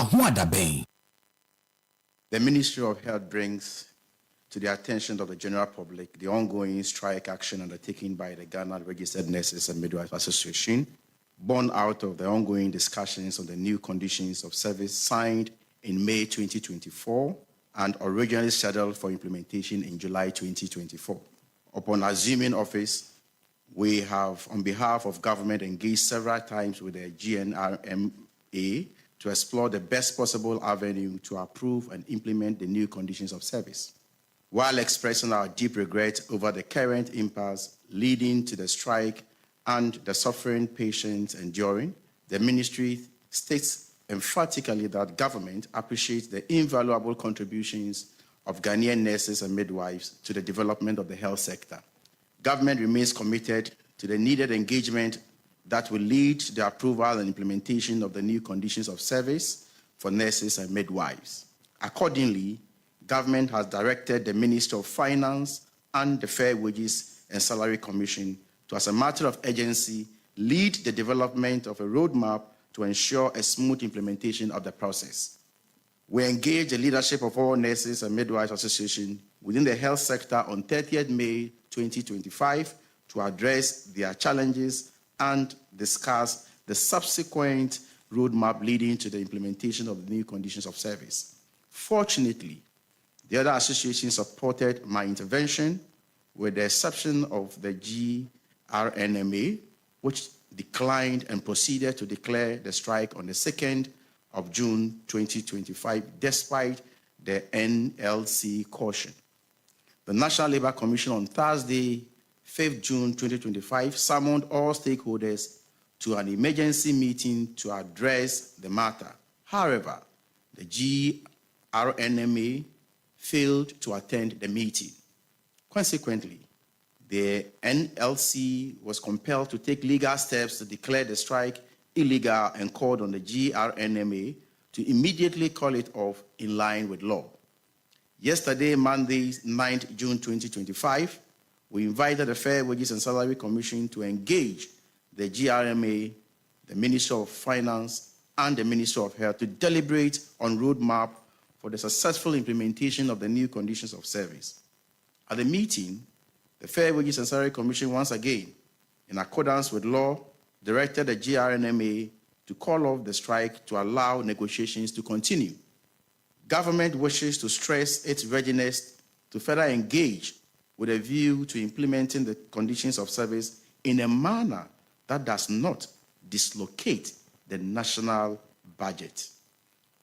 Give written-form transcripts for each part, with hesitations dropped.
EpaHoaDaben. The Ministry of Health brings to the attention of the general public the ongoing strike action undertaken by the Ghana Registered Nurses and Midwives Association, born out of the ongoing discussions on the new conditions of service signed in May 2024 and originally scheduled for implementation in July 2024. Upon assuming office, we have, on behalf of government, engaged several times with the GNRMA to explore the best possible avenue to approve and implement the new conditions of service. While expressing our deep regret over the current impasse leading to the strike and the suffering patients enduring, the ministry states emphatically that government appreciates the invaluable contributions of Ghanaian nurses and midwives to the development of the health sector. Government remains committed to the needed engagement that will lead to the approval and implementation of the new conditions of service for nurses and midwives. Accordingly, government has directed the Ministry of Finance and the Fair Wages and Salary Commission to, as a matter of urgency, lead the development of a roadmap to ensure a smooth implementation of the process. We engage the leadership of all Nurses and Midwives Association within the health sector on 30th May 2025 to address their challenges and discuss the subsequent roadmap leading to the implementation of the new conditions of service. Fortunately, the other associations supported my intervention, with the exception of the GRNMA, which declined and proceeded to declare the strike on the 2nd of June 2025, despite the NLC caution. The National Labour Commission on Thursday, 5th June 2025, summoned all stakeholders to an emergency meeting to address the matter. However, the GRNMA failed to attend the meeting. Consequently, the NLC was compelled to take legal steps to declare the strike illegal and called on the GRNMA to immediately call it off in line with law. Yesterday, Monday, 9th June 2025, we invited the Fair Wages and Salary Commission to engage the GRMA, the Ministry of Finance, and the Ministry of Health to deliberate on roadmap for the successful implementation of the new conditions of service. At the meeting, the Fair Wages and Salary Commission once again, in accordance with law, directed the GRNMA to call off the strike to allow negotiations to continue. Government wishes to stress its readiness to further engage with a view to implementing the conditions of service in a manner that does not dislocate the national budget.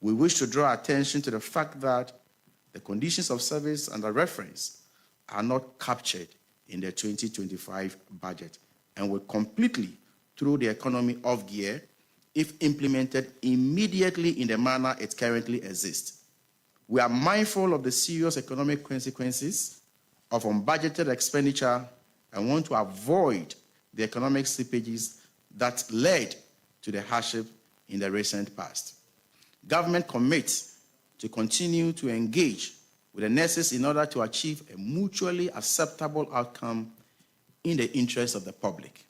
We wish to draw attention to the fact that the conditions of service under reference are not captured in the 2025 budget and will completely throw the economy off gear if implemented immediately in the manner it currently exists. We are mindful of the serious economic consequences of unbudgeted expenditure and want to avoid the economic slippages that led to the hardship in the recent past. Government commits to continue to engage with the nurses in order to achieve a mutually acceptable outcome in the interest of the public.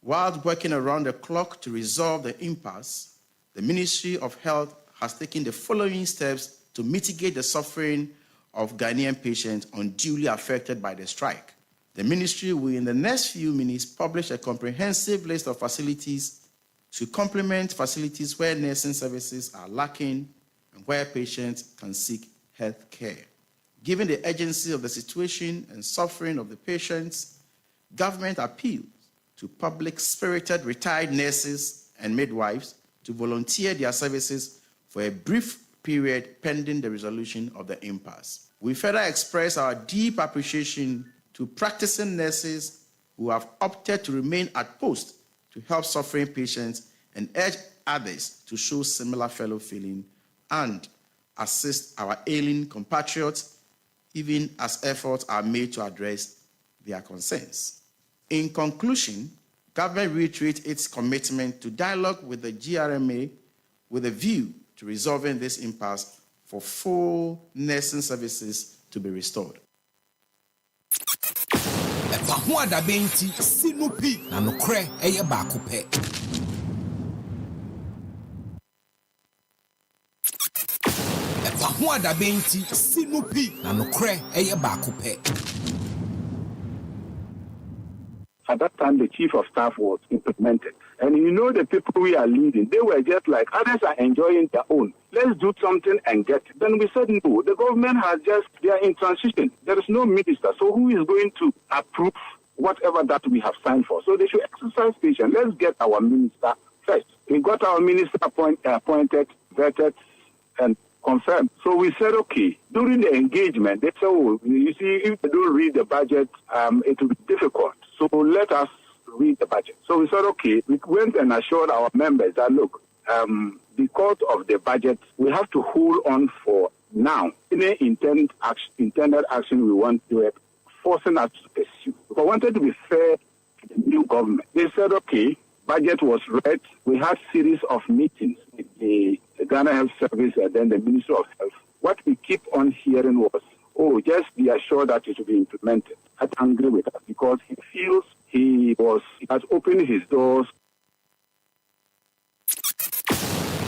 While working around the clock to resolve the impasse, the Ministry of Health has taken the following steps to mitigate the suffering of Ghanaian patients unduly affected by the strike. The ministry will, in the next few minutes, publish a comprehensive list of facilities to complement facilities where nursing services are lacking and where patients can seek health care. Given the urgency of the situation and suffering of the patients, government appeals to public-spirited retired nurses and midwives to volunteer their services for a brief period pending the resolution of the impasse. We further express our deep appreciation to practicing nurses who have opted to remain at post to help suffering patients and urge others to show similar fellow feeling and assist our ailing compatriots, even as efforts are made to address their concerns. In conclusion, government reiterates its commitment to dialogue with the GRMA with a view to resolving this impasse for full nursing services to be restored. EpaHoaDaben ti sinupi na nokre eye baako pɛ. EpaHoaDaben ti sinupi na nokre eye baako pe. At that time, the chief of staff was implemented. And the people we are leading, they were just like, others are enjoying their own. Let's do something and get it. Then we said, no, the government they are in transition. There is no minister. So who is going to approve whatever that we have signed for? So they should exercise patience. Let's get our minister first. We got our minister appointed, vetted, and confirmed. So we said, okay, during the engagement, they said, oh, you see, if they don't read the budget, it will be difficult. So let us read the budget. So we said, okay, we went and assured our members that, look, because of the budget, we have to hold on for now. Any intended action we want to do, forcing us to pursue. We wanted to be fair to the new government. They said, okay, budget was read. We had series of meetings with the Ghana Health Service and then the Ministry of Health. What we keep on hearing was, oh, just be assured that it will be implemented. I'm angry with us because he feels he has opened his doors.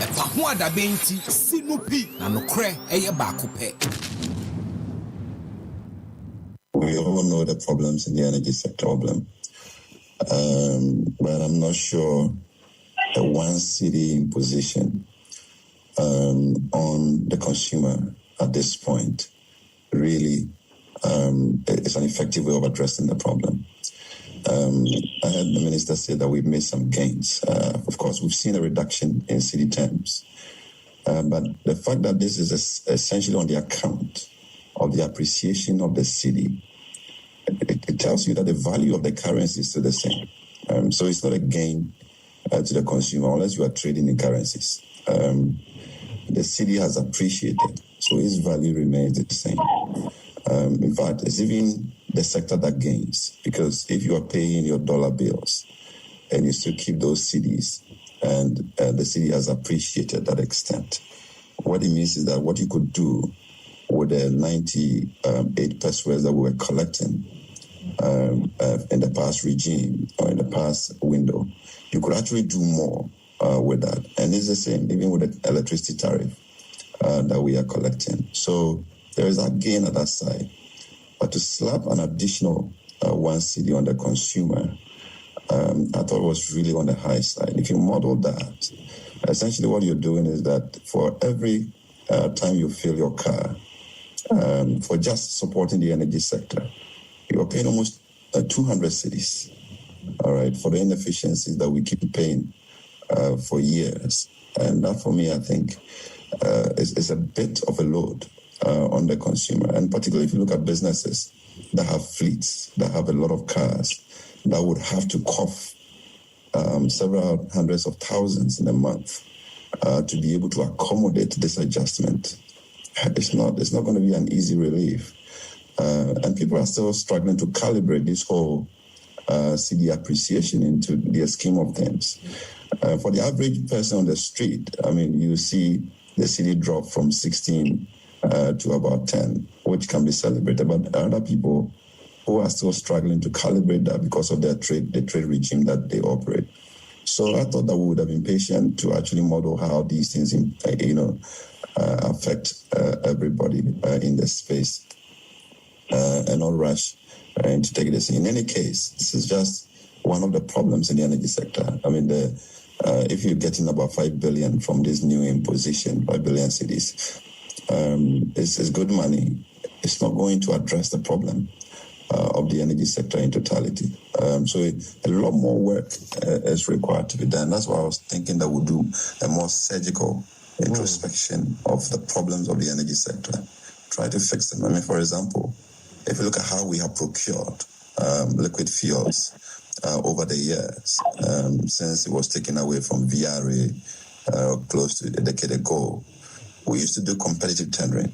EpaHoaDaben ti sinupi na nokre eye baako pe. We all know the problems in the energy sector, but I'm not sure the one city imposition on the consumer at this point really is an effective way of addressing the problem. I heard the minister say that we've made some gains. Of course, we've seen a reduction in city terms, but the fact that this is essentially on the account of the appreciation of the city, it tells you that the value of the currency is still the same. So it's not a gain to the consumer unless you are trading in currencies. The city has appreciated, so its value remains the same. In fact, it's even the sector that gains, because if you are paying your dollar bills and you still keep those cedis, and the city has appreciated that extent, what it means is that what you could do with the 98 pesos that we were collecting in the past regime or in the past window, you could actually do more with that. And it's the same even with the electricity tariff that we are collecting. So there is a gain at that side. But to slap an additional one cedi on the consumer, I thought was really on the high side. If you model that, essentially what you're doing is that for every time you fill your car, for just supporting the energy sector, you're paying almost 200 cedis, all right, for the inefficiencies that we keep paying for years. And that, for me, I think, is a bit of a load on the consumer. And particularly if you look at businesses that have fleets, that have a lot of cars, that would have to cough several hundreds of thousands in a month to be able to accommodate this adjustment. It's not going to be an easy relief. And people are still struggling to calibrate this whole CD appreciation into their scheme of things. For the average person on the street, I mean, you see the CD drop from 16 to about 10, which can be celebrated. But other people who are still struggling to calibrate that because of the trade regime that they operate. So I thought that we would have been patient to actually model how these things, affect everybody in the space and not rush to take this. In any case, this is just one of the problems in the energy sector. I mean, if you're getting about 5 billion from this new imposition, 5 billion cedis, it's good money. It's not going to address the problem of the energy sector in totality. So a lot more work is required to be done. That's why I was thinking that we'll do a more surgical introspection of the problems of the energy sector. Try to fix them. I mean, for example, if you look at how we have procured liquid fuels over the years, since it was taken away from VRA close to a decade ago, we used to do competitive tendering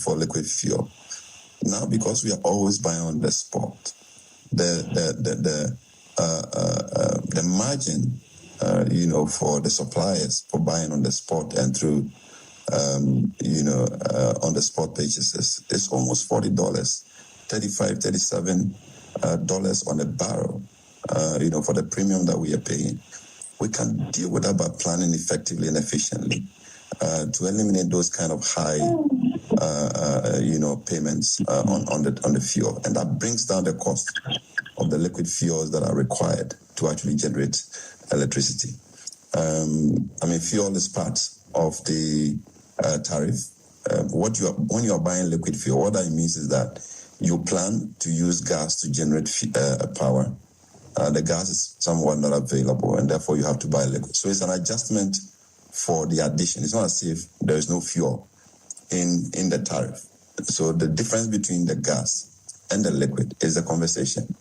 for liquid fuel. Now, because we are always buying on the spot, the margin, for the suppliers for buying on the spot and through, on the spot purchases, it's almost $40, $35, $37 on a barrel, for the premium that we are paying. We can deal with that by planning effectively and efficiently to eliminate those kind of high payments on the fuel, and that brings down the cost of the liquid fuels that are required to actually generate electricity. Fuel is part of the tariff. When you are buying liquid fuel, what that means is that you plan to use gas to generate power. The gas is somewhat not available, and therefore you have to buy liquid. So it's an adjustment for the addition. It's not as if there is no fuel in the tariff. So the difference between the gas and the liquid is the conversation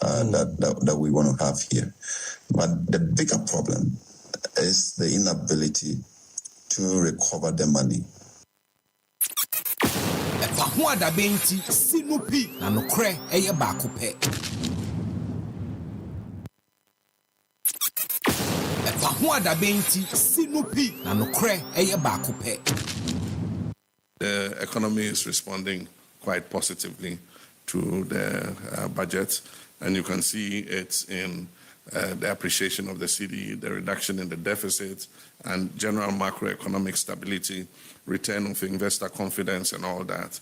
that we want to have here. But the bigger problem is the inability to recover the money. EpaHoaDaben sinupi na nokre eye baako pe. EpaHoaDaben sinupi na nokre eye baako pe. The economy is responding quite positively to the budget, and you can see it in the appreciation of the cedi, the reduction in the deficit, and general macroeconomic stability, return of investor confidence, and all that.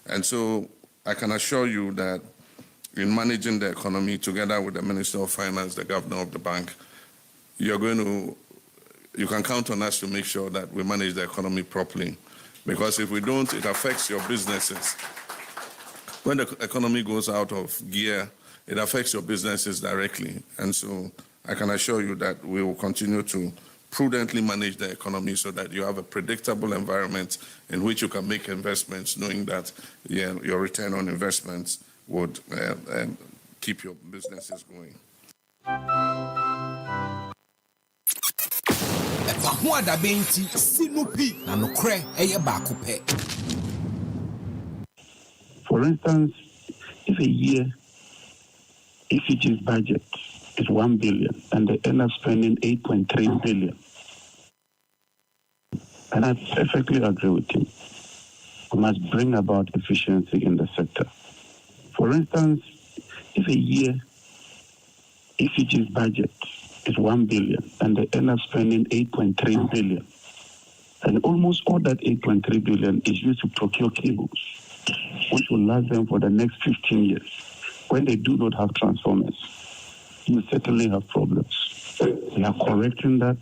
And so I can assure you that in managing the economy together with the Minister of Finance, the Governor of the Bank, you can count on us to make sure that we manage the economy properly. Because if we don't, it affects your businesses. When the economy goes out of gear, it affects your businesses directly. And so I can assure you that we will continue to prudently manage the economy so that you have a predictable environment in which you can make investments, knowing that your return on investments would keep your businesses going. EpaHoaDaben sinupi na nokre eye baako pe. For instance, if EFG's budget is 1 billion and they end up spending 8.3 billion, and I perfectly agree with him, we must bring about efficiency in the sector. For instance, if EFG's budget is 1 billion and they end up spending 8.3 billion, and almost all that 8.3 billion is used to procure cables, which will last them for the next 15 years. When they do not have transformers, you certainly have problems. We are correcting that.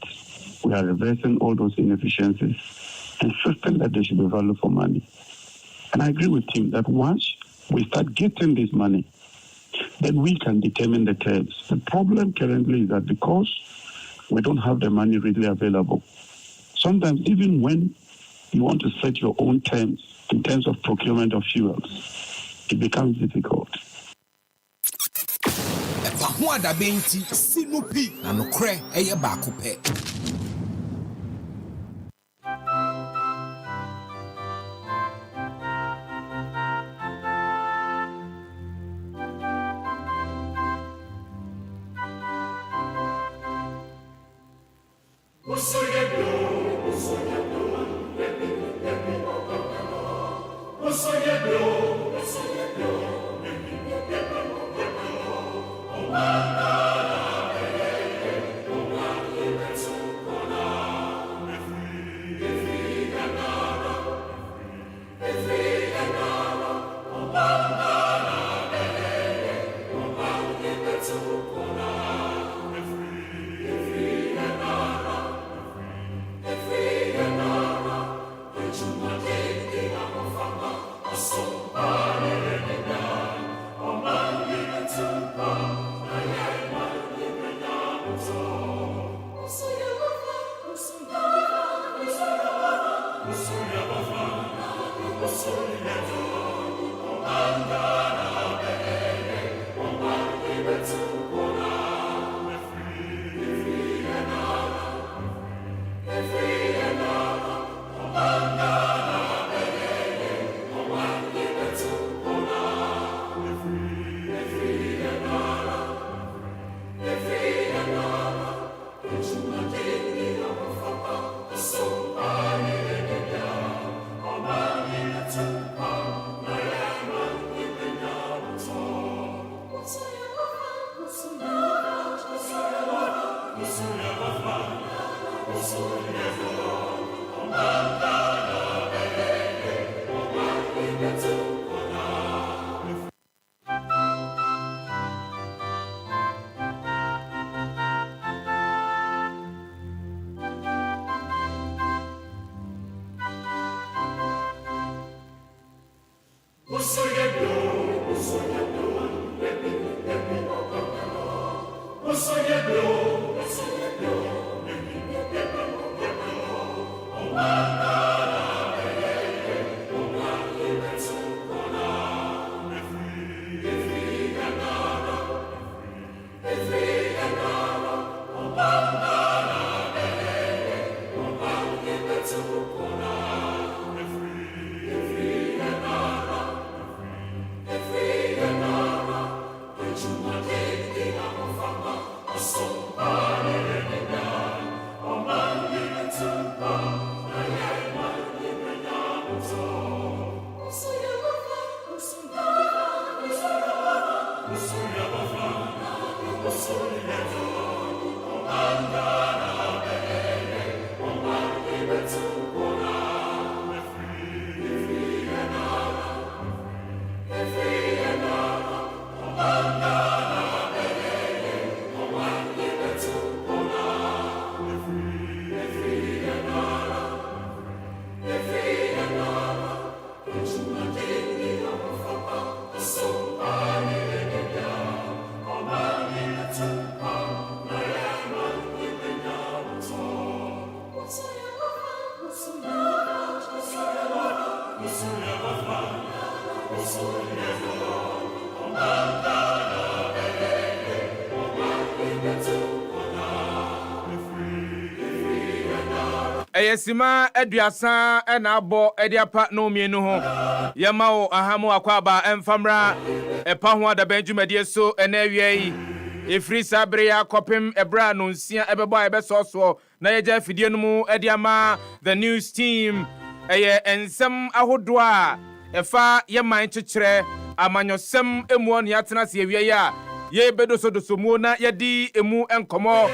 We are reversing all those inefficiencies, insisting that there should be value for money. And I agree with him that once we start getting this money, then we can determine the terms. The problem currently is that because we don't have the money readily available, sometimes even when you want to set your own terms in terms of procurement of fuels, it becomes difficult. EpaHoaDaben sinupi na nokre eye baako pe. Eyesima eduasa ena abo ediapa no mienu ho yema o ahamu akwaba emfamra EpaHoaDaben dwumadie so ena awie efri sabre ya kopem ebra no nsia ebebo ebesoso na yeja fidie no mu ediama the news team eye ensem ahodo a efa yeman kyekere amanyosem emu on yatena se awie ya ye bedoso mu na yedi emu enkomo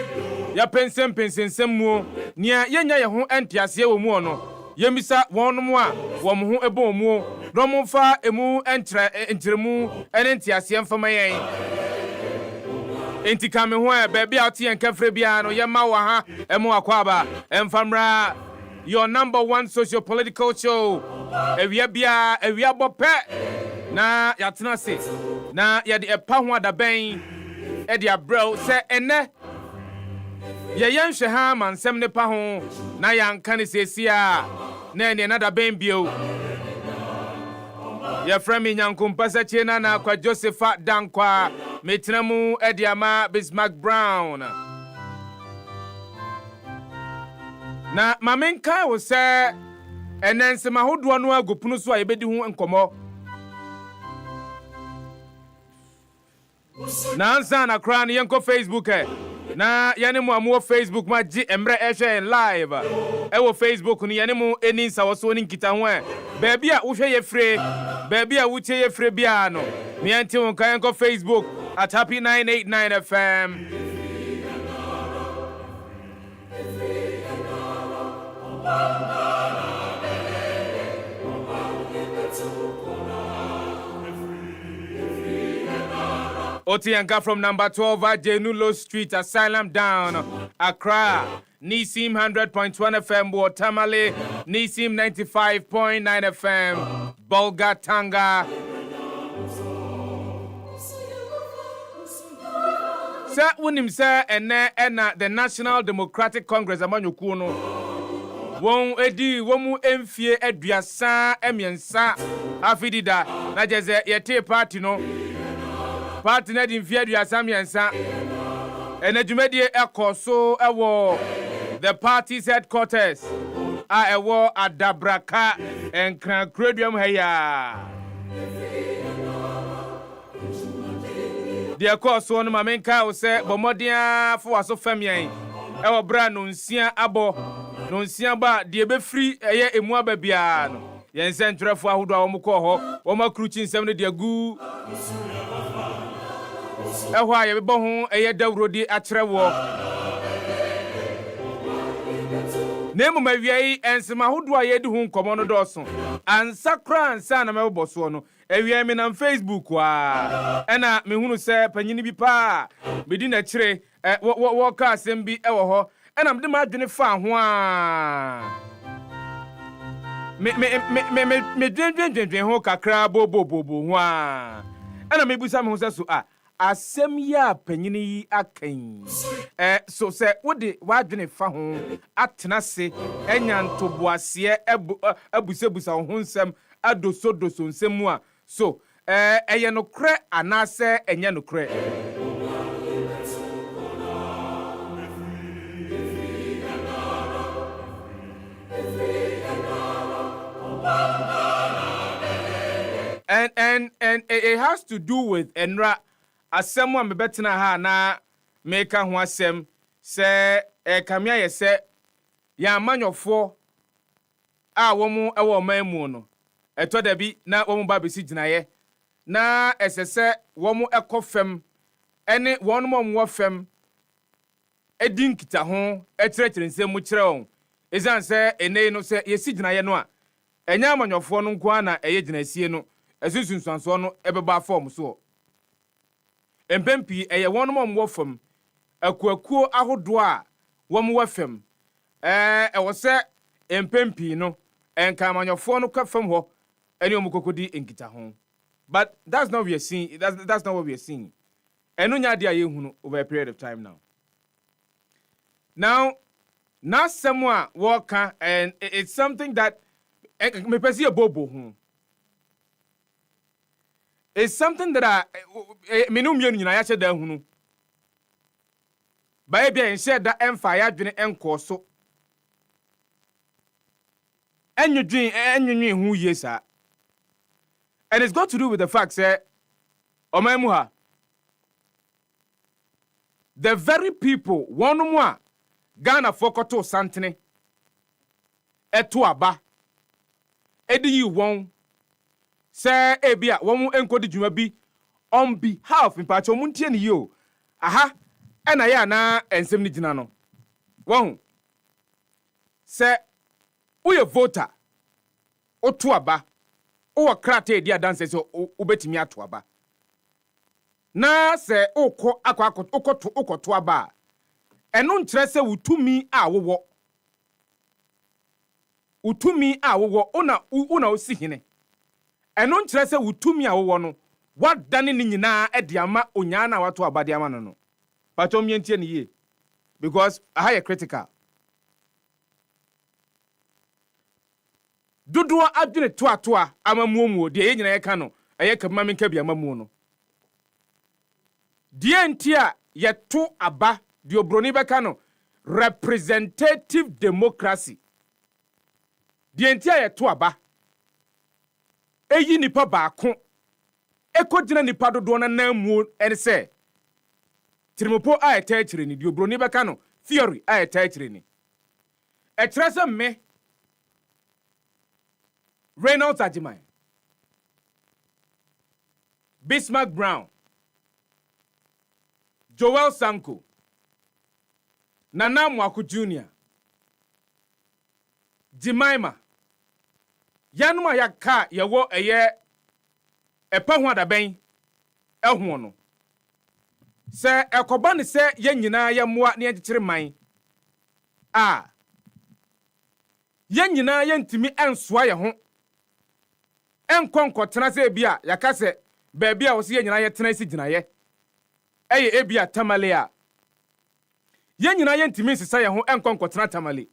ya pensem mu nia yenya ye ho entiase wo mu ono yemisa wonnom a wo mo ho ebo mu no mo fa emu entremu entiase mfama yen enti kame ho e ba bia ote enkafre bia no yema wa ha emu akwaba emfamra your number one socio-political show ewia bia ewia bope na yatena se na yade EpaHoaDaben ede abro se ene Yayan Sheha mansem ne pa ho na yanka ne sesia na ene na Daben bio ya frami nyankumpa sache na Kwadwo Sefah Danquah metramu ediama Bismarck Brown na mamenka wo se enensema hodo no agopunu so ayebedi hu enkomo na ansa na kra ne yenko Facebook na yane mu amu Facebook ma gi emre ehwe live wo Facebook ni yane mu eni nsawoso ni nkita ho baabi a wo hwe ye free baabi a wo tie ye free bia no me anti won kan ko Facebook at Happy 989 FM Otianka from number 12 Jenulo Street, Asylum Down, Accra, Nisim 100.1 FM, Watamale, Nisim 95.9 FM, Bolga Tanga. Sir, unim sir, and the National Democratic Congress, Amanyukuno. Won edi womu emfie eduasa emiensa afidida na jeze yete party no party na di mfie eduasa emiensa enadwumedie ekoso ewo the party's headquarters a ewo Adabraka enkran kredium heya de ekoso no mamenka wo se bomodia fo waso famien ewo bra no nsia abo no nsia ba de be free eye emu aba bia no yense ntwerefo ahodo a wo mkọ ho wo makruchi nsem ne de agu ehwa ye bebo ho eye dawrodi akyerewo nemu mawiai ensema ahodo a ye di hu nkomo no doso ansakra ansa na meboso no ewia mi na Facebook wa ena mehunu se panyini bi pa bedi na kire wo ka asem bi ewo ho ena mde ma adwene fa ho a me dwen ho kakra bobo ho a ena mebusa me ho se so a asem ya panyini yi akan so se wode wadwene fa ho atena se enya ntoboase abusebusa ho nsem adoso nsem a so eye no kre anase enye no kre and it has to do with enra asem wa mebetena ha na meka ho asem se kamia ye se ya amanyofo a womu ewo mamu no eto da bi na womu ba besi ginaye na esese womu ekofem ene wonum wo fem edinkita ho ekyerɛkyerɛ nsɛm mu kyerɛ on ezan se ene no se yesi ginaye no a enya amanyofo no nko ana eye ginasie no esusunsuanso no ebeba form so empempi eye wonum wo fem akuakuo ahodo a womu wo fem ewo se empempi no enka amanyofo no kwafem ho ene omukokodi enkita ho but that's not what we are seeing. That's not what we are seeing. Eno nya dia ye hunu over a period of time now someone worker and it's something that me pesi bobo ho. It's something that me no mienu nyina ya cheda hunu ba e bia en share da emfa ya dwene enko so enwedwen hu ye sa. And it's got to do with the fact that omamuha the very people one more Ghana fokoto santene eto aba edi yi won say ebia won enkodi dwuma bi on behalf in part omuntie ne yo aha ena ya na ensem ni gina no won say uye voter oto aba o krata edi adanse so obetimi ato aba na se okọ akọ okoto aba eno nkyere se wutumi a wowo una osi hene eno nkyere se wutumi a wowo no wadane ni nyina ede ama onya na wato aba de ama no patom yentie ne ye because aha critical dodo adwene toatoa amamuomuo de ye nyina ye ka no eye kama menka bi amamuo no die ntia ye to aba de obroni beka no representative democracy die ntia ye to aba eyi nipa baako ekodina nipa dodo na namuo ene se trimopo a etachire ni de obroni beka no theory a etachire ni etrese me Reynolds Ajimai, Bismarck Brown, Joel Sanko, Nana Mwaku Jr., Jemima, Yanuma Yaka yawo eye EpaHoaDaben ehwono. Se ekoba ne se ye nyina ye moa ne agikire man. Ye nyina ye ntimi ensoa ye ho. Enkonko tena se bia yakase baabi a wo se ye nyina ye tena si gina ye eye ebia tamale a ye nyina ye ntimi sesa ye ho enkonko tena tamale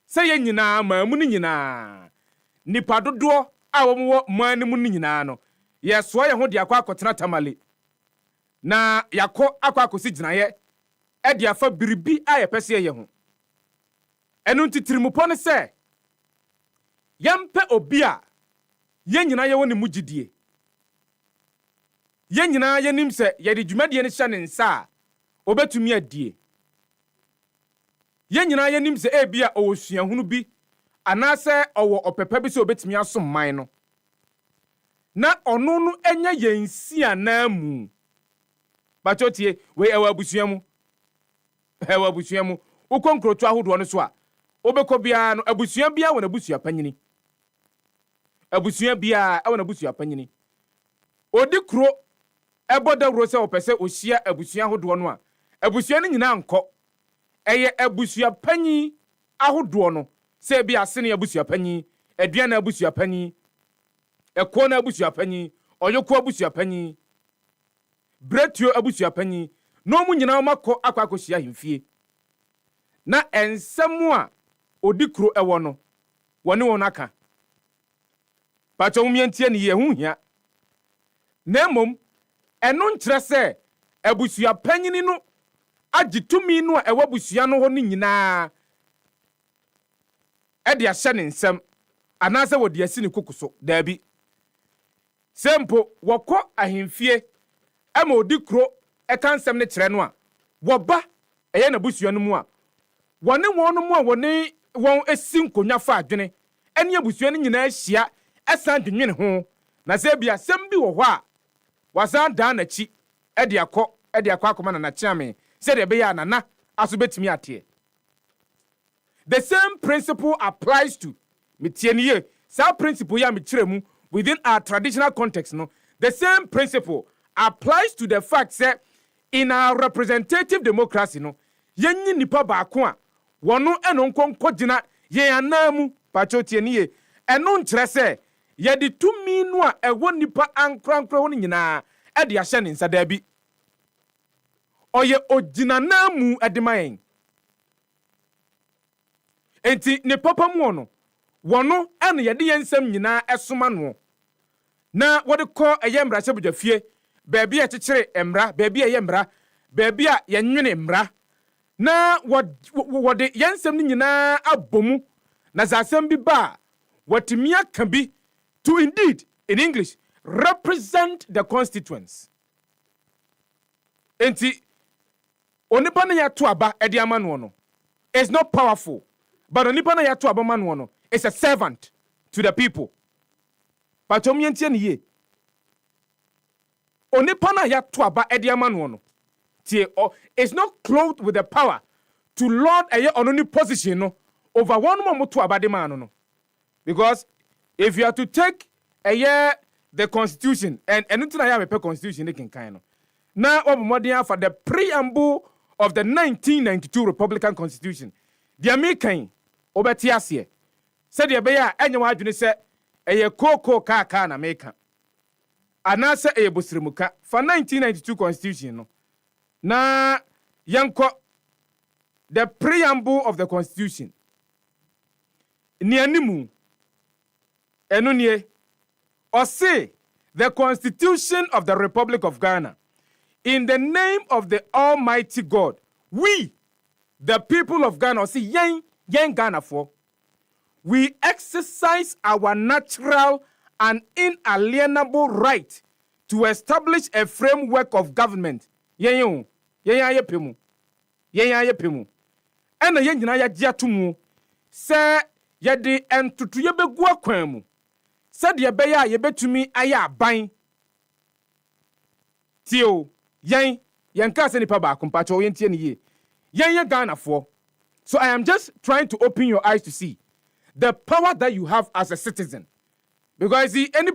se ye nyina maamu ni nyina nipa dodo a wo mo maanimu ni nyina no ye so ye ho de akwa tena tamale na yakọ akwa si gina ye e de afa biribi a ye pese ye ho enu ntitirimupo ne se yempe obi a ye nyina ye woni mugidie ye nyina ye nim se ye de dwumadie ne hye ne nsa obetumi adie ye nyina ye nim se ebia owosuahunu bi anase owo opepa bi se obetumi asom man no na ono no enya yensi anamu bachotie we ewa abusuamu ukonkrotu ahodo no so a obekobia no abusua bia wona abusua panyini abusua bia awona abusua panyini odi kro eboda wro se opese ohia abusua ahodo no a abusua no nyina anko eye abusua panyi ahodo no se bia sene abusua panyi aduana abusua panyi eko na abusua panyi oyoko abusua panyi bretio abusua panyi no mu nyina makọ akwakohia hemfie na ensemu a odi kro ewo no woni won aka pacho mumientie ne ye hu hia na mom eno nkyere se abusua panyini no agitumi no a ewo abusua no ho no nyina e de ahye ne nsem anase wodi asi ne kokuso daabi sempo wokọ ahemfie ama odi kro eka nsem ne kyere no a woba eye na abusua no mu a wone won no mu a wone won esi nkonya fa adwene ene abusua no nyina ahia esan dwene ho na se bia sem bi wo ho a wasan dan na chi e de akọ akoma na chiame se de be ya nana aso betimi ate. The same principle applies to metienie sa principle ya mekyeremu within our traditional context no. The same principle applies to the fact that in our representative democracy no yenyi nipa baako a wono eno nkonko gina ye anamu pachotie nie eno nkyere se ye de tumi no a ewo nipa ankrankra ho nyina e de ahye ne nsa daabi oye ogina namu ademayen enti ne papa mu no wono eno ye de yensam nyina esoma no na wode kọ eye mra hye bodwafie baabi a kyekere emra baabi a ye mra baabi a ye nwene mra na wode yensam ni nyina abomu na zasam bi ba Watimia can be to indeed, in English, represent the constituents. Enti, onipa na yatu aba edi amanu no is not powerful, but onipa na yatu aba manu no is a servant to the people. But omientie ni ye. Onipa na yatu aba edi amanu no tie is not clothed with the power to lord eye ononi position no over one mo to aba de man no. Because if you are to take the constitution and anything I have a constitution they can kind of now for the preamble of the 1992 Republican Constitution, the American obetiasie said the bear anyone adwene say a koko ka na America anase a busrimuka for 1992 Constitution no na yanko the preamble of the Constitution ni animu enunye or say the Constitution of the Republic of Ghana, in the name of the Almighty God, we, the people of Ghana, or say yen Ghana for, we exercise our natural and inalienable right to establish a framework of government. Yen pemu. Ena yen jina ya jiatumu se yedi entutu yebegu akwemu. Said ye beya ye betumi aya ban tio yen ka se nipa ba kompacho yen tie ni ye Ghana for. So I am just trying to open your eyes to see the power that you have as a citizen, because any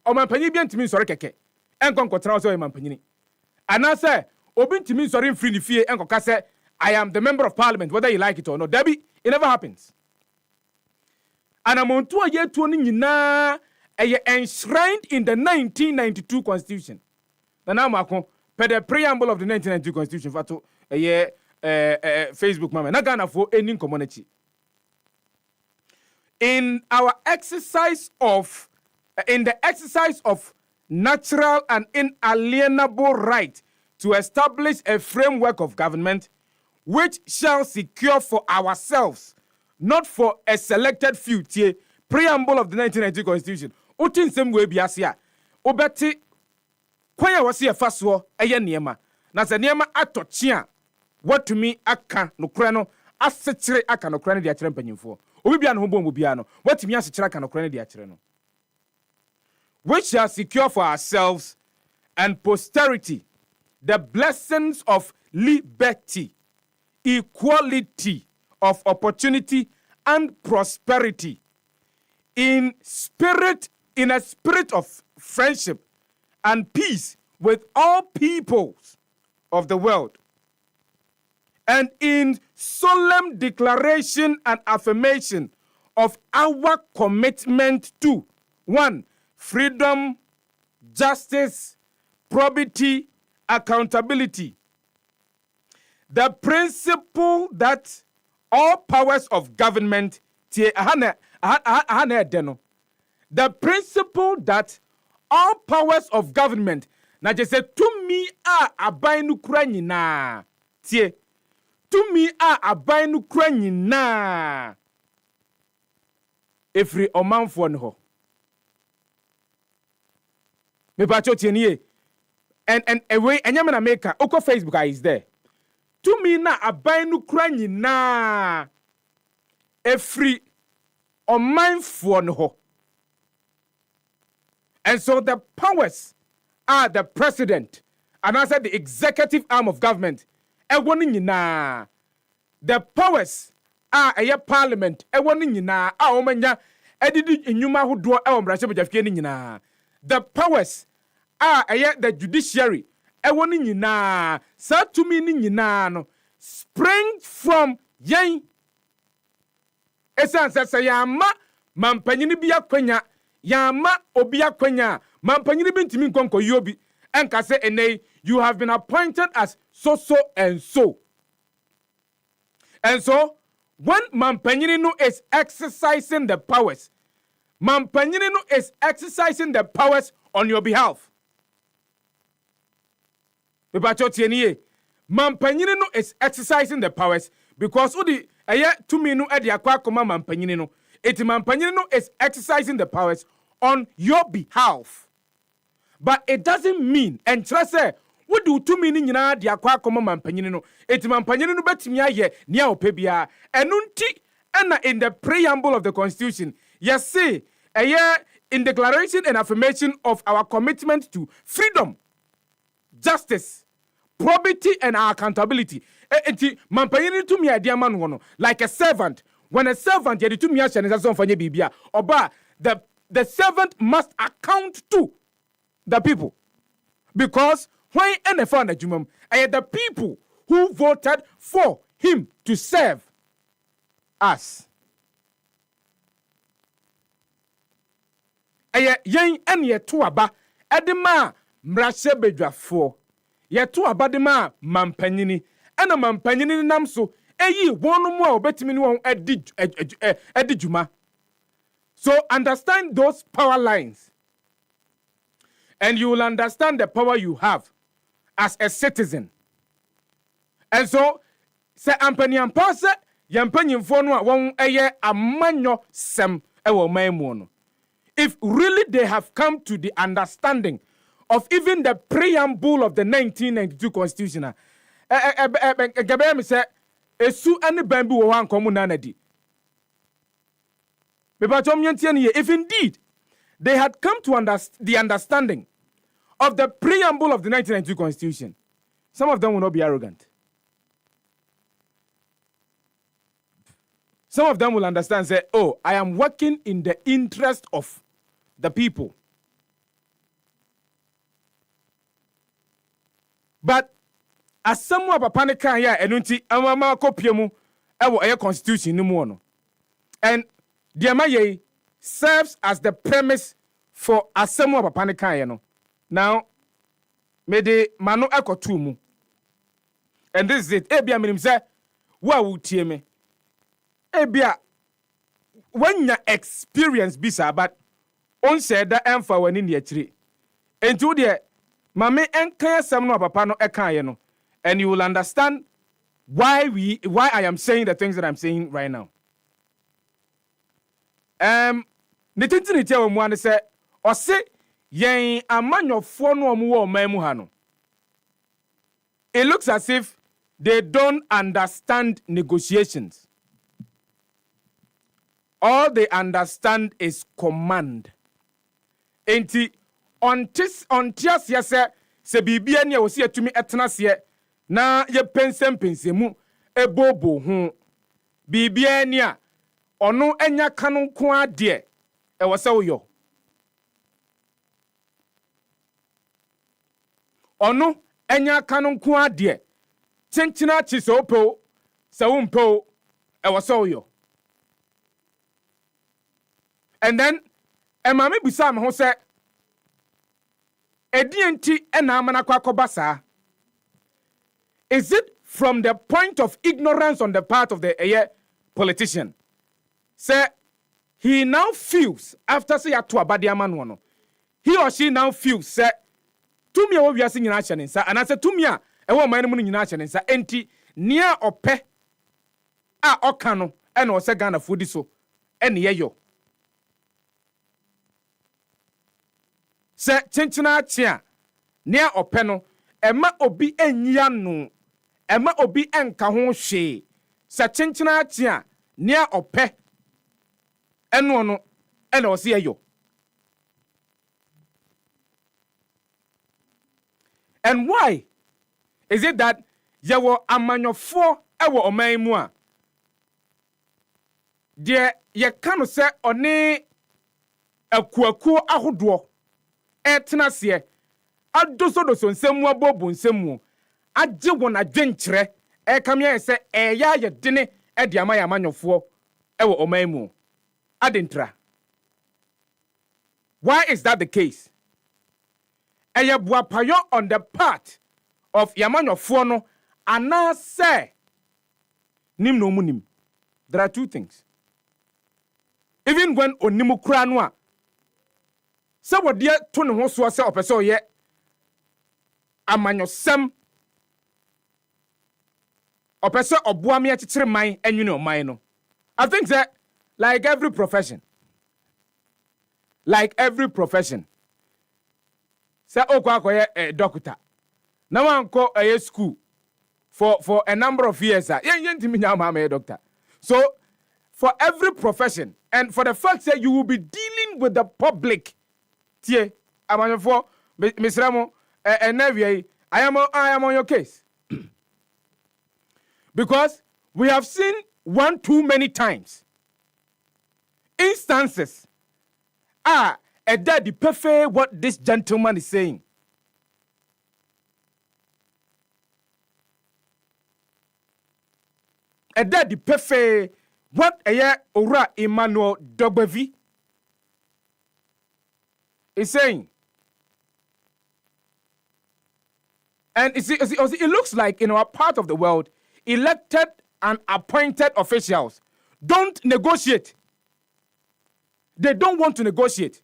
omanpanyi bi ntimi nsori keke enkon kotra so omanpanyi and I say obi ntimi nsori mfiri ni fie enko ka say I am the member of parliament whether you like it or not. Debbie, it never happens. And amontu ayetuo ni nyina enshrined in the 1992 Constitution. Na na mako per the preamble of the 1992 Constitution fato Facebook mama na Ghana for any community. In the exercise of natural and inalienable right to establish a framework of government which shall secure for ourselves, not for a selected few, tie preamble of the 1992 Constitution. Utin same way biasia. Obeti kwanya wasi efaso eye niema. Na se niema atochia what to me aka no kra no asekire aka no kra ne de akire mpanyimfo. Obi bia no ho bia no what me asekire aka no kra ne de akire no. Which shall secure for ourselves and posterity the blessings of liberty, equality of opportunity and prosperity in a spirit of friendship and peace with all peoples of the world, and in solemn declaration and affirmation of our commitment to 1. Freedom, justice, probity, accountability. The principle that all powers of government, the principle that all powers of government, na je say to me aban nu kura nyina tie to me aban nu kura nyina efri omanfo no ho me ba cho tie nie and away enyame na maker oko Facebook is there to me na aban nu kura nyina efri omanfo no ho. And so the powers are the president, and I said the executive arm of government. The powers are a parliament. The powers are the judiciary. Spring from yen. Esan sa yama mampanyini biya kwenya. Yama obia kwenya mampanyini bintimi nkonko yobi enka say ene you have been appointed as so and so. And so when mampanyini no is exercising the powers, mampanyini no is exercising the powers on your behalf. Mampanyini no is exercising the powers because udi eye tumi no e de akwa koma mampanyini no Eti mampanyini no is exercising the powers on your behalf. But it doesn't mean, and trust say, what do 2 minutes nyina de akwa akoma mampanyini no? Eti mampanyini no betimi aye nia opebia. Enunti ena in the preamble of the Constitution, yes say, in declaration and affirmation of our commitment to freedom, justice, probity, and our accountability. Enti mampanyini to me idea man wono like a servant. When a servant yedi to me asha nesa fanye bibia, oba the servant must account to the people, because when NFA na jumam, the people who voted for him to serve us. Yen en ye to aba edema mrashe bedwafo ye to aba de ma mampanyini ena mampanyini nam so wonu mu a obetimi ni won edi juma. So understand those power lines, and you will understand the power you have as a citizen. And so se ampani ampase yampanyimfo no a won amanyo sem ewo manmu no. If really they have come to the understanding of even the preamble of the 1992 Constitution, Gabriel said, "Esu ani bambi wo wan komu nanadi." If indeed they had come to the understanding of the preamble of the 1992 Constitution, some of them will not be arrogant. Some of them will understand, say, "Oh, I am working in the interest of the people." But as someone papa kan ya enunti amama kopiemu ewo eye constitution ni mu no. And the amaye serves as the premise for asemu papa kan ya no. Now me de mano ekotu mu. And this is it. Ebia minim say wa wo tie me. Ebia when you experience bisa, but on said that emfa wani ni achiri. Enti de mame enkan asem no papa no ekan ye no, and you will understand why I am saying the things that I'm saying right now. Ne tinti tia wo mu ane se ose yen amanyofo no omu wo man mu ha no. It looks as if they don't understand negotiations. All they understand is command. Enti ontias yese se bibia ne wosi atumi etenase na ye pensempensemu ebobo hu bibia ne a ono enya kanu nko ade e wose woyo ono enya kanu nko ade chenchina chi so po se wo mpo e wose woyo. And then emame bisa me ho se edienti enamana kwakobasa. Is it from the point of ignorance on the part of the politician? Say he now feels after say atu abadiaman wono. He or she now feels say tumi a wo wiase nyina ahye ne nsa anase tumi a ewo man mu nyina ahye ne nsa enti nia ope a oka no e na o se Ghana fodi so ene yeyo. Se chenchina chia nea openo ema obi enyia no ema obi enka ho hwe se chenchina chia nea ope eno no ena ose ayo. And why is it that yewo amanyofo ewo oman mu a de ye kanu se one akuaku ahodo etenase adosodoso nsemu abobo nsemu agye won adwenkyere ekamia se eya ye dene ede amaya amanyofo ewo oman mu adentra. Why is that the case? Eye buapayo on the part of yamanyofo no ana se nim no munim. There are two things. Even when onimu kura no a se wode to ne ho so se opese oye amanyosem opese oboa me akikire man anwene oman no. I think that like every profession. Say okwa a doctor. Now one call a school for a number of years. Doctor. So for every profession, and for the fact that you will be dealing with the public, I am on your case. Because we have seen one too many times instances a daddy perfect what this gentleman is saying. A daddy perfect what a year ora Emmanuel Dogbevi is saying. And it looks like in our part of the world, elected and appointed officials don't negotiate. They don't want to negotiate.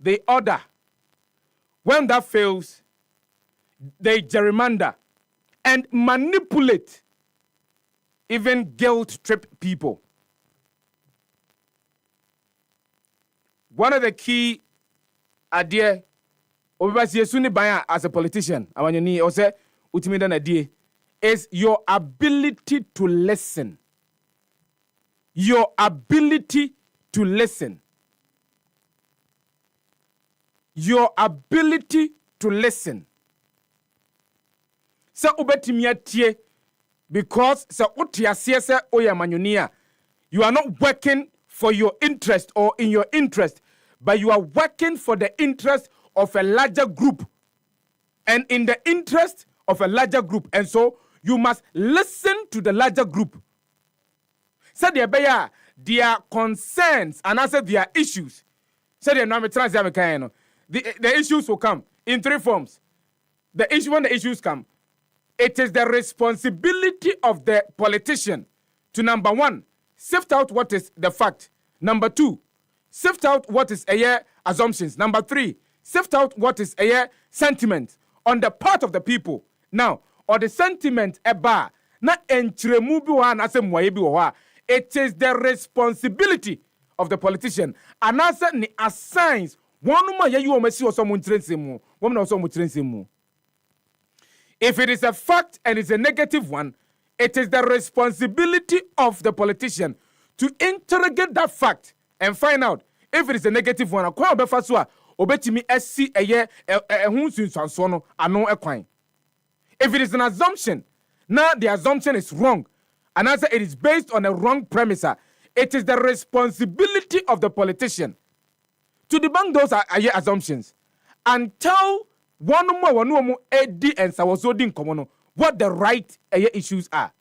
They order. When that fails, they gerrymander and manipulate, even guilt-trip people. One of the key ideas as a politician, is your ability to listen. Your ability to listen. Your ability to listen. Sa ubetimi atie because sa utiasie se oyamanyonia, you are not working for your interest or in your interest, but you are working for the interest of a larger group and in the interest of a larger group, and so you must listen to the larger group. So their concerns and answer their issues. So the issues will come in three forms. When the issues come, it is the responsibility of the politician to, number one, sift out what is the fact. Number two, sift out what is assumptions. Number three, sift out what is sentiment on the part of the people. Now, or the sentiment eba na enchiremu bi wa na se mwaye bi wa. It is the responsibility of the politician. And answer ni assigns one ma ye you omesi oso mo ntrense mu. Na oso mo ntrense mu. If it is a fact and it's a negative one, it is the responsibility of the politician to interrogate that fact and find out if it is a negative one. Akwa obefa so a obetimi esi eye ehun sunsanso no ano ekwan. If it is an assumption, now the assumption is wrong, and as it is based on a wrong premise, it is the responsibility of the politician to debunk those assumptions and tell one more Eddie and Sawasodin Komono what the right issues are.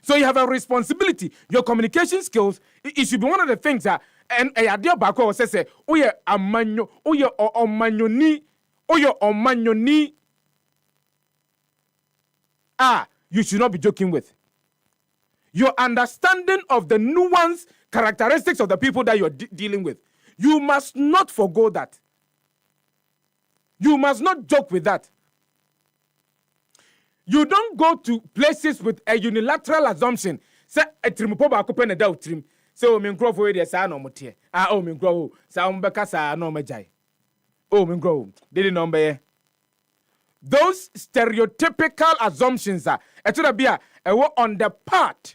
So you have a responsibility. Your communication skills, it should be one of the things that and idea bako say oye amanyo oye omanyoni oye omanyoni you should not be joking with. Your understanding of the nuanced characteristics of the people that you're dealing with, you must not forgo that. You must not joke with that. You don't go to places with a unilateral assumption. Say a trimupo ba kope na da utrim. Say o min grofo we dey sa no motie. O min grofo sa umbeka sa no majai. O min grofo dey no mbe. Those stereotypical assumptions are on the part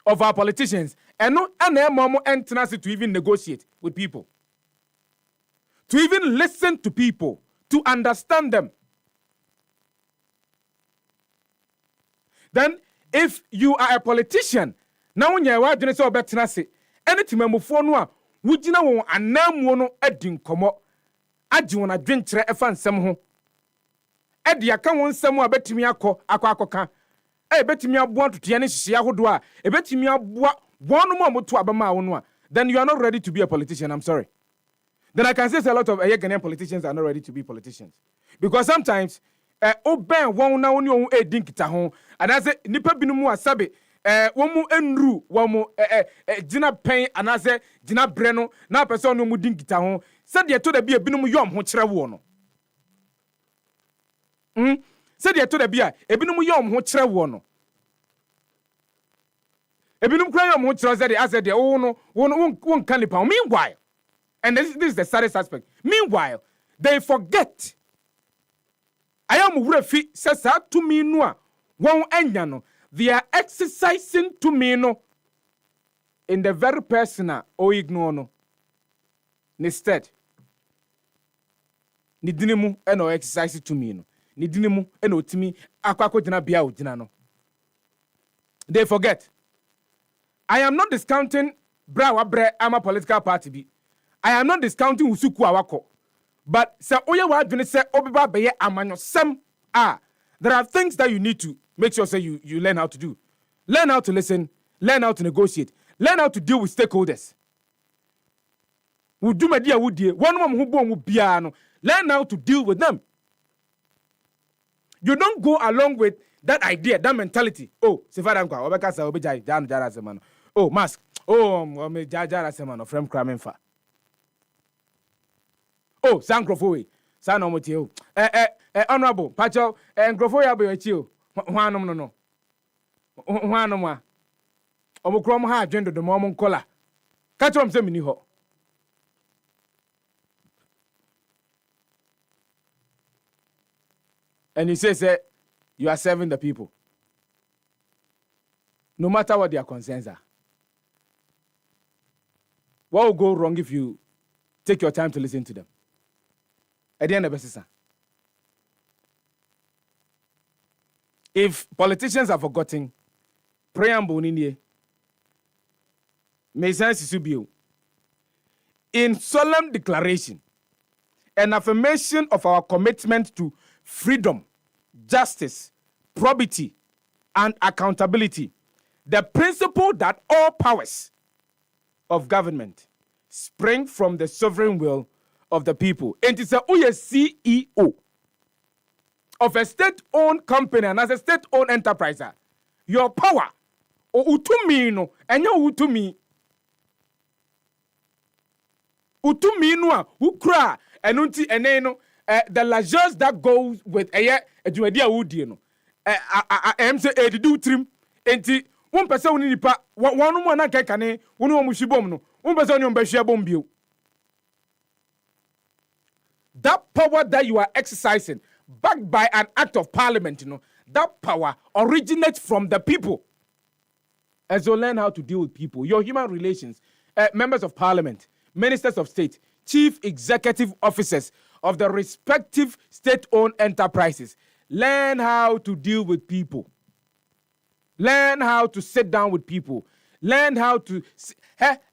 of our politicians and no tendency to even negotiate with people, to even listen to people, to understand them. Then, if you are a politician, now when you are doing so better, anything memofonu would you know a name wono edin komo adjuna drink efan sem Eddie aka won nsem a betimi akọ betimi aboa totia ne hihia hodo a betimi aboa wonu mo moto abama wo no a, then you are not ready to be a politician. I'm sorry. Then I can say a lot of Ghanaian politicians are not ready to be politicians, because sometimes oben won na woni on edin kita ho and I say nipa binu mu asabe won mu enru won mu gina pen and I say gina breno na person no mu din kita ho said de to da bia binu mu yom ho kire wo no. Said ye to the bia, ebinum yom ho kire wo no. Ebinum kura yom ho kyerɛ sɛ de asɛ de won kan nipa. Meanwhile, and this is the saddest aspect. Meanwhile, they forget. I am refi sɛ saa tumi no a wɔn anya no, they are exercising tumi no in the very person a ignore no. Instead, ni dinimu eno exercise tumi no. Ni dinimu eno timi akwako jina bia ojina no. They forget. I am not discounting bra wa bre ama political party bi. I am not discounting usuku awako. But se oye wa adwene se obeba beye amanyosem there are things that you need to make sure say you learn how to do. Learn how to listen, learn how to negotiate, learn how to deal with stakeholders. Would media would dear one woman who born with piano. Learn how to deal with them. You don't go along with that idea, that mentality. Oh, Sefah Danquah, Obekasa Obejai, Jan Jara Semano. Oh, mask. Oh, me Jara Semano, from Kramenfa. Oh, San Crofoe, San Omotio. Honorable, Pacho, and Crofoya Boyachio. One no. One no more. Omocrom ha, gender the Mormon collar. Catch on some miniho. And he says that you are serving the people. No matter what their concerns are. What will go wrong if you take your time to listen to them? At the end of the season. If politicians are forgotten, preamble in may sense to be in solemn declaration, an affirmation of our commitment to freedom, justice, probity, and accountability, the principle that all powers of government spring from the sovereign will of the people. And it's a CEO of a state-owned company and as a state-owned enterprise. Your power, or utumi no, and your utumi. Utumi no, ukra, and unti eneno. The largesse that goes with a idea would you know. I say a do trim enti 1% ni pa one na kekane one mo shibom no 1% on be shiabom bio. That power that you are exercising backed by an act of parliament, you know, that power originates from the people. As you learn how to deal with people, your human relations, members of parliament, ministers of state, chief executive officers of the respective state-owned enterprises. Learn how to deal with people. Learn how to sit down with people. Learn how to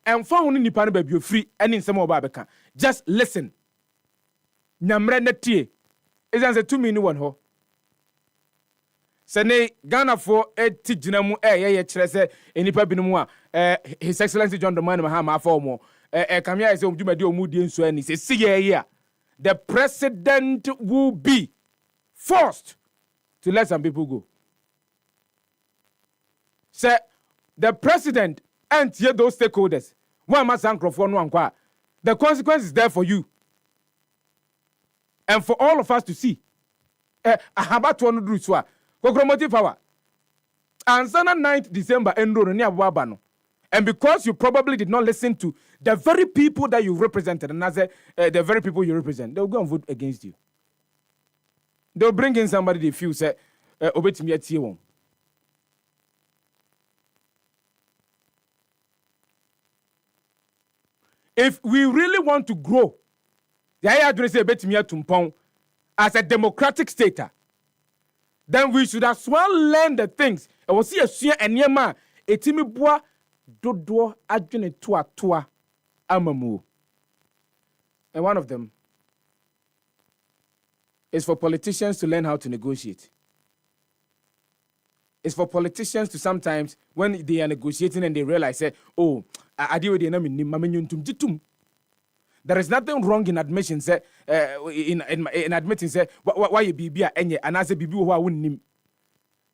and for free and in some babeka. Just listen. Nyamre netie. Isn't a 2 minute one ho. Sene Ghana for tijinamu ye chrese enipa binumu His Excellency John Dramani Mahama for more. Kamia is omjumadi omudi nso ani se siye the president will be forced to let some people go. Say the president and those stakeholders. One must the consequence is there for you. And for all of us to see. About to do so. Kokomotive power. And on 9th December, and because you probably did not listen to the very people that you represented, and as the very people you represent, they'll go and vote against you. They'll bring in somebody they feel say, if we really want to grow, as a democratic state, then we should as well learn the things. I will see a share and yema etimi dodo adwene toa amamu. And one of them is for politicians to learn how to negotiate. It's for politicians to sometimes, when they are negotiating and they realize, say, oh, I deal with the enemy. There is nothing wrong in admission, say, in admitting, say, why you be and as a baby who I wouldn't name.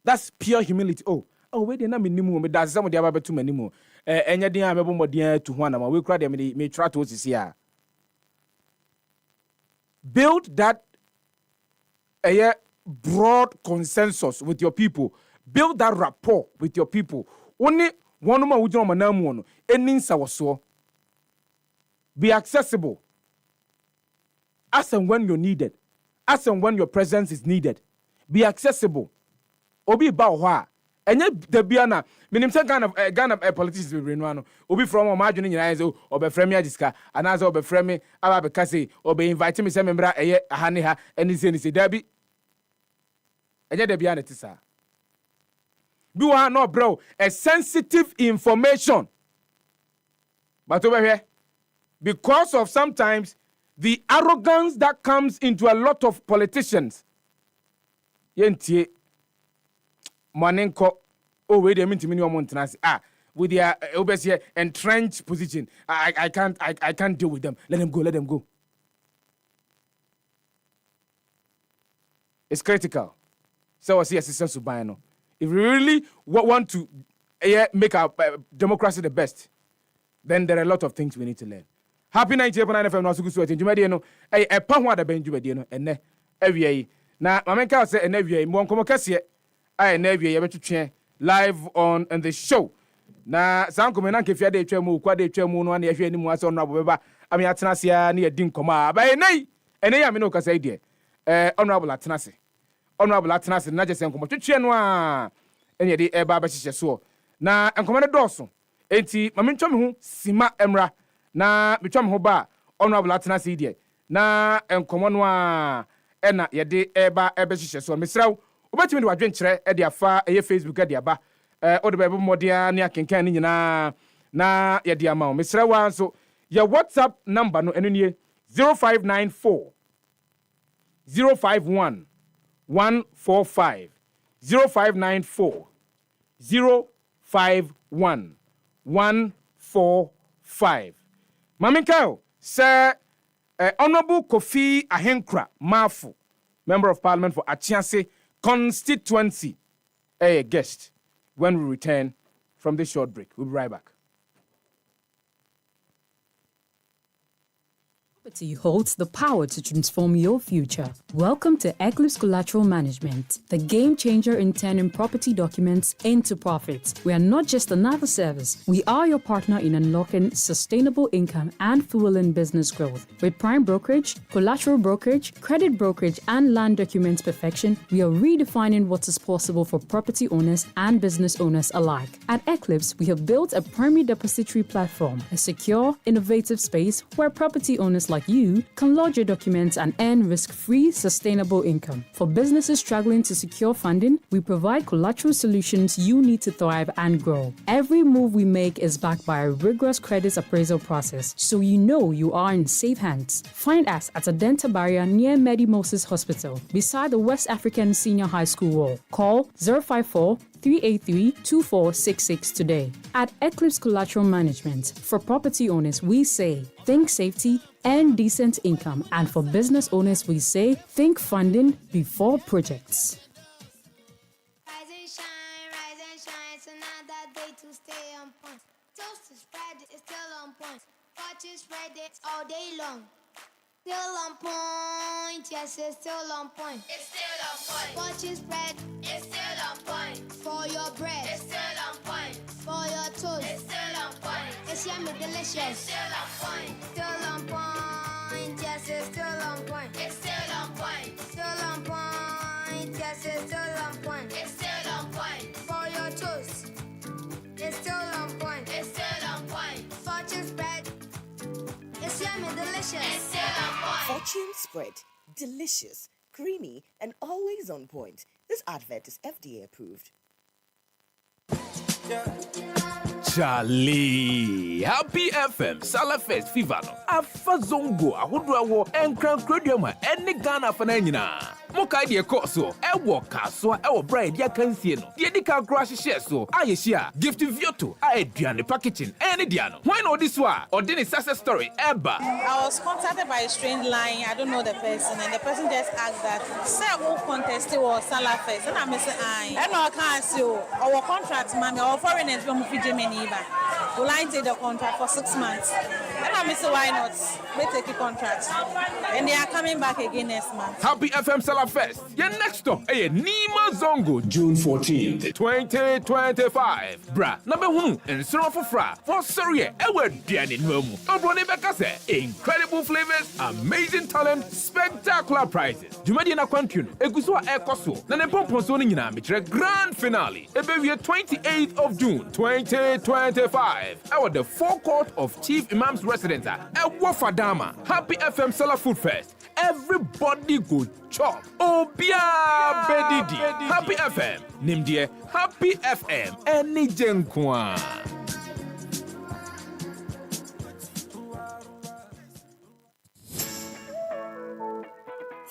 That's pure humility. Oh, wait, they're not minimum, but that's some of the other too many more. And yet, I'm able more dear to one. We cry them, may try to see here. Build that broad consensus with your people. Build that rapport with your people. Only One ma wujino manamu no enin sawoso. Be accessible as and when you're needed, as and when your presence is needed. Be accessible. Obi ba hwa. Enye debiana minim say Ghana politicians be renwano obi from o madwene nyina say obefrɛ me agiska anaze obefrɛ me aba be kase obe invite me say membra eye ahane ha eni say dabi enye debiana tisa bi wa no bro a sensitive information but over here because of sometimes the arrogance that comes into a lot of politicians yentie Manenko, oh wait a minute, with their obviously entrenched position. I can't deal with them. Let them go. It's critical. So I see assistance to buy no. If we really want to make our democracy the best, then there are a lot of things we need to learn. Happy 98.9 FM no sugu so atinjumade no. EpaHoaDaben jumade no enne awie. Na mamenka say enne awie mo nkomo kase I never yebetwetwe live on the show. Na sanko me na nkefia de etwa mu kwa de etwa mu no na yehwe ani mu ase ono abobeba ami atenase ya na yedi nkoma aba enei ya me no kasa ide honorable atenase na je senko twetwe no a ene yede eba ba hihye so na nkoma ne doso enti mame ntwa me ho sima emra na metwa me ho ba honorable atenase ide na nkoma no a ena yede eba hihye so mesraw obetimi de wadwenkyerɛ de afa Facebook de aba ode bebe modia ne akenkan ni nyina na ye de ama o mesrɛ wa nso your WhatsApp number no eno nie 0594 051 145 0594 051 145 Mamikao sir Honorable Kofi Ahenkra Mafu, Member of Parliament for Achiase constituency, a guest when we return from this short break. We'll be right back. Property holds the power to transform your future. Welcome to Eclipse Collateral Management, the game changer in turning property documents into profits. We are not just another service. We are your partner in unlocking sustainable income and fueling business growth. With prime brokerage, collateral brokerage, credit brokerage, and land documents perfection, we are redefining what is possible for property owners and business owners alike. At Eclipse, we have built a primary depository platform, a secure, innovative space where property owners like you can lodge your documents and earn risk-free, sustainable income. For businesses struggling to secure funding, we provide collateral solutions you need to thrive and grow. Every move we make is backed by a rigorous credit appraisal process, so you know you are in safe hands. Find us at Adenta Barrier near Medi Moses Hospital, beside the West African Senior High School wall. Call 054 383-2466 today. At Eclipse Collateral Management, for property owners, we say, think safety and decent income. And for business owners, we say, think funding before projects. Rise and shine, it's another day to stay on point. Toast is spread, it's still on point. Watch it spread it all day long. Still on point, yes, it's still on point. It's still on point. Watch it spread, it's still on point. For your bread, it's still on point. For your toast, it's still on point. It's yummy delicious, it's still on point. Still on point, yes, it's still on point. It's still on point. Still on point, yes, it's still on point. It's still on point. For your toast, it's still on point. It's still on point. Fortune spread, it's yummy delicious. It's still on point. Fortune spread, delicious, creamy, and always on point. This advert is FDA approved. Charlie, Happy FM, Salafest, Fivano, Afa Zongo, Ahodrawo, and Crown Crodium, and the Ghana Fananina. Moka de Corso, Ewo Castle, Ewo Bride, Yakansiano, the Edica Crash Sheso, Ayesha, Gift to Vioto, Diana packaging, and Diano. Why not this one? Or didn't success story ever? I was contacted by a strange line, I don't know the person, and the person just asked that, say, who contested was Salafest, and I'm saying, I know I can't see our contract, mommy, our foreigners from Fiji. Will I take the contract for 6 months? And I'm saying, why not? They take the contract. And they are coming back again next month. Happy FM Salafest Salafest. Your next stop, Nima Zongo, June 14th, 2025. Bra, number one, and Sura for Fra, for sorry, ever Diani Nomu. Obrone Bekase, incredible flavors, amazing talent, spectacular prizes. Jumadina Quantun, Egusua Ekoso, Nanepon Ponsoni Mitre Grand Finale, Ebevia 28th of June, 2025. Our the forecourt of Chief Imam's residence, Wafadama, Happy FM Seller Food Fest. Everybody go chop. Obia Bedidi. Happy FM. Nimdie Happy FM. Any Danquah.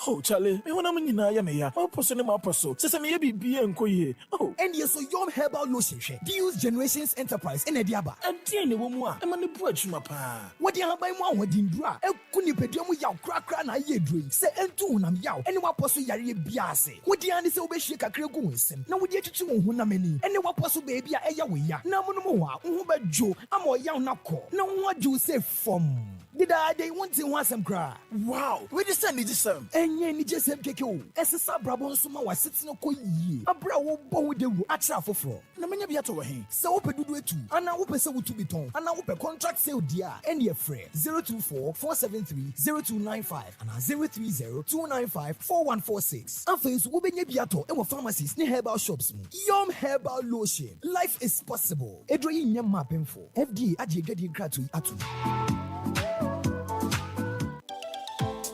Oh, Charlie, me wanna mean na ya me ya. Oh, person ma person. Say me be enko ye. Oh, and yes, so Yom Herbal Lotion she. Deals Generations Enterprise in Ediaba. And tiene wo mu a. E ma ne bu achuma pa. What ya buy mo ho din dura. E kuni pedua mu yaw kra na ye dream. Say entu nam yaw. Ene wa poso yare bia ase. What ya ne say obehie kakra gu nsem. Na wodi atwitwi wo ho na mani. Ene wa poso baby a eya wo ya. Na mo no mo ho a wo ba dwo. Ama yaw na ko. Na wo adwo say fom. Did they want to want some cry? Wow, we just send it to some. And ye just have keko. Essa brabon suma was sitting on koi ye. A brow bow de atra for floor. Na many be at over him. So open do it too. And now open so to be ton. And now open contract sale dear. And ye free 024-473-0295 and 030-295-4146. And face will be biato and pharmacies near herbal shops. Yom Herbal Lotion. Life is possible. Edrey Nyam mapping for FDA adjected gratuity atu.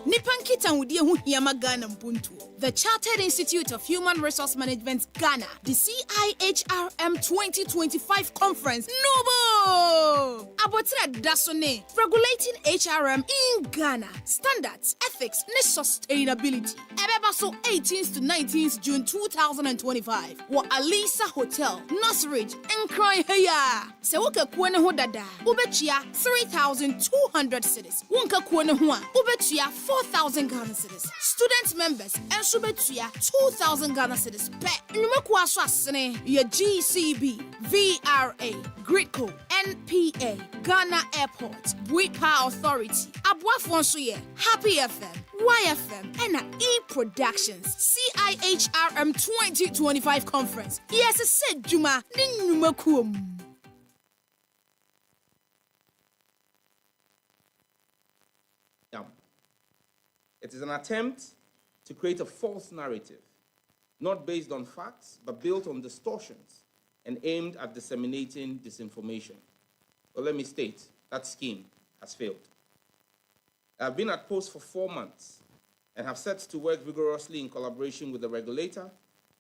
Nipankita wudie hu hiama Ghana mpuntu. The Chartered Institute of Human Resource Management Ghana, the CIHRM 2025 conference. Nobo! Abotra Dasone, regulating HRM in Ghana. Standards, ethics, and sustainability. Ebebaso 18th to 19th June 2025. Wa Alisa Hotel, Northridge, and Cryheya. Sewoka Kwene Hodada, Ubechia 3,200 cities. Wonka Kwene Hua, Ubechia 4,000 Ghana cedis. Student members and Subetia 2,000 Ghana cedis. Pe Numakwa Swasene, your GCB, VRA, Gridco, NPA, Ghana Airport, Power Authority, Abuafonsuye, Happy FM, YFM, and E Productions, CIHRM 2025 conference. Yes, I said Juma, Numakum. It is an attempt to create a false narrative, not based on facts, but built on distortions and aimed at disseminating disinformation. Well, let me state, that scheme has failed. I have been at post for 4 months and have set to work vigorously in collaboration with the regulator,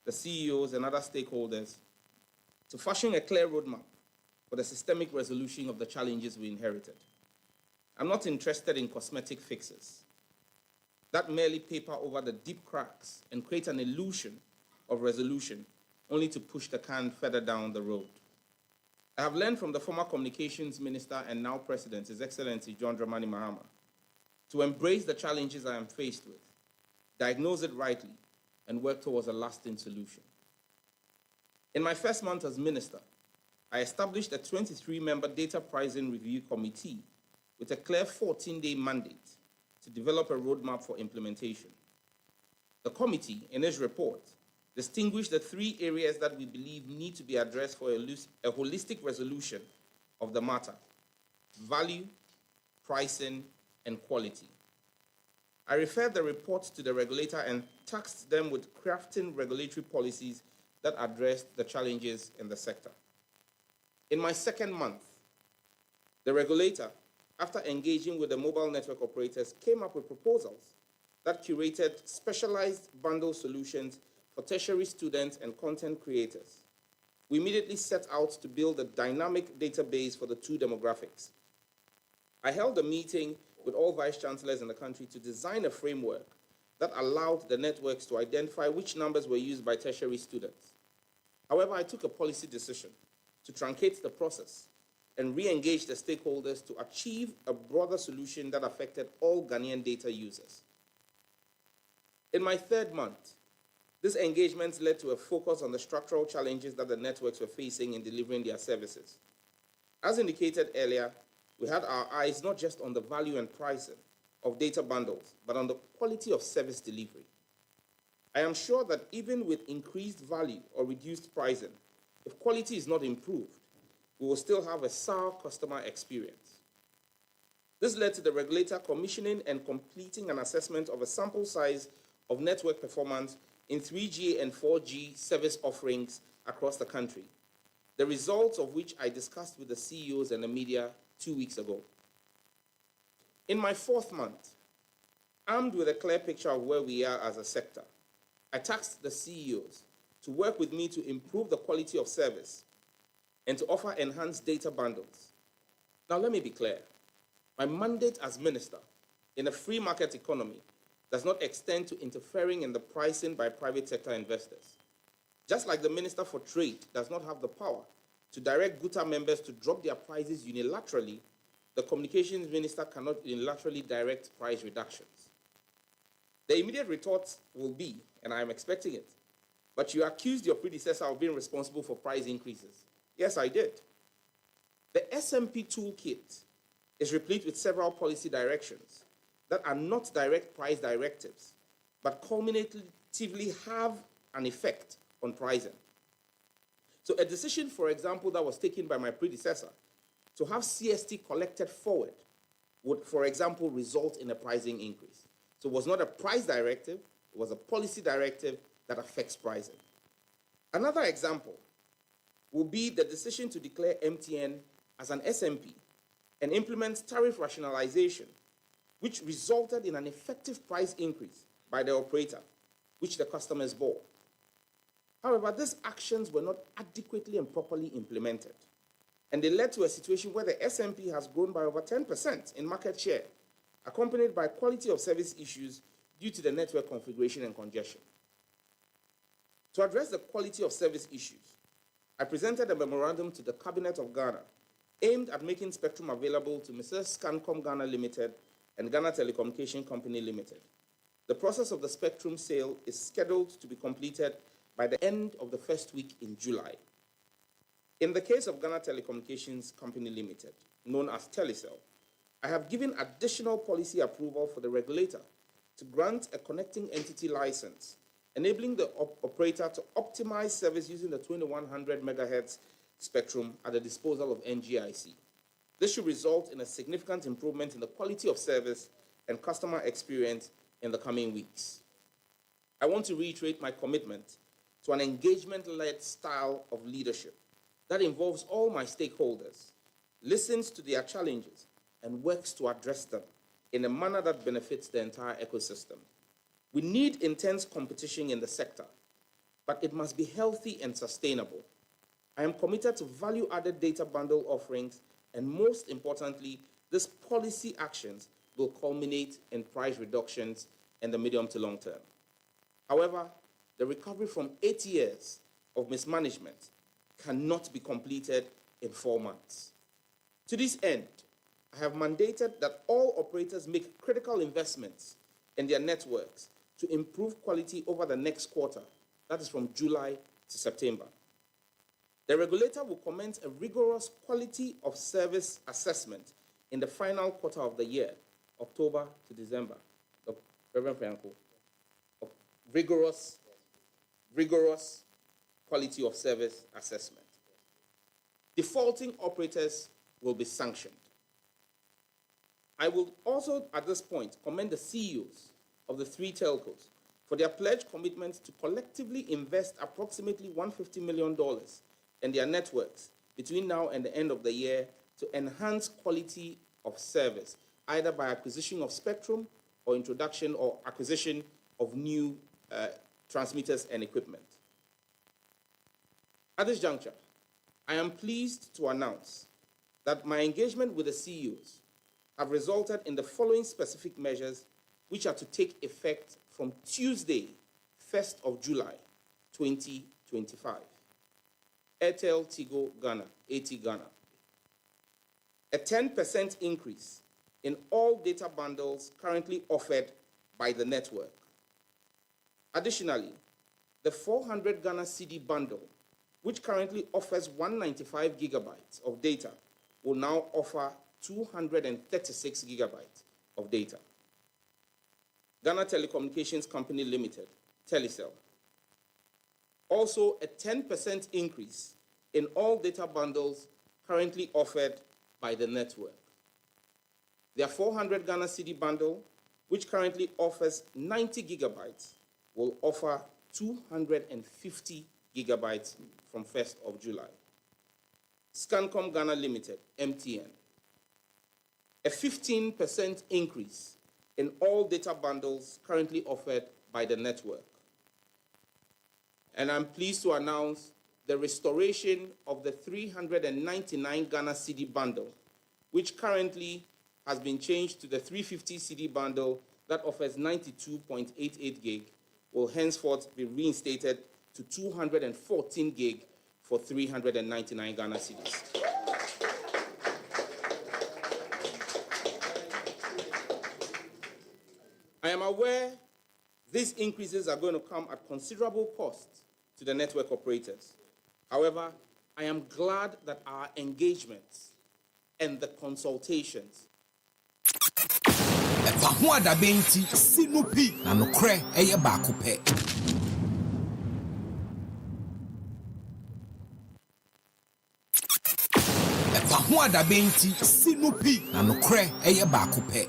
the CEOs, and other stakeholders to fashion a clear roadmap for the systemic resolution of the challenges we inherited. I'm not interested in cosmetic fixes that merely paper over the deep cracks and create an illusion of resolution, only to push the can further down the road. I have learned from the former Communications Minister and now President, His Excellency John Dramani Mahama, to embrace the challenges I am faced with, diagnose it rightly, and work towards a lasting solution. In my first month as Minister, I established a 23-member Data Pricing Review Committee with a clear 14-day mandate to develop a roadmap for implementation. The committee, in its report, distinguished the 3 areas that we believe need to be addressed for a holistic resolution of the matter: value, pricing, and quality. I referred the report to the regulator and tasked them with crafting regulatory policies that addressed the challenges in the sector. In my second month, the regulator, after engaging with the mobile network operators, came up with proposals that curated specialized bundle solutions for tertiary students and content creators. We immediately set out to build a dynamic database for the 2 demographics. I held a meeting with all vice-chancellors in the country to design a framework that allowed the networks to identify which numbers were used by tertiary students. However, I took a policy decision to truncate the process and re-engage the stakeholders to achieve a broader solution that affected all Ghanaian data users. In my 3rd month, this engagement led to a focus on the structural challenges that the networks were facing in delivering their services. As indicated earlier, we had our eyes not just on the value and pricing of data bundles, but on the quality of service delivery. I am sure that even with increased value or reduced pricing, if quality is not improved, we will still have a sour customer experience. This led to the regulator commissioning and completing an assessment of a sample size of network performance in 3G and 4G service offerings across the country, the results of which I discussed with the CEOs and the media 2 weeks ago. In my 4th month, armed with a clear picture of where we are as a sector, I tasked the CEOs to work with me to improve the quality of service and to offer enhanced data bundles. Now, let me be clear. My mandate as minister in a free market economy does not extend to interfering in the pricing by private sector investors. Just like the Minister for Trade does not have the power to direct GUTA members to drop their prices unilaterally, the Communications Minister cannot unilaterally direct price reductions. The immediate retort will be, and I am expecting it, but you accused your predecessor of being responsible for price increases. Yes, I did. The SMP toolkit is replete with several policy directions that are not direct price directives, but cumulatively have an effect on pricing. So a decision, for example, that was taken by my predecessor to have CST collected forward would, for example, result in a pricing increase. So it was not a price directive, it was a policy directive that affects pricing. Another example will be the decision to declare MTN as an SMP and implement tariff rationalization, which resulted in an effective price increase by the operator, which the customers bore. However, these actions were not adequately and properly implemented, and they led to a situation where the SMP has grown by over 10% in market share, accompanied by quality of service issues due to the network configuration and congestion. To address the quality of service issues, I presented a memorandum to the Cabinet of Ghana aimed at making spectrum available to Mrs. Scancom Ghana Limited and Ghana Telecommunication Company Limited. The process of the spectrum sale is scheduled to be completed by the end of the first week in July. In the case of Ghana Telecommunications Company Limited, known as Telecel, I have given additional policy approval for the regulator to grant a connecting entity license, enabling the operator to optimize service using the 2100 MHz spectrum at the disposal of NGIC. This should result in a significant improvement in the quality of service and customer experience in the coming weeks. I want to reiterate my commitment to an engagement-led style of leadership that involves all my stakeholders, listens to their challenges, and works to address them in a manner that benefits the entire ecosystem. We need intense competition in the sector, but it must be healthy and sustainable. I am committed to value-added data bundle offerings, and most importantly, these policy actions will culminate in price reductions in the medium to long term. However, the recovery from 8 years of mismanagement cannot be completed in 4 months. To this end, I have mandated that all operators make critical investments in their networks to improve quality over the next quarter, that is from July to September. The regulator will commence a rigorous quality of service assessment in the final quarter of the year, October to December. Reverend Priyanko, rigorous quality of service assessment. Defaulting operators will be sanctioned. I will also, at this point, commend the CEOs of the 3 telcos for their pledged commitment to collectively invest approximately $150 million in their networks between now and the end of the year to enhance quality of service, either by acquisition of spectrum or introduction or acquisition of new transmitters and equipment. At this juncture, I am pleased to announce that my engagement with the CEOs have resulted in the following specific measures, which are to take effect from Tuesday, 1st of July, 2025. Airtel Tigo Ghana, AT Ghana. A 10% increase in all data bundles currently offered by the network. Additionally, the 400 Ghana CD bundle, which currently offers 195 gigabytes of data, will now offer 236 gigabytes of data. Ghana Telecommunications Company Limited, Telecel. Also, a 10% increase in all data bundles currently offered by the network. Their 400 Ghana cedi bundle, which currently offers 90 gigabytes, will offer 250 gigabytes from 1st of July. Scancom Ghana Limited, MTN. A 15% increase in all data bundles currently offered by the network. And I'm pleased to announce the restoration of the 399 Ghana cedi bundle, which currently has been changed to the 350 cedi bundle that offers 92.88 gig, will henceforth be reinstated to 214 gig for 399 Ghana cedis. I am aware these increases are going to come at considerable cost to the network operators. However, I am glad that our engagements and the consultations EpaHoaDaben ti sinupi na nokre eye baako pɛ. EpaHoaDaben ti sinupi na nokre eye baako pɛ.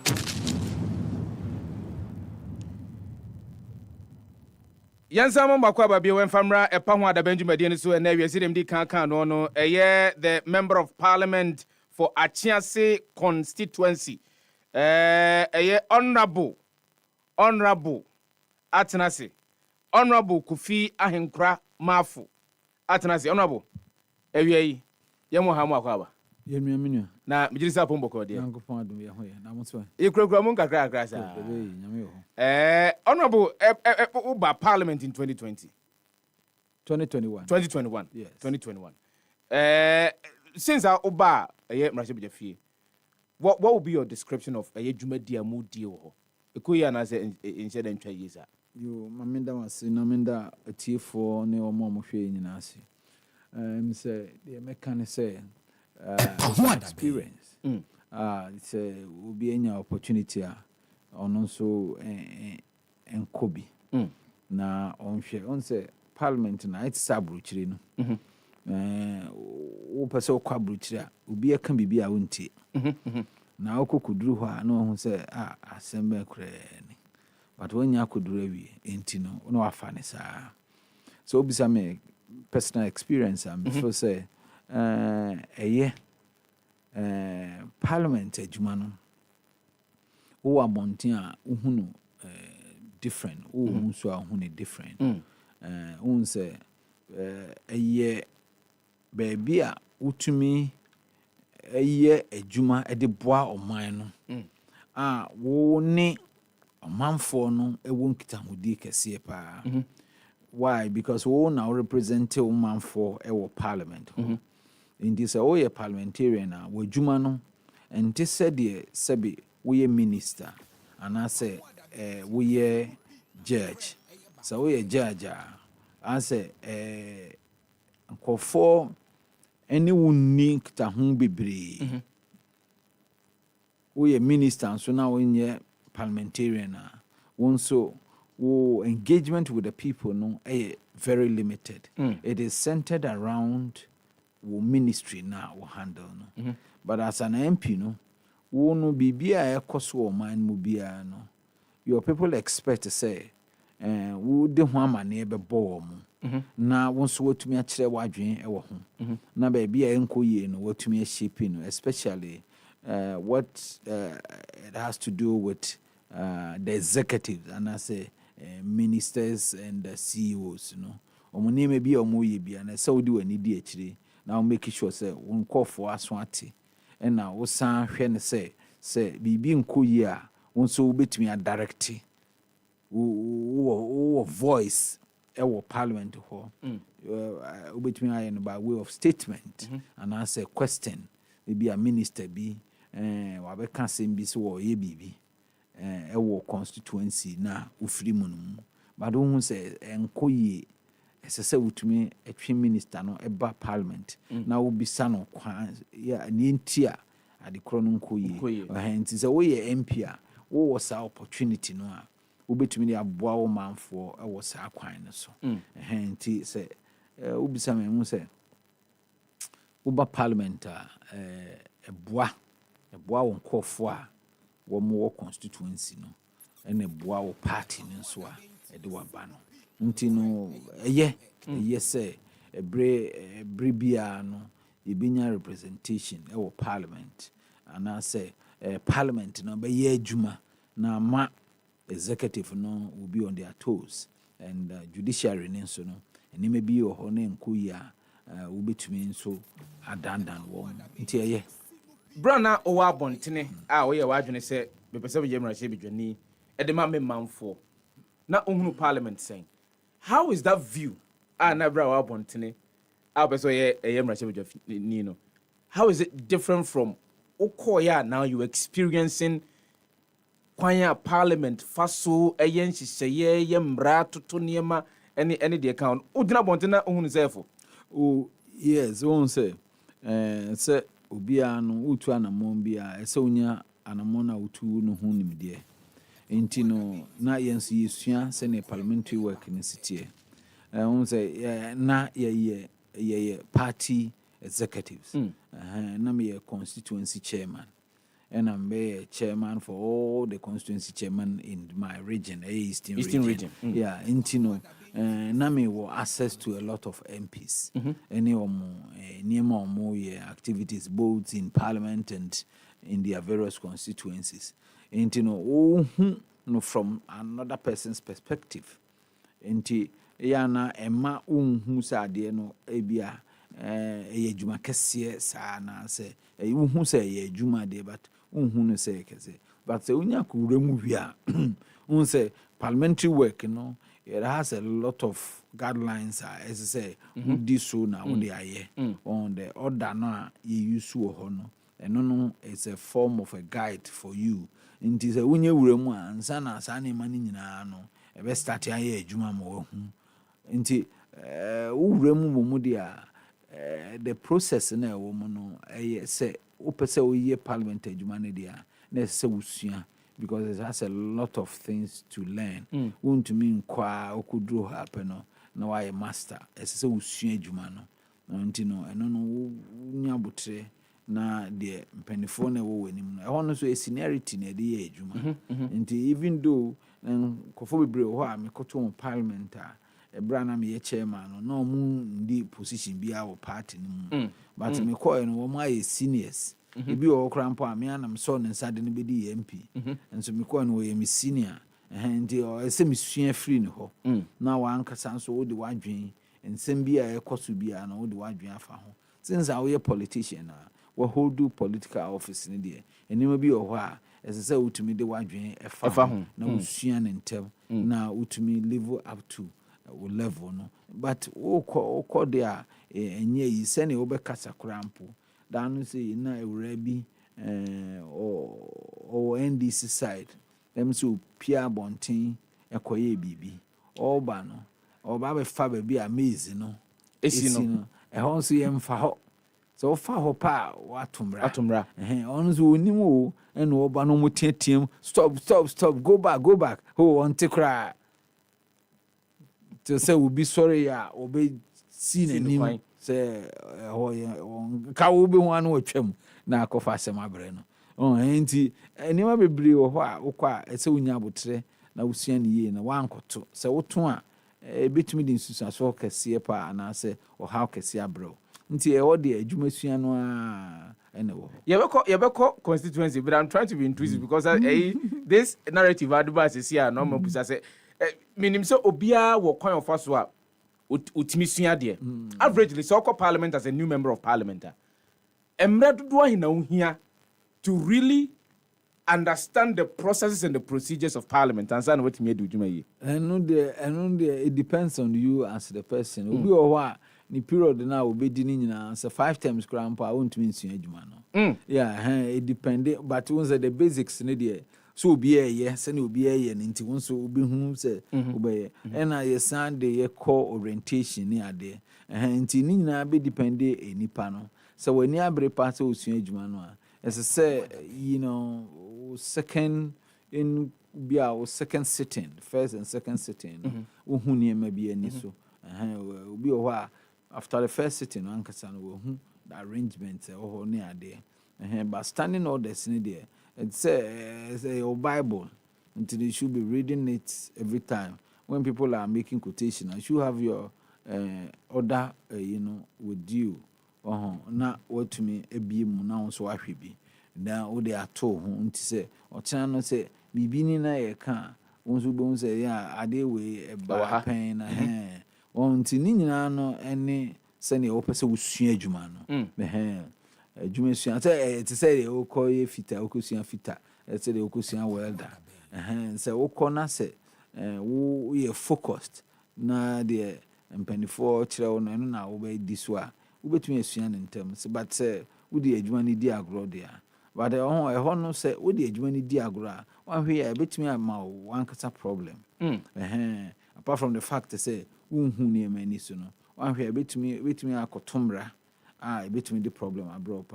Yansa mbakwa babie wenfamra EpaHoaDaben dwumadie so na wiasidem di kan no eye the member of parliament for Achiase constituency. Honorable Atenase, Honorable Kufi Ahenkra Mafu Atenase, Honorable Ewie yemo hamu akwaba yenu na mijirisa pomboko de yankopon adum ye ho ye na moto ikura mun kakra sa nyame ho Honorable Uba Parliament in 2021 yes 2021 since Uba mrashe bejafie. What will be your description of a Jumedia mood deal? Ekuya na se instead ntwa yesa. Yo mamenda wase na menda atiefo ne omo mohwe nyina ase. Say the mechanic say experience. It's will be any opportunity on so enkobi. Na onhwe on say parliament na it sabruchire no. Wo pese okwabuchire obi aka bibia wontie. Na okokuduru ho a na ho se asembe krani but when ya kuduru awie enti no na wafa ne saa so obisa me personal experience am before say parliament adwuma no wo abonten a uhunu different wo so ahunu different un say baby a utumi eye adwuma de boa oman no wo ne omanfo no ewo nkitahudi kese pa why because wo na represent omanfo ewo parliament in this oye parliamentarian a wo adwuma no enti sede sebe wo ye minister ana say wo ye judge so wo ye judge a say nkofo any wuni kita hu bebre we a minister so now when ye parliamentarian one so wo engagement with the people no very limited. It is centered around wo ministry now wo handle no but as an MP no wo no bibia ekoso o man mu bia no your people expect to say wo de ho amane be bo mo na wonso watumi a kire wadwen e wo ho na ba bia enkoyie no watumi a shape no especially what it has to do with the executives and I say ministers and the CEOs no omuni me bia omoye bia na saudi wani di akire na o make sure say won kofo aso ate and na wo san hwe ne say bibi nkoyie a wonso wobetumi a direct wo voice ewo parliament ho obetumi aye no by way of statement and answer question maybe a minister bi wabeka sembi so wo ye bibi ewo constituency na ufiri mu no but who say enkoye esese wutumi etwe minister no eba parliament na obisa no kwa ya ni ntia adekro no nkoye hence say wo ye MP a wo was opportunity no a wobɛtumi de aboa wo manfoɔ ɛwɔ saa kwan no so nti sɛ wobisa me mu sɛ woba parliament a ɛboa wo nkɔfoɔ a wɔn constituency no ɛna ɛboa wo party no nso a ɛde waba no nti no ɛyɛ sɛ ɛbrɛ biara no yɛbɛnya representation ɛwɔ parliament anaasɛ parliament no bɛyɛ adwuma na ma executive no will be on their toes and judiciary ne nso no nneɛma bi wɔ hɔ ne nkɔ yi a wobɛtumi nso adandan wɔn nti ɛyɛ brana ɔwɔ abɔntene a ɔyɛ wadwene sɛ bɛpɛ sɛ bɛyɛ mmarahyɛ bidwani ɛde ma memmanfoɔ na ɔhunu parliament sɛn how is that view na bra ɔwɔ abɔntene a bɛsɛ ɔyɛ mmarahyɛ bidwani no how is it different from okoya now you experiencing kwanya parliament faso ɛyɛ nhyehyɛeɛ yɛ mmara toto nneɛma ɛne deɛ ka ho wodina bɔntene na ɔhunu sɛfo yes wɔn sɛ sɛ obiara no wotu anamɔn bi a ɛsɛ wonya anamɔn na wotu no ho nimdeɛ nti no na yɛn nso yɛsua sɛnea parliamentary work ne siteɛ wɔn sɛ na yɛyɛ party executives na meyɛ constituency chairman and I'm chairman for all the constituency chairman in my region, Eastern region. Yeah, intino. Nami will access to a lot of MPs. Any or more activities both in parliament and in their various constituencies. Intino no from another person's perspective. Inti yana emma who sa de no ebia juma kesiye sa na se who say ye juma de but no say kese but se unya kuremu wia say parliamentary work it has a lot of guidelines as say who this so na who they are on the order na you use ho no no it's a form of a guide for you nti se unya wuremu ansa na sa na mani nyina no e be start aye adwuma ma wo nti wuremu bo mu dia the process na wo mu no say opese oye parliament adwuma ne dia na se wusua because it has a lot of things to learn won to mean kwa okudro happen no na why master se wusua adwuma no nti no eno no nya botre na de mpanifo na wo wanim no ehon so seniority na de ye adwuma nti even though kofo bebre ho a mekoto parliament a ebra na me chairman no mu ndi position bi a wo party no but me call no wo aye seniors ebi wo krampo a me anam so ne nsade no bedi MP enso me call no wo ye me senior ndi o ese me sua free no ho na wa ankasa so wo de wadwen ensem bi a ekoso bi a na wo de wadwen afa ho since a wo ye politician na wo hold political office ne de enima bi wo ho a ese se wotumi de wadwen efa ho na wo sua ne ntem na wotumi live up to level no but wo there enye yi sene wo be kasa krampo dan say na ewura bi o NDC side them so pia bonten ekoye bibi oba no oba be fa ba bi amaze no esi no ehon so yem fa ho so fa ho pa watumra on so onim o ene oba no mutiatim stop go back ho on tikra to say will be sorry ya obe see na say ka wo be ho anu atwam na akofa asem abre no enti enima bebre wo ho a wokwa ese unya abotre na usua ne ye na wankoto se woto a betumi din susa so kese pa na se o how kese abre nti e wo de adwuma sua no a ene wo yebeko constituency but I'm trying to be intrusive because this narrative advice is here no mabusa say minim se obia wo kwan of aso a utimi sua de averagely so call parliament as a new member of parliament emra dodo ahina ohia to really understand the processes and the procedures of parliament and say what me do djuma yi eno de it depends on you as the person obi o ho a ni period na obedi ni nyina say 5 times grandpa I won't mean sua djuma no it depend but once the basics ne de so obi eye se na obi eye nti won so obi hu se obeye na ye Sunday ye call orientation ni ade nti ni nyina be depend enipa no so wani abre pa se osua adwuma no a as I say second in be our second sitting, first and second sitting. Uhuni maybe any so. Be after the first sitting, Uncle San will the arrangements or near there. But standing orders in there, it's a Bible until you should be reading it every time. When people are making quotation, you should have your order, with you. Na what to me a be now so I be. Now they are told to say, or channel say, be being a car. Once we bones say, yeah, I did way a pain a hand. On Tinino, any send your opposite with Jumano. The hand. Jumian say, to say, oh, call ye fita, Okusian fita, let's say the Okusian welder. And so, Okona said, we are focused. Na dear, and penny 4 children, and now obey this one. We bet me a swan in terms, but say, would the Edwani diagro there. But a honor say, would the Edwani diagra? One here, I bet me a mouth, one cassa problem. Apart from the fact to say, who near many sooner. One here, bet me a cotumbra. I bet me the problem I brought.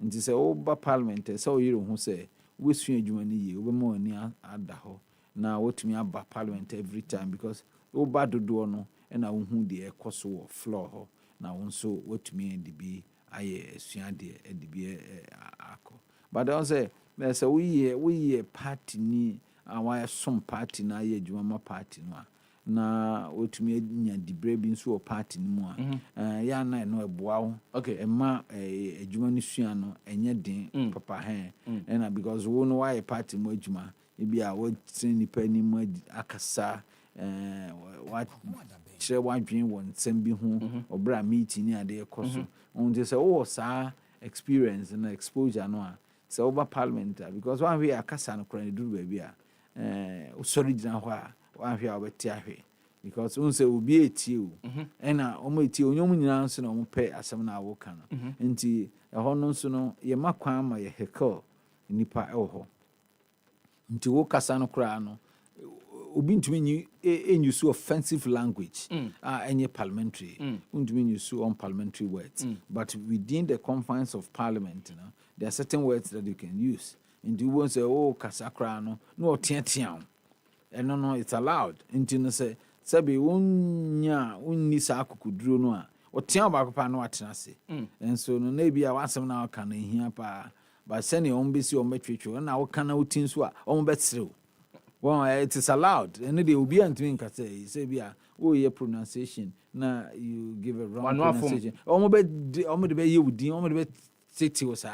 And to say, oh, but parliament, so you who say, we swing Edwani, we more near at the hole. Now, what me about parliament every time because, oh, bad do no, and I won't the cost or floor. Now, also, what me and the be, I swear dear, and the be a but I say, there's a we party ni, and why some party na ye Juma party no. Na what me the brave so party no more. Ya na no a bow. Okay, and ma a Juma Nisuano, and yet din, papa hen, and because we know why a party mo Juma, it be a word send penny mo akasa, what. Share one dream one send be home or bra meeting near their cost. On just oh, sir, experience and exposure no. So over parliament because one way a casano credit do baby. Sorry, one here over tiahe because once will be a teal and almost teal no one answer no pay as some now can. And a honor sono ye maquam ye heckle nipa elho. Into casano crano. Ubin to mean you so offensive language, any parliamentary, to mean you so unparliamentary words. But within the confines of parliament, there are certain words that you can use. And you won't say, oh, Casacrano, no, tian. And no, it's allowed. And you say, Sabi, nisa could draw no, or tian back no atenase. And so, no, maybe I want some now can hear pa, but sending on busy or metric, and now can out things what on bet through. Well, it is allowed, and they will be undoing say, oh, your pronunciation. Now you give a wrong pronunciation. Almost be you would almost city was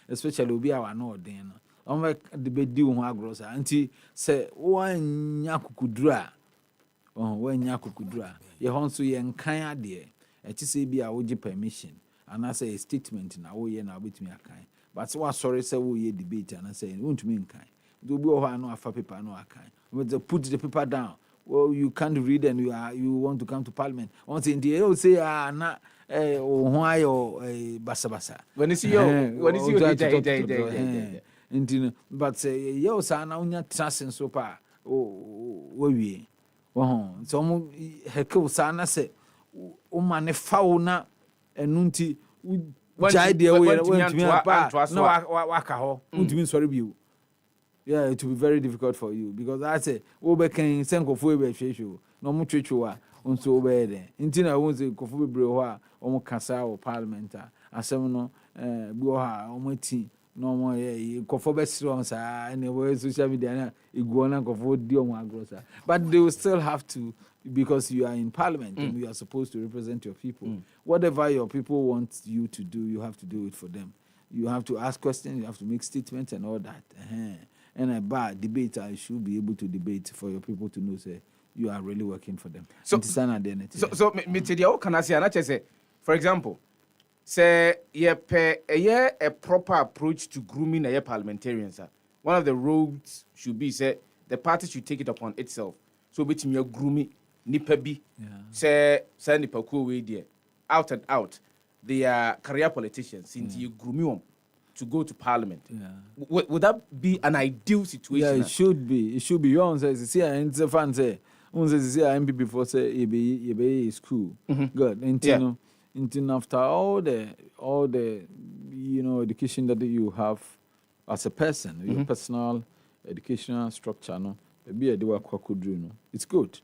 especially be our no then. Almost the bed do one gross auntie say, one yakudra. Oh, when yakudra. Your honso yen kind dear. It is be a would permission, and I say a statement in a way and I'll be to me a kind. But so sorry, say, we ye debate, and I say, won't mean kind. Do go no afa paper no akai. But put the paper down. Well, you can't read and you want to come to parliament. Once in the air, say na why or basa. When is you but say yo sa na unya trust so pa we so mo hekel sa na say o ma ne fawo na enunti jai de we went to pa no waka ho untimi sorry bi. Yeah, it will be very difficult for you because I say, Obe can send Kofu show, no more trichua, on so bad. Intina won't say Kofu Brewa, or Casa or Parliamenta, a seminal, Boha, or Moti, no more Kofu restaurants, and the way social media, Iguana Kofu Dioma Grossa. But they will still have to, because you are in Parliament and you are supposed to represent your people. Whatever your people want you to do, you have to do it for them. You have to ask questions, you have to make statements and all that. And a bad debate, I should be able to debate for your people to know, say, you are really working for them. So, can I say, for example, say, a proper approach to grooming a parliamentarians. One of the roads should be, say, the party should take it upon itself. So, between your grooming, nipabi, say, nipa way there, out and out. They are career politicians, since you groom them to go to parliament. Would that be an ideal situation? Yeah, it should be. It should be. You want to say, and the fan say, MP before say, you be school. Good. And after all the education that you have as a person, your personal educational structure no be a dewa kwakodru no it's good.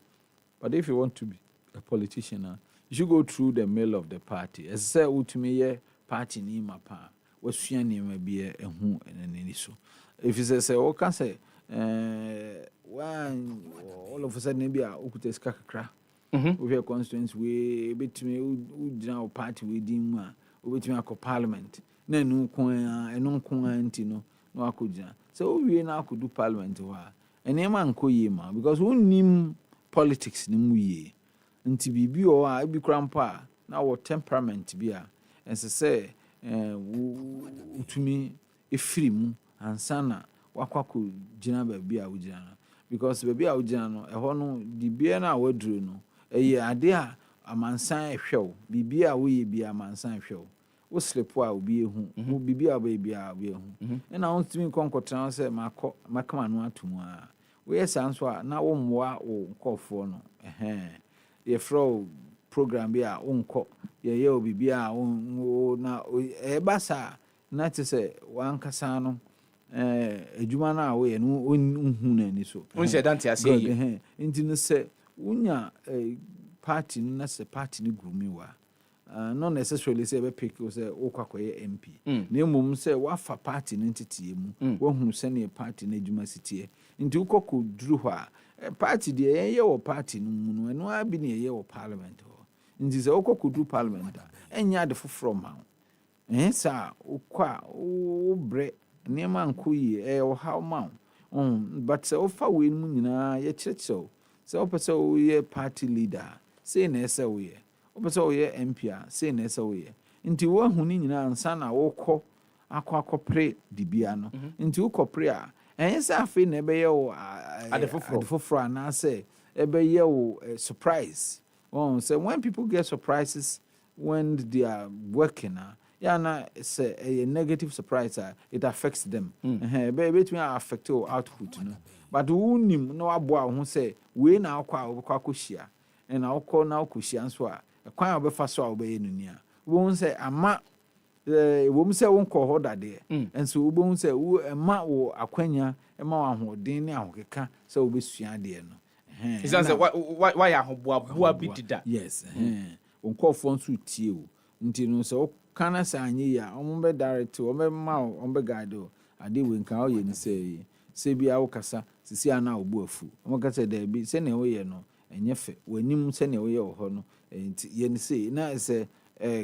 But if you want to be a politician, you should go through the mail of the party. As say ultimate party ni mapa wasua ni ma be ehu enani so. If you say o can say one all of a sudden be a okuta ska kakra. We have constituents we between u general party we dim a between a parliament. Na enu kon anti no akogina. So we na akodu parliament wa. Enema nko yema because we nim politics ni mu ye. Nti bibi o a bi krampa na wo temperament bi a ense say utumi efiri mu ansana wakwako gina ba bi a ugina because ba bi a ugina no eho no di bia na waduru no eye ade a amansan ehwew bibi a wo ye bi amansan ehwew wo slepo a obi ehu wo bibi a ba bi a obi ehu na wo tumi konkotra say makama no atumu a wo yes anso a na wo mmoa wo nkofo no ye fro program bi a unko ye obi bi a na basa na te say wan kasa no ejuma na wo ye no unhu na ni so unse dante ase ye nti no say unya party na say party ni grumi wa not necessarily say be pick o say okwakoye MP na emom say wafa party ni ntitie mu wo hu se ne party na ejuma sitie nti ukoko duru ho a party de ye wo party no mu no eno abi ne ye wo parliament ho nti say ukoko duru parliament enya de foforo ma sa ukwa o bre nema nkoyi o how ma but say ofa we mu nyina ye chechew say opese o ye party leader say na ese wo ye opese o ye MP say na ese wo ye nti wo hu ni nyina ansa na wo akopre dibia no nti wo kopre a ense afi na ebe ye wo adefoforo na say ebe ye wo surprise say when people get surprises when they are working na say a negative surprise it affects them bet me affect your output no but who nim no aboa ho say we na akwa and akọ na akoshia nso a kwan obefa so a obeye nunia wo say ama wo say won kọ ho dade enso wo say wo ema wo akwanya ema wo ahoden ne ahokeka say obesua de no is answer why ahoboa bi dida yes won kọ fo nso tie o nti no say kana sa anyi ya ombe direct ombe ma ombe guide o ade we nka o ye ni say bia wo kasa sisi ana obu afu omo kasa da bi se ne wo ye no enye fe wanim se ne wo ye ho no nti ye ni say na se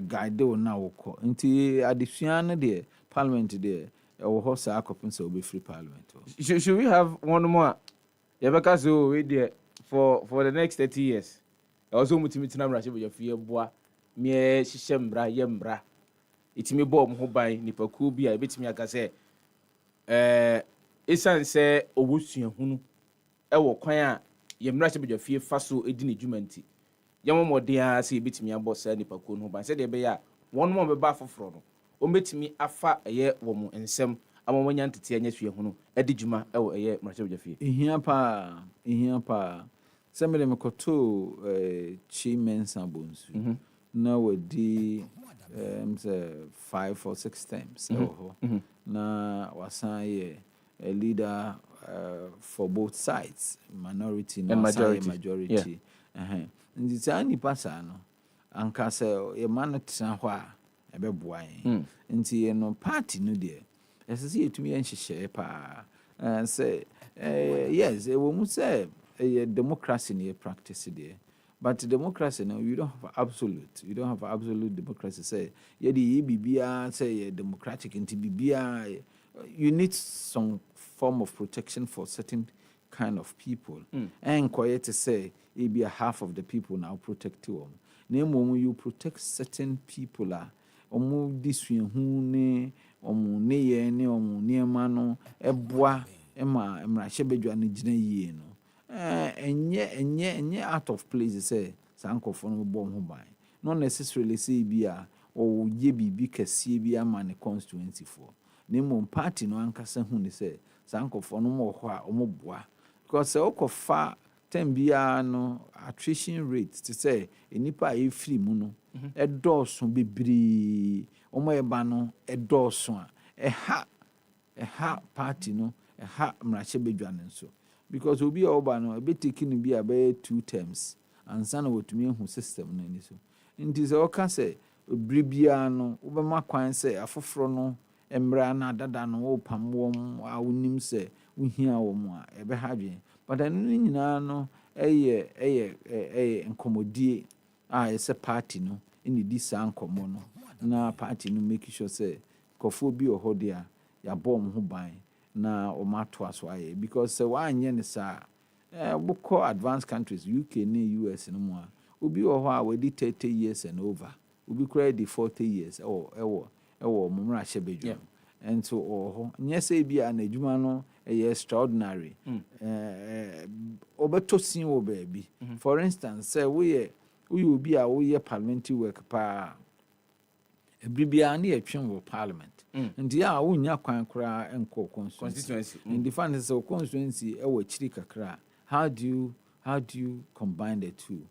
guide o na wo ko nti adesua no de parliament de wo ho sa akopin se obe free parliament should we have one more ye be kasa o we there for the next 30 years also mutimi tina mra she be fie boa me hihye mbra ye mbra itimi bo mo ho ban nipaku bi a betimi aka se esan se owusua hunu wo kwan a ye mra che be fie faso edi ne dwumanti ye momode a se betimi abo sa nipaku no ban se de be ya won mo be ba foforo no o betimi afa ye wo mo ensem amomanya ntete anya sua hunu edi dwuma wo ye mra che be fie ihia pa se me dem koto chi mensa bonsu na wadi 5 or 6 times na wasan ye a leader for both sides minority and majority ndi tani pasa no anka se ye man tena ho a ebeboa yin nti ye no party no de esese yetumi yen hihye pa say yes e wo mu say democracy in practice there. But democracy now you don't have absolute. You don't have absolute democracy. Say the BBA say democratic into BBA. You need some form of protection for certain kind of people. And quiet to say it be a half of the people now protect them. Name when you protect certain people omu diswe hu ne omu ne ye ne omu ne ma no eboa ema emra hyebedwa ne gina yie no. Enye out of place say sankofo no bom ho ban not necessarily say bia o ye bibi kase bia ma ne constituency for na mom party no ankasa hu ni say sankofo no mo ho a o mo boa because say okofa tem bia no attrition rate to say enipa e free mu no edoso bebiri o mo eba no edoso a eha party no ha mrache bedwane nso because obi a oba no be taking bi about 2 terms and sana wotumi hu system no ni so nti se oka se bribia no obema kwan se afoforo no emra na dada no opam wom a wonim se wohia wom a ebe ha dwen but anu nyina no eye nkomodie a ese party no ini di sa nkomo no na party no make sure say kofo bi ohodia ya bom ho ban na o mato aso aye because se wa anye ne sa boko advanced countries UK ni US no mo a obi ho a we di 30 years and over obi kura di 40 years ewo momra hye and so nye say bia na adwuma no extraordinary obeto sin wo baby for instance say we obi a we parliamentary work pa bribia na etwen wo parliament ndi a wonya kwan kura enko constituency in the fact say constituency ewo chiri kakra how do you combine the two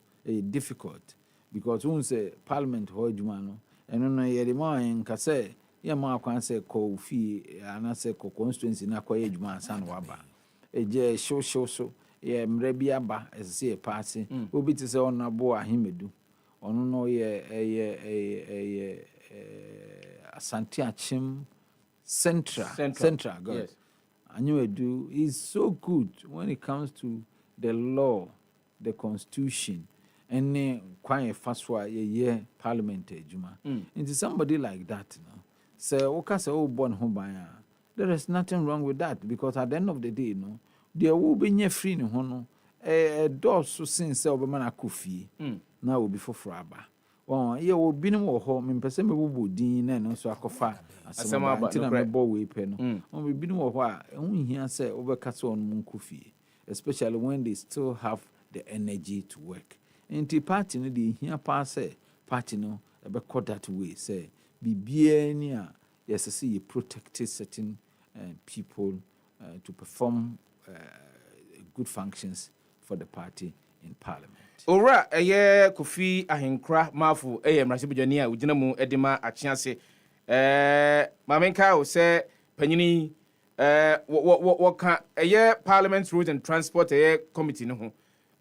difficult because when say parliament ho adwuma no eno no ye de ma nka say ye ma kwan say ko fi ana say ko constituency na ko adwuma ansa no waba eje show ye mre bi aba ese pass obi ti say onabo ahimedu ono no ye Asante Achim Central God. Yes. Anyewedu is so good when it comes to the law, the constitution, and quite faswa ye parliament ejuma. Into somebody like that, you know. Say oka say born home there is nothing wrong with that because at the end of the day, you know, there will be nye free ni hono. Door so since say obema kufi. Na will be for fraba. Ye wo binim wo ho mempese me bubu din na no so akofa asema ba ntina me bo we pe no be binim wo ho a ehun hia se obeka so on munkofi especially when they still have the energy to work enti party no dey hia pa se party no be call that way say bibia ni a yes say you protect certain people to perform good functions for the party in parliament. Ora Kofi Ahenkra Mafu mrasibujani a ugina mu edema achiase mamenka o se panyini woka Parliament Roads and Transport committee no ho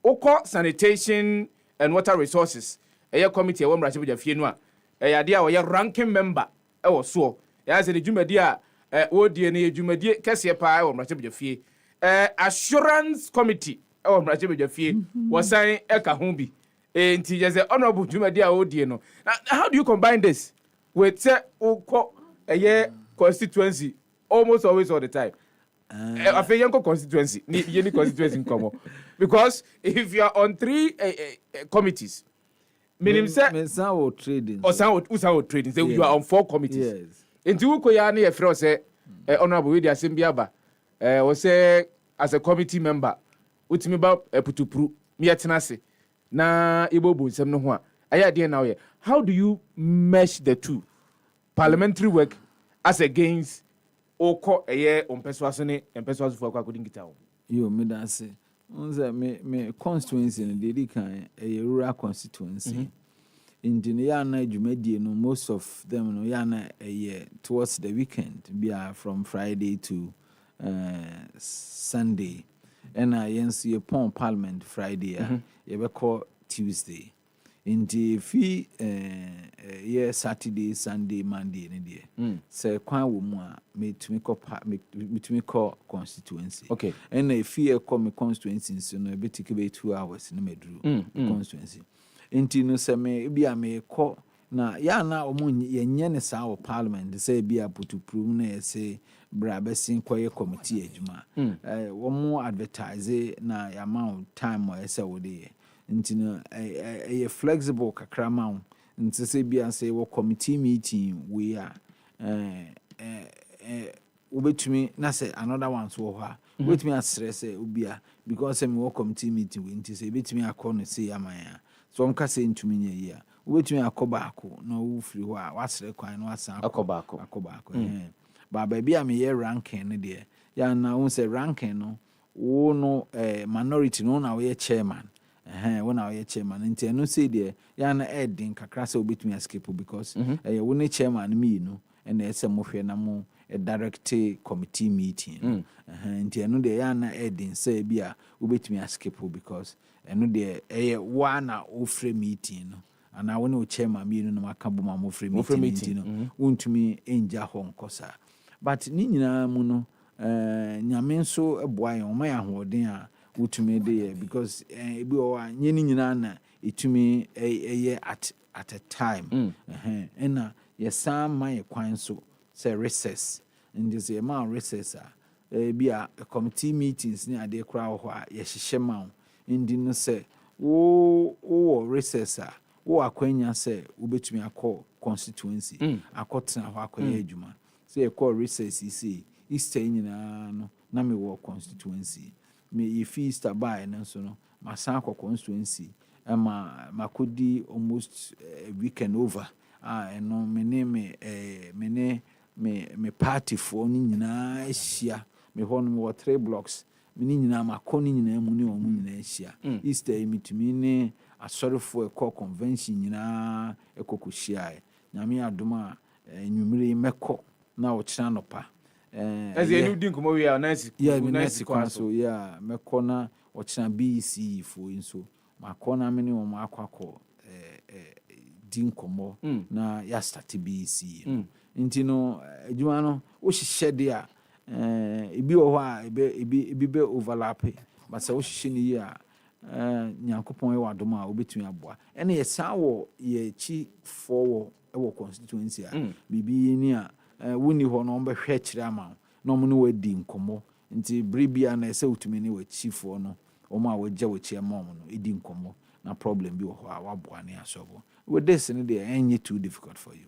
okọ sanitation and water resources committee e wo mrasibuja fie no a ade a wo ranking member e wo so ya se de dwumadi a wo die ne dwumadi kese pa e wo mrasibuja fie assurance committee oh mrachebe fie wasan eka ho bi enti je say honorable dwumadi a odie no how do you combine this with constituency almost always all the time after yanko constituency ni constituency nkomo because if you are on 3 committees meaning say mensawo trading usawo trading say you are on 4 committees yes enti uko ya na ye frɛ say honorable we dey assembly aba we say as a committee member utimi ba putupru mi yetenase na ibobu nsem no ho a aya de na we how do you mesh the two parliamentary work as against oko ompeswaso ne empeswaso fu akwa ngita wo yo me da se unza me constituency ne dey kan rural constituency engineer na adwumadie no most of them no ya na towards the weekend be from Friday to Sunday and yensu ye pon parliament Friday ye be call Tuesday inti fi Saturday Sunday Monday ne de se kwan wo mu a metumi call constituency okay and if ye call me constituency so no be take be 2 hours ne meduru constituency inti no se me bia me call na ya na omo yenye ne sa wo parliament se bia putupru na ye se bra besin koye committee adwuma wo mo advertise na ya amount time o ese wo de nti no flexible kakra ma nti se bia se wo committee meeting we are ubetumi na say another one so ho a ubetumi astress ubia because me wo committee meeting we nti se betumi akọ no say amanya so nka se ntumi nya yi a ubetumi akọ baako na wo free ho a wasre kwan na wasan akọ baako ba baby am here ranking ne de ya na won say ranking no wo no minority no na we chairman wo na we chairman nti no say de ya na edin kakra say obetumi escape because wo ne chairman me no and there's a more a direct committee meeting. Nti eno de ya na edin say bia wobetumi skip because eno de one ofre meeting no ana woni o chairman mi no maka bo ma ofre meeting no wontumi enja ho nkosa but ni nyina mu no nyame nso eboa ye o ma ya hoden a wotumi de because ebi o anye ni nyina na etumi at a time ena yesa ma ye kwan so say recess in this amount recess be a committee meetings ni ade kra ho a ye hihye ma indi no say wo recess wo akwanya say wobetumi akọ constituency akọtena ho akoye adwuma say e call recess see Easter nyina no na me wo constituency me ye Easter by no so no masan akọ constituency makodi almost a weekend over eno me party for ni nyina ahia me ho no me 3 blocks me ni nyina makọ ni nyina mu ni o mu nyina ahia Easter mitumi ne asorefo ekọ convention nyina ekokohia nyame adoma nwumire mekọ na o kira nopa enu din komo wi a nice so mekọ na o kira BC fo inso makọ na me ni o makọ din komo na ya start BC nti no adwuma no wo hihye de a ebi wo ho a ebi be overlap but say wo hihye ni yi a nyankopon e wadom a obetumi aboa ene ye sa wo ye chi forward e wo constituency a bibi ni a woni ho no be hwe kire ama no mo no wadi nkomo nti bribia na ese utumi ni wa chifo no o ma wa gya wo chi ama mo no edi nkomo na problem bi wo ho a waboa ne asobo with this in there ain't too difficult for you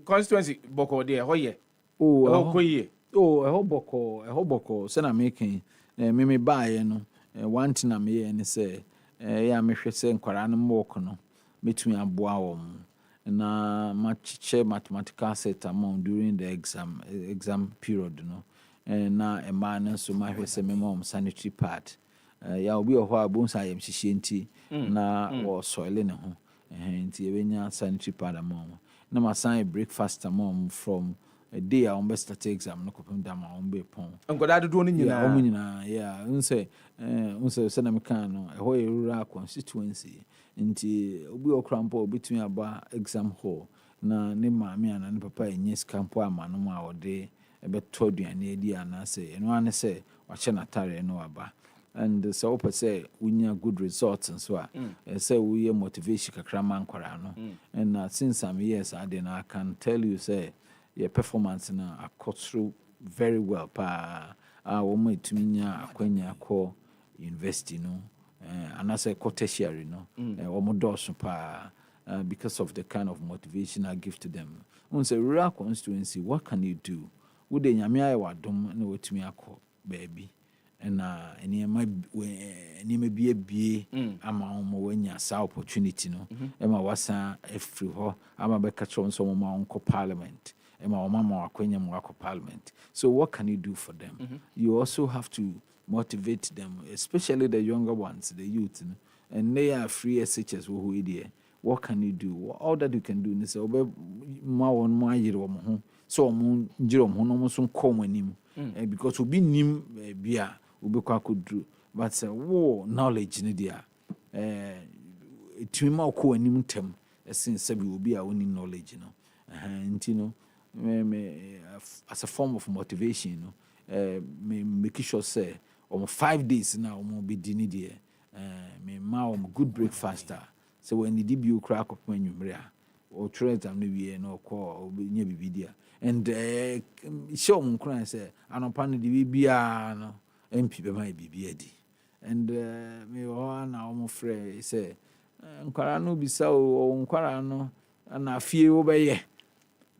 constituency boko there ho ye koye boko se na making me buy no one thing na me and say ya me hwe se nkwara no moko no metumi aboa wo na machiche mathematical set amount during the exam period no na man so ma hwe se me mom sanitary part ya obi ho abunsa yem hihye nti na wo soil ne ho nti ebenya sanitary pad amount na masan breakfast amount from a day I almost start exam no kopem dama on be pon ngoda dodo ni nyina unse se na meka no ho e rural constituency nti obi okrampo obetumi aba exam hall na ne maami ana ne papa enyes campo amano ma ode ebeto aduane edi ana se eno ane se wache na tare no aba and so opa say unya good results and so say we motivation kakra man kwara no and since some years I can tell you say your performance na got through very well pa wo ma tuminya akwanya ko university no and as a tertiary no wo mo doso pa because of the kind of motivation I give to them on say rural constituency what can you do wo de nyame aye wadom na wotumi akọ baby na enema bie ama omo wanya sa opportunity no ema wasa free ho ama be ka chon so mo onko parliament ema o mama akwanya mo akọ parliament so what can you do for them you also have to motivate them especially the younger ones the youth and they are free SHS who idea what can you do all that you can do ni say obe ma won mo ayire wo ho so mo njiro mo no mo so kom anim because obi nim bia ubekwa kudru but say wo knowledge ni dia etimi ma ko anim tem esin sabi obi a woni knowledge no nti no me as a form of motivation no me make sure say 5 days now mo be dini dia me ma good breakfast so when the debut crack up when you mrea or trade am we no call nya bibidia and show mo kran say anopa no de bibia no MP be my bibiadi and me ho na o mo frɛ say nkwara no bisa o nkwara no na afie wo be ye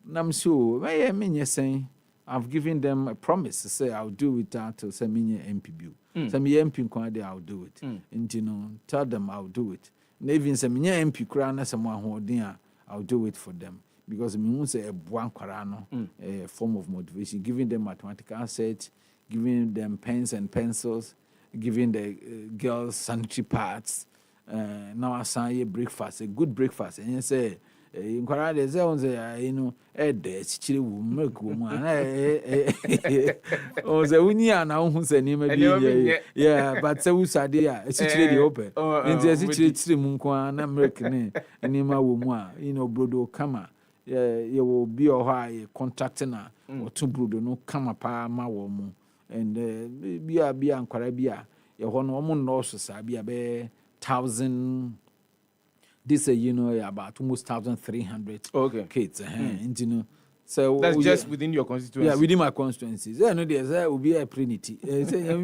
nam so be ye menye sen I've given them a promise to say I'll do it until say menye MP bi say me MP nkwa dey I'll do it and you know tell them I'll do it na even say menye MP kura na say mo ahoden a I'll do it for them because me who say a nkwara no a form of motivation giving them mathematical set giving them pens and pencils, giving the girls sanitary pads. Now I say breakfast, a good breakfast. And you say nkwara de say on say de sichire wo milk wo mu ana on say unia na hu say ni ma bi yeah but say usade a sichire de open nti sichire mu nko na milk ni ma wo mu a brodo kama ye will be or high contracting na or two brodo no kama pa ma wo mu and bia nkwara bia ye ho no mo no so sa bia be 1,000 this about almost 1,300 kids so that's just within your constituency. Yeah, within my constituencies. No, there will be a trinity. Be there.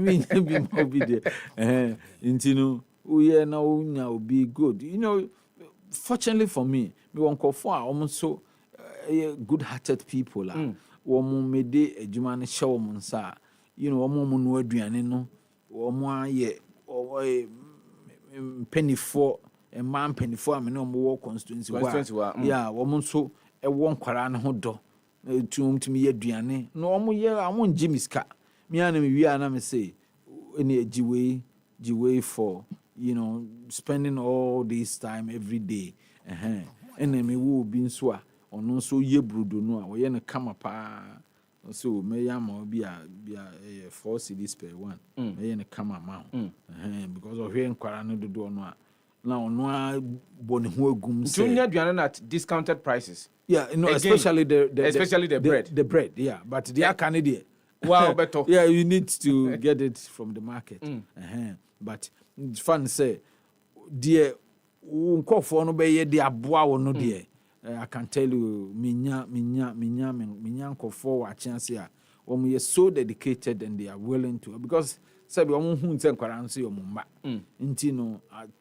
We now be good. Fortunately for me won't call for almost so good-hearted people. Womu mede adwuma ne show mun sa. Womu no aduane no. Womu aye penny for a man penny for a minimum war constituency. Yeah, woman so a one quaran hodo to me aduane. No more year, I want Jimmy's car. Me and we are say any G-way for spending all this time every day. And then me will be swa or no so ye brudo no, or yen a come pa. So may be a 4 cedis per one. May yen a come amount. Because of here in Quarano do no. Now no bonhugum so at discounted prices. Yeah, especially the bread. The bread, yeah. But they are Canadian. Wow, better. Yeah, you need to get it from the market. But it's fun say, dear, unko for no be the aboa no dear. I can tell you, minya unko for a chance here. When we are so dedicated and they are willing to, because sabi omo hu nse nkwaranse omo mba nti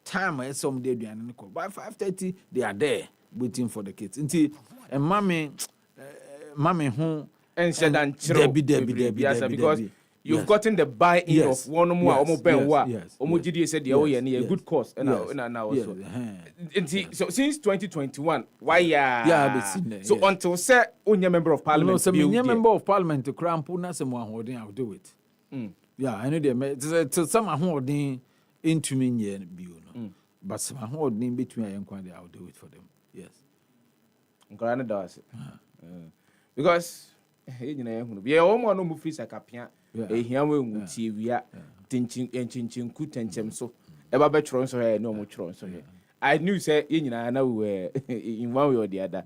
time I some dey duane ne by 5:30 they are there waiting for the kids nti mame hu and Debbie because you've gotten the buy-in of one more omo ben wa omo gidi said the a good cause and now also so since 2021 why so until say onye member of parliament no so member of parliament to cramp na se mo ahoden I will do it. Yeah, I know they some holding into me near bio, but some holding between I inquiry, I'll do it for them. Yes. Grana does it. Because yeah, almost no move free capia, a young see we are tinching and chinching good and so ever better so no much so I knew say I know in one way or the other.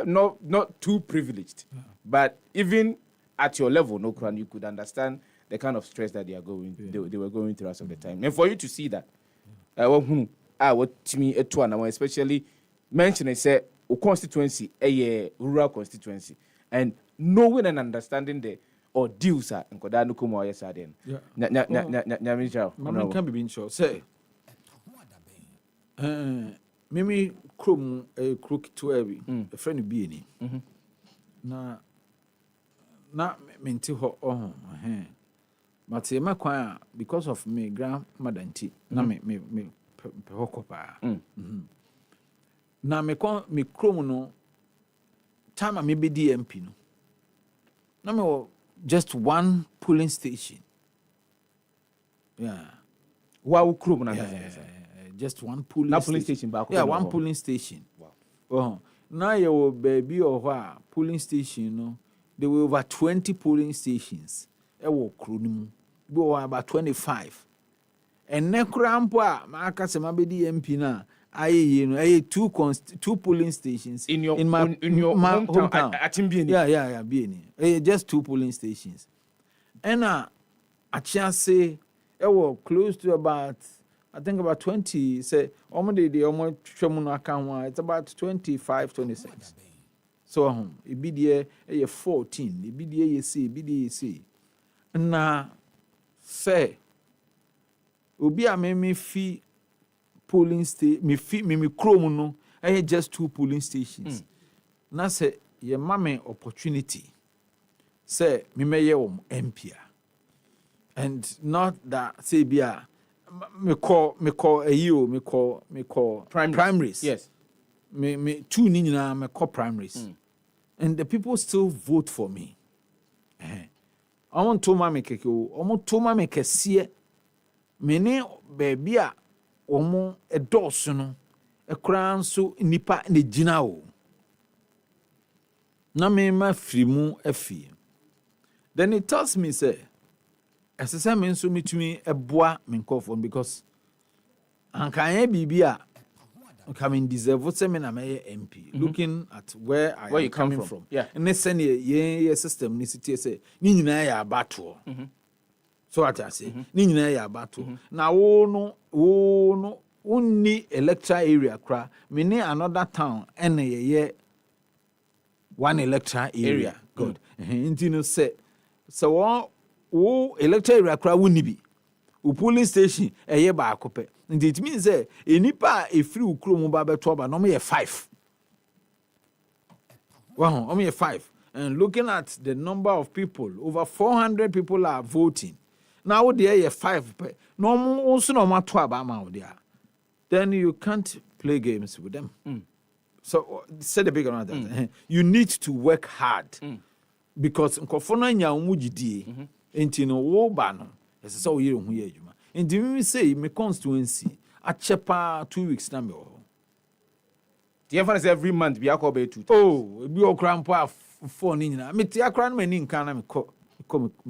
Not too privileged, but even at your level, no crown, you could understand the kind of stress that they are going, they were going through as of the time. And for you to see that, what to me, especially mention say, a constituency, a rural constituency, and knowing and understanding the ordeals are and Kodano Kumo, yes, I didn't. Mamma can be being sure. Say, Mimi Krum, a crook to every, a friend of being. Now, not mean to her but say my choir because of me grandmother and na me hokopa na me chrome no time me be DMP no na me just one polling station. Wow, chrome na just one polling station back. Yeah, one polling station. Wow. Now your baby or polling station no. There were over 20 polling stations. We were about 25. And Nekrampa, Marcus Mabedi MP na, I two polling stations in my hometown. At Bieni. Yeah, Bieni. Just two polling stations. And I chance say, close to about, I think about 20. Say, it's about 25, 26. So it be there 14, it be there you be there. Na say obi a me fee polling station me chrome no just two polling stations. Na say ye mame opportunity say me meye MP and not that say bia me call primaries. Yes. Me two ni nyina me call primaries. And the people still vote for me. I want to mama keke o. Omo to mama kese. Me ne baby a omo edoso no ekran so nipa ne gina o na me ma frimu afie. Then it tells me say esese me nso mitumi eboa me nkofo because ankanye bibia coming deserve say me na me MP looking at where I am coming from. Yeah. And send ye system ni city say ni nyina ya abato. So what I say ni nyina ya abato. Na wo no unni electoral area kra me ni another town ene ye one electoral area. Good. Inti no say so wo electoral area kra woni bi. O police station eye ba akope. And it means say enipa e free ukro mu ba beto ba no me 5. Wow, only 5. And looking at the number of people, over 400 people are voting. Now there 5. No also no matter about there. Then you can't play games with them. So say the big on that. You need to work hard. Because nkofona nya umujidie enti no wo ba no ese so yire hu ye adwuma. Enti we say me constituency a chepa 2 weeks na me ho. The difference every month be akọ be 2. Oh, bi okra mpo a 4 ni nyina. Me ti akra no mani nkan na me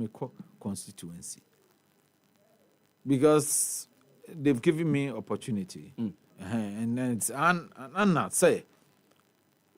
ko constituency. Because they've given me opportunity. And then it's not say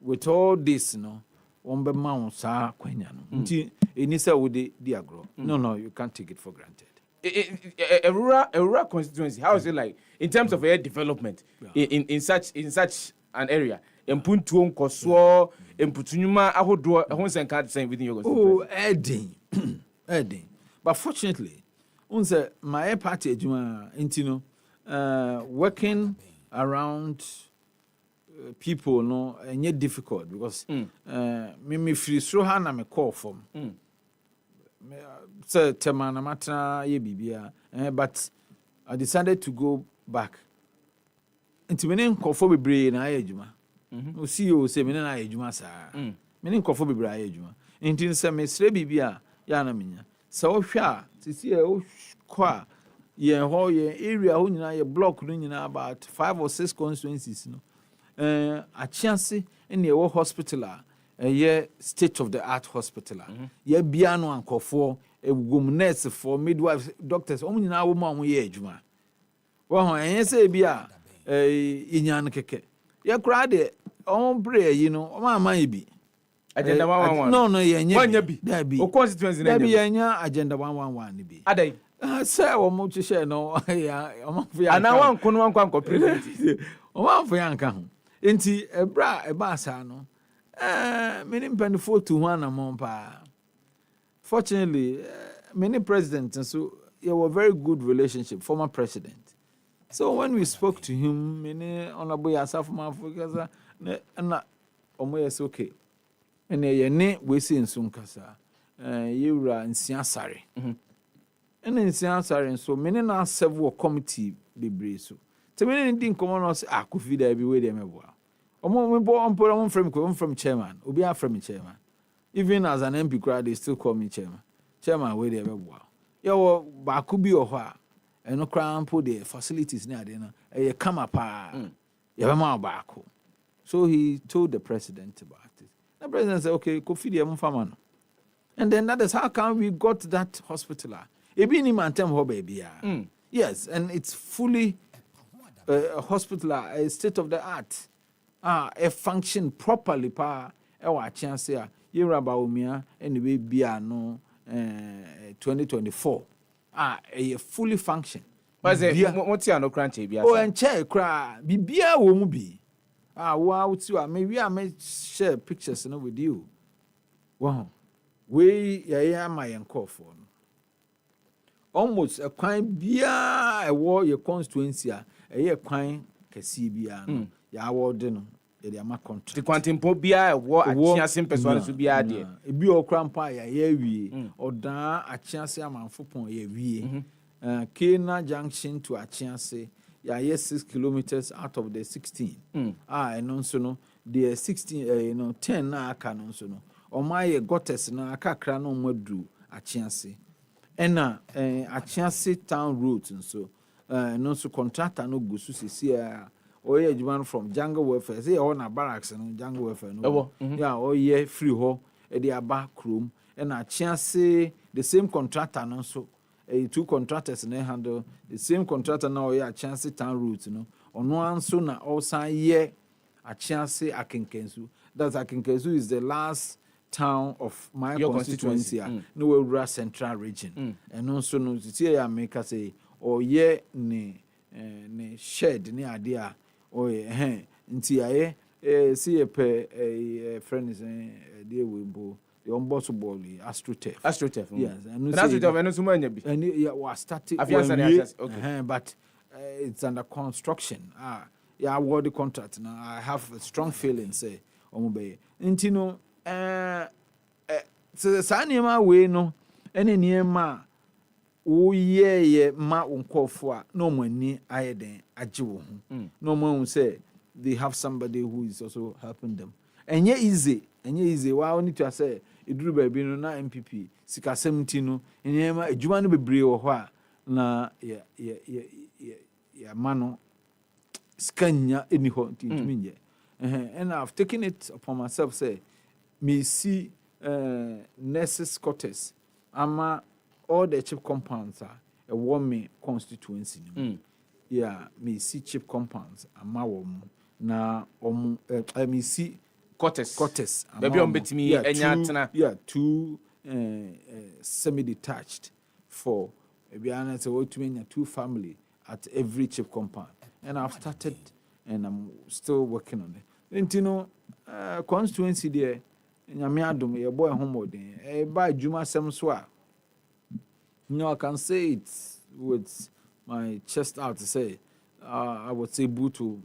with all this, you know, one be ma sa kwanya no. Nti eni say we di agro. No, you can't take it for granted. A rural constituency, how is it like in terms of development in such an area? Empuntu nkoso, emputunyuma ahodo ehon senka the same within your constituency. Oh, Edding. But fortunately, unse my party adwuma intino working around people no enye difficult because me free so ha na me call from. So temana matra ye bibia but I decided to go back. Nti me nkofo bebre na ayedwuma. O CEO say me na ayedwuma saa. Me nkofo bebre ayedwuma. Nti nse me sre bibia ya na menya. So wo hwa tisi e wo kwa ye ho ye area ho nyina ye block no nyina about 5 or 6 constituencies no. A chance in ye wo hospital a state of the art hospital. Ye bia no ankofo egum nurse for midwives doctors o nyina wo ma wo ye adwuma. Wo ho enye say bia inyan keke ye kra de on pray you know o ma man bi agenda 111 no ye nya bi da bi o constituency na bi ye nya agenda 111 ni bi adai say o mo chehye no ya o ma fu ya ana wan kono wan kwan president o ma fu ya nka ho enti ebra eba asa no many mpanyfo to one among pa. Fortunately, many presidents so you have a very good relationship, former president. So when we spoke to him, many honorable yourself man for and almost okay. And ye ne we see in Sunkasa, you ra in Siasari. And in Siasari, so many now several committee be breso. So many didn't come on us, I could feed every way they may well. I'm from chairman. Obi are from chairman. Even as an MP crowd, they still call me chairman. Chairman, where they ever wow. Yo, Bakubi or what? And no crown put the facilities near dinner. A come up. Baku. So he told the president about it. The president said, okay, go feed them famano. And then that is how come we got that hospital. Baby. Yes, and it's fully a hospital, a state of the art. A function properly pa ewa chance ya yiraba omia anyway bia no 2024 a fully function was it what's no crunch bia oh and chair cry bibia wo mu bi wo out you me we am share pictures no with you wow we ya my encore for almost a kwan bia e wo your constituency a kwan kesi bia no ya word no e dey ma contract the quantimpo bia wo achiase person so bia de e bi okrampa ya wie odan achiase amanfo pon ya wie Kena junction to achiase ya 6 kilometers out of the 16 and also no the 16 10 na aka no so no o ma ye gottes na akakra no madru achiase ena achiase town road so no so contractor no go so sesia or yeah, you from jungle welfare. Say on a barracks and jungle welfare. No, yeah, or yeah, free ho, a back room, and a chance the same contractor and also. Two contractors and they handle the same contractor now. Yeah, chance town routes, On one sooner also yeah, a chance Akinkensu. That's Akinkensu is the last town of my your constituency. No rural central region. And also no see I make us say yeah ne shed ne idea or nti aye see a friend is dear with the unbossable AstroTurf. Yes, and AstroTurf and so many. And yeah, was started. Okay, but it's under construction. Yeah, I award the contract now. I have a strong feeling. Say, Intino. So the Sanima way no, any near ma. Oh yeah, ma unko for no money. I then ajiwo. No one say they have somebody who is also helping them. And yeah, easy. Why only to say it drew baby no na MPP. Sika 17 no. And yeah, ma ejuma no bebre wo ho a na yeah mano skanya eni ho ntimi ye. And I've taken it upon myself say me see nurses quarters ama all the chief compounds are a warm constituency. Yeah, me see chief compounds ama wom na me see quarters baby on bet me two semi-detached for maybe I say what to mean 2 family at every chief compound, and I've started and I'm still working on it. And you know, constituency there, nyame adom ye boy homodin by juma sem so a I can say it with my chest out to say I was able to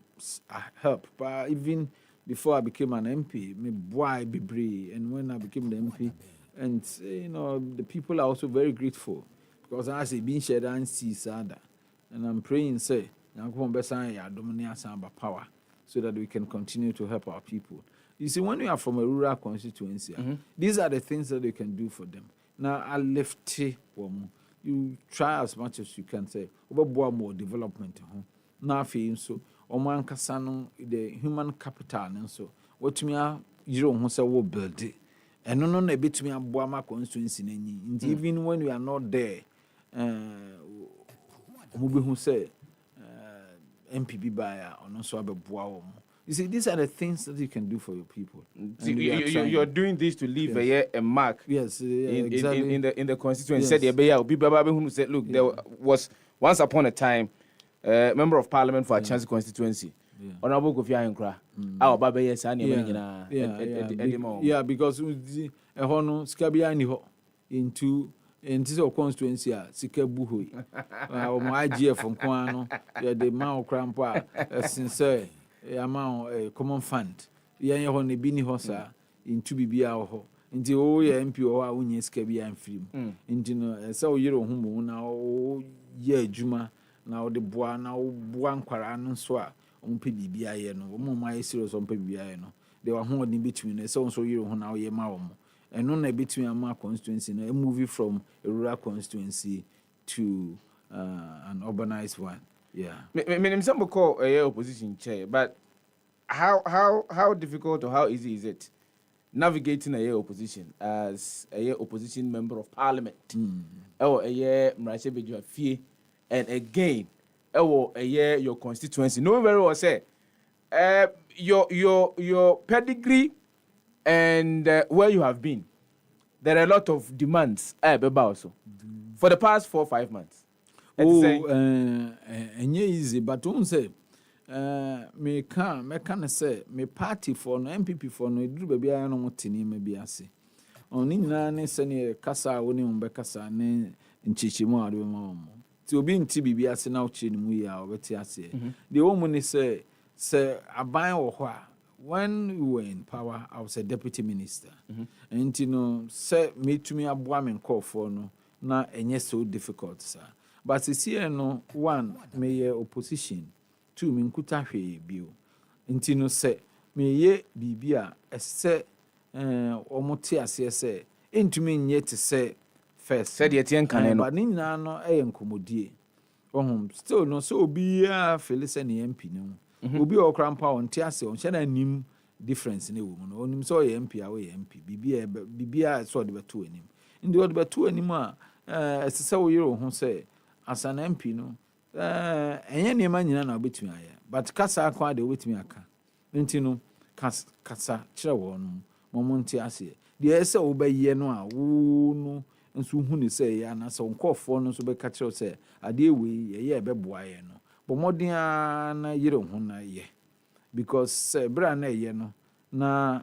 help, but even before I became an MP, me boy be brave, and when I became the MP, and you know the people are also very grateful because I say being shared and see sada, and I'm praying say power so that we can continue to help our people. You see, when you are from a rural constituency, these are the things that you can do for them. Now I left you try as much as you can say more development. Now feel so. Oman kasano the human capital and so what me you don't say we build it and no a bit me aboa ma constituency nanyi even when we are not there who say MPB buyer or no so abeboa. You see, these are the things that you can do for your people. You're doing this to leave a mark. Yes, exactly. in the constituency. Said who said, look, there was once upon a time member of parliament for a chance constituency. Honorable Kofi Ahenkra. Our baba yes because a hono skabia ni ho into this constituency sika buhoi. My IGF from Kwano, the Mao Crampa, sincere amount common fund. Yeah, honey bini hosa into BBA ho. Into oh yeah MP or unye skabia and film. Into no so you humo now yeah juma. Now the bois now one quaran swa on PBI no my serious on PBI no. They were holding between a so you now ye maum. And on a between a mark constituency, a movie from a rural constituency to an urbanized one. Yeah. Some call a opposition chair, but how difficult or how easy is it navigating a opposition as a opposition member of parliament? Oh, a year Mrashe Fee. And again, your constituency. No very well say your pedigree and where you have been. There are a lot of demands also for the past 4 or 5 months. And easy, but don't say me can say me party for no MPP for no do baby I no motini maybe ase. Oni na ne sene kasa woni umbekasa ne nchichimu adwo to be in TBB as an out in we are the woman is say aban or when we were in power, I was a deputy minister. And you know, say me to me a woman call for no na and so difficult, sir. But it's here no 1 mayor opposition, 2 minkuta bill. And you know, say me ye bibia a say omotia say into me yet to say first said yet can but nina no enkomodie still no so be Phyllis and MP no Obi o krampa on tiase on shena nim difference ne wo no onim so ye MP a we MP bibia so de beto anim ndi o de beto anim a esese wo yero ho se asan MP no enye ne ma nyina na obetumi aye but kasa akwa de obetumi aka nti no kasa kire wo no momonti ase de ese wo ba ye no a wo no nso hu ne se ya na se nkofo no so be ka kire se ade we ye beboa ye no bo modin na yere ho na ye because bra na ye no na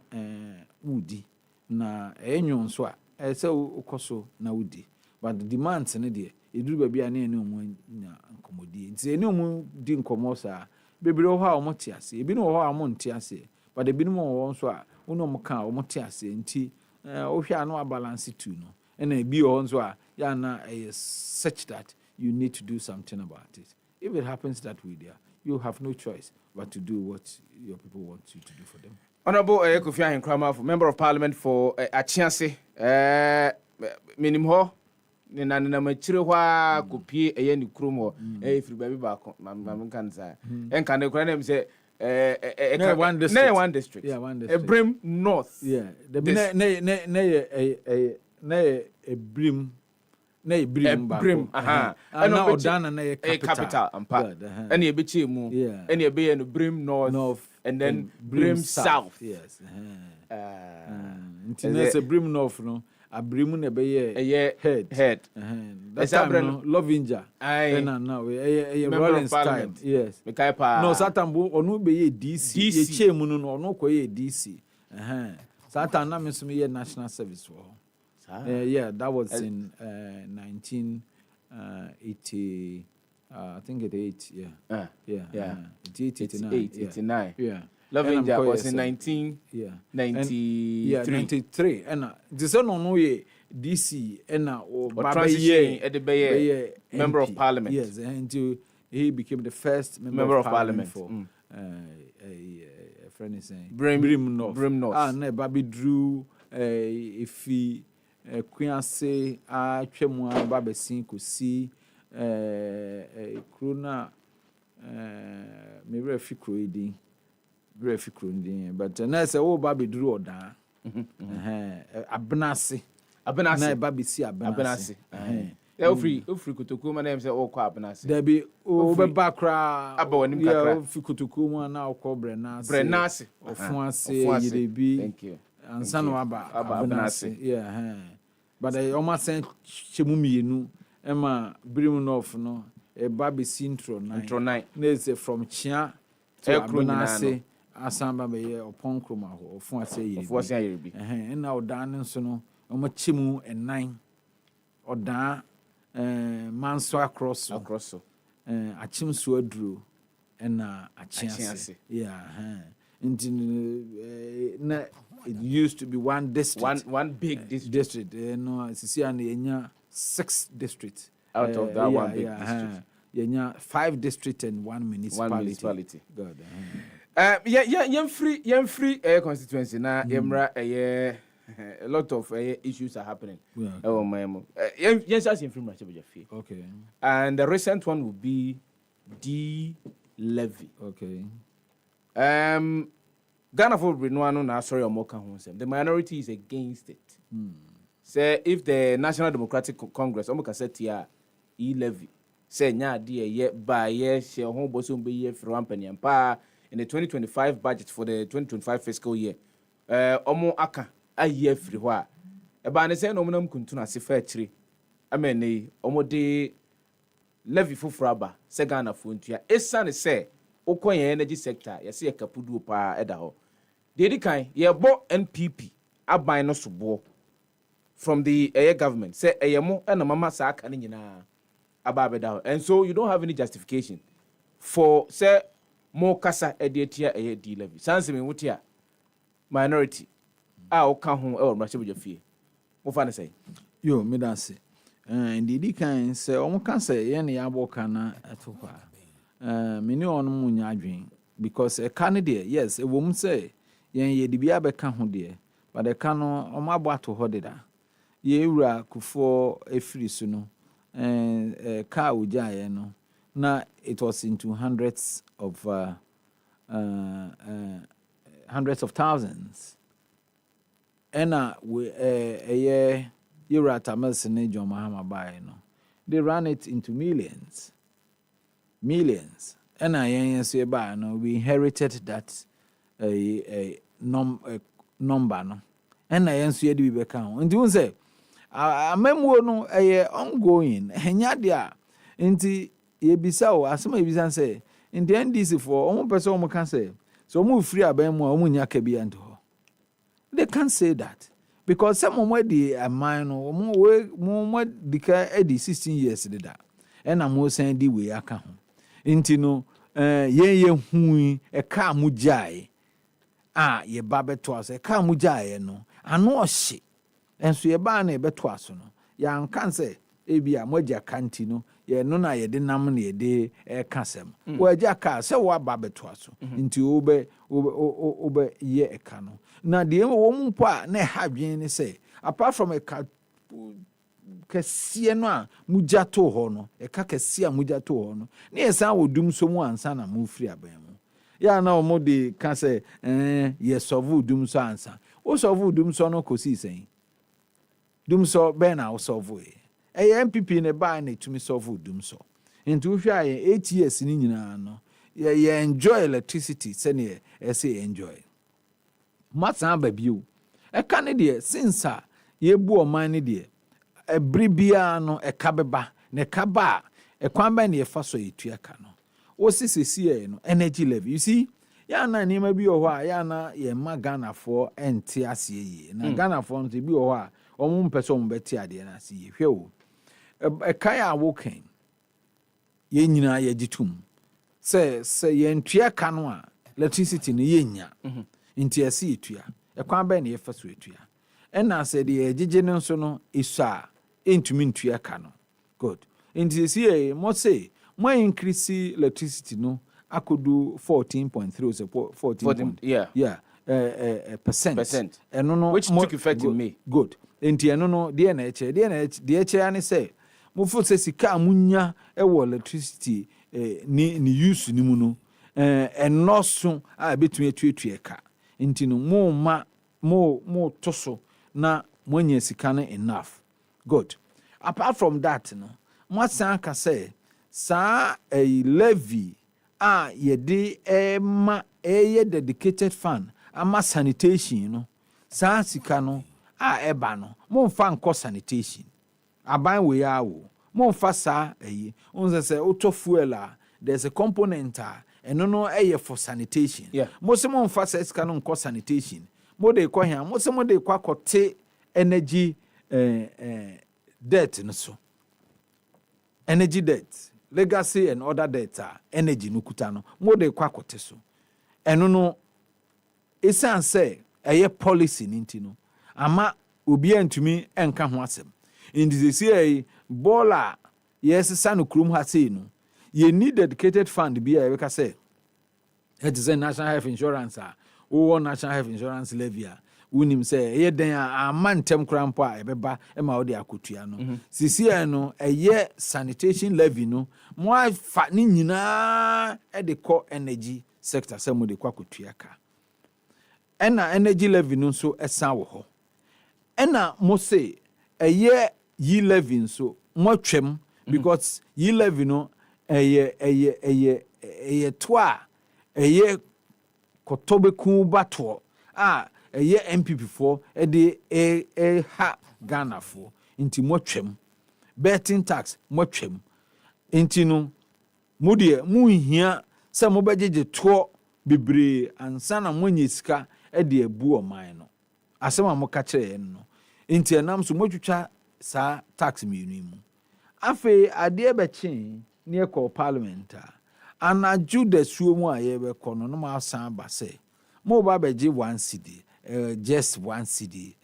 wudi na enyo nso a ese ukoso na wudi but the demands ne de eduru ba bia na ene omo nya nkomodi nti ene omo di nkomo sa bebre ho a omo ti ase ebi no ho a omo nti ase but ebi no ho nso a wono omo ka omo ti ase nti ohwa no balance tu no ene ebi ho nso a ya na such that you need to do something about it. If it happens that way there, you have no choice but to do what your people want you to do for them. Honorable Kofi Ahinkrama, Member of Parliament for Achiase, Minimho, Nina Machire Hwa, Kopi, Yen Krumo, if you baby back, Mamma Kansa, and can the Granham say, one district. Yeah, one district. A Brim North. Yeah, the a Brim. Nay brim aha ana odana na capital ampa any e bechi mu any e be no brim north and then brim south yes it's a brim north no a brim na be ye head that's time Lovinja and now a rolling style yes no satambo onu be ye DC ye chemu no onu ko ye DC satan na me so me ye national service for yeah, that was in 1980. I think it 8. Yeah. 89. Yeah. Lovinja was in 1993. 93. And this one no ye DC and transition at the Member of Parliament. Yes, and he became the first member of Parliament for a friend is saying Brim North. And Baby Drew if he Quincy Twemu Babesin Kusi Krona me refi kroidin but na say o Baby Drew oda Abenase na Baby si Abenase ofri kutoku ma na say o kwa Abenase there be o be bakra abawanim kakra ofri kutoku mu na o kwa Brenase ofuase yirebi thank you ansano Abenase yeah but I almost sent Chemumienu Emma Brim North no a Baby Intro 9 there's from Chia to Abenase Asamba be upon Kroma or Fuase yebi and now Dan so no Chemu and 9 or da Manso across Achim Suadru and Achiase yeah it used to be one district. One big district. No, it's 6 districts. Out of that one big district. Yeah, 5 districts and 1 municipality. God. Yem free constituency na yemra a lot of issues are happening. Oh my yes, as in free okay. And the recent one will be levy. Okay. Ghana for Brinoano na sorry Omoka Honsem. The minority is against it. Say if the National Democratic Congress Omoka said here levy say nya de ye ba ye she ho boso be ye from Panyampa in the 2025 budget for the 2025 fiscal year. Omo aka aye free hwa. E ba ne say no monam kuntu na Sefah chiri. Amene omo de levy fufraba say Ghana for ntua. Esane say okoye energy sector yesi ye kapudu pa eda ho. The kan ye bo NPP aban no sobo from the government say eyemo na mama sa aka ni nyina ababeda ho. And so you don't have any justification for say mo kasa edetia D levy. Sanse me wutia minority a oka ho e wo mrachebja fie. Mo fa ne say yo me da se the kan say omo kan say ye ne yabo kana atokwa many on munya adwen because a candidate yes a woman say yen ye dibia be ka ho de but the can no omabo ato ho de da ye wura kufo efiri su no car ujaye no na it was into hundreds of hundreds of thousands. And we a year at Amelson John Mahama by they ran it into millions. And I say by no, we inherited that number no. And I answer the we account. And you say I remember no a ongoing henyadia inti ye bisa o asema ye bisa say in the NDC for one person can say so move free abem o munya kabi anto. They can't say that because some of the mine or more the 16 years did that. And I'm more saying the way I can. Intino, ye hui a car mujai. Ye babe twas a car mujai no. I know she. And so ye bane betwasono. Yan can say, Ebia moja cantino, ye nona ye dinamon ye de a casem. Where jacka so what babe twaso. Into obe ye a cano. Now the woman pa ne have yen say apart from a kɛseɛ no a mugya to hɔ no ɛka kɛseɛ a mugya to hɔ no ne yɛsan wɔ dum so mu ansa na mufiri aban mu yɛ na ɔmo de ka sɛ yɛ sɔvo dum so ansa wo sɔvo dum so no kɔsi sɛn dum so bɛn na wo sɔvo ɛyɛ MPP ne ba na etumi sɔvo dum so nti wo hwɛ ayɛ 8 years ni nyinaa no yɛ enjoy electricity sɛne ɛsɛ enjoy matsan ba bio ɛka ne deɛ since a yɛbu ɔman ne deɛ ebribia no ekabeba ne kaba ekwan ba ne yefa so yetua ka no wo sisisi no energy level you see ya na nima bi o ho a ya na ye ma Ghana for ente ase yi na Ghana for no bi o ho a omo mpese omo beti ade na ase yi hwe o ekai a wo kan ye nyina ye gitum se ye ntua ka no a electricity no ye nya nti ase yetua ekwan ba ne yefa so yetua ena se de ye gige no so no isa entumi ntua ka no good nti see mo say mo increase electricity no akodu 14.3 or 14 percent eno no which took effect in May good nti eno no de na eche de eche ani say mo fo say sika amunya e wo electricity ni use ni mu no eno so a betumi atuatua ka nti no mo toso na mo nya sika no enough. Good. Apart from that, no, what can say, sa a levy ye de ma dedicated fund, ama sanitation, you know, sa sikano eba no, mon fan cost sanitation. Aban we awo, mon fa sa unza se auto fuela, there's a component and no for sanitation. Yeah. Most mon fa sa sikano cost sanitation. Mo de kwa here, most mo de kwa kote energy debt no so energy debt legacy and other debt energy no kuta no mo de kwakote so eno no esan say eye policy ninti no ama obi antumi enka ho asem indi say bola yes sanu krum ha say no ye need dedicated fund bi a we say it is a national health insurance national health insurance levy unim say ye den a mantem krampo a ebeba e ma odi akotua no sisi no eye sanitation levy no mo afa ni nyina e de ko energy sector say mo de kwa akotua ka ena energy levy no so esan wo ho ena mo say eye yi levy so mo twem because yi levy no eye toa eye kotobeku bato eye MPP for de ha Ghana for inti mo twem betting tax mo twem inti no mo de mu hia se mo bejeje to bebre ansa na mo nyesika de abu o man no asema mo ka kire no inti enam so mo twitwa sa tax mienu mu afi ade be chen ne ko parliament anaju da suo mu aye be kono no ma san ba se mo ba beje 1 cedi just 1 cedi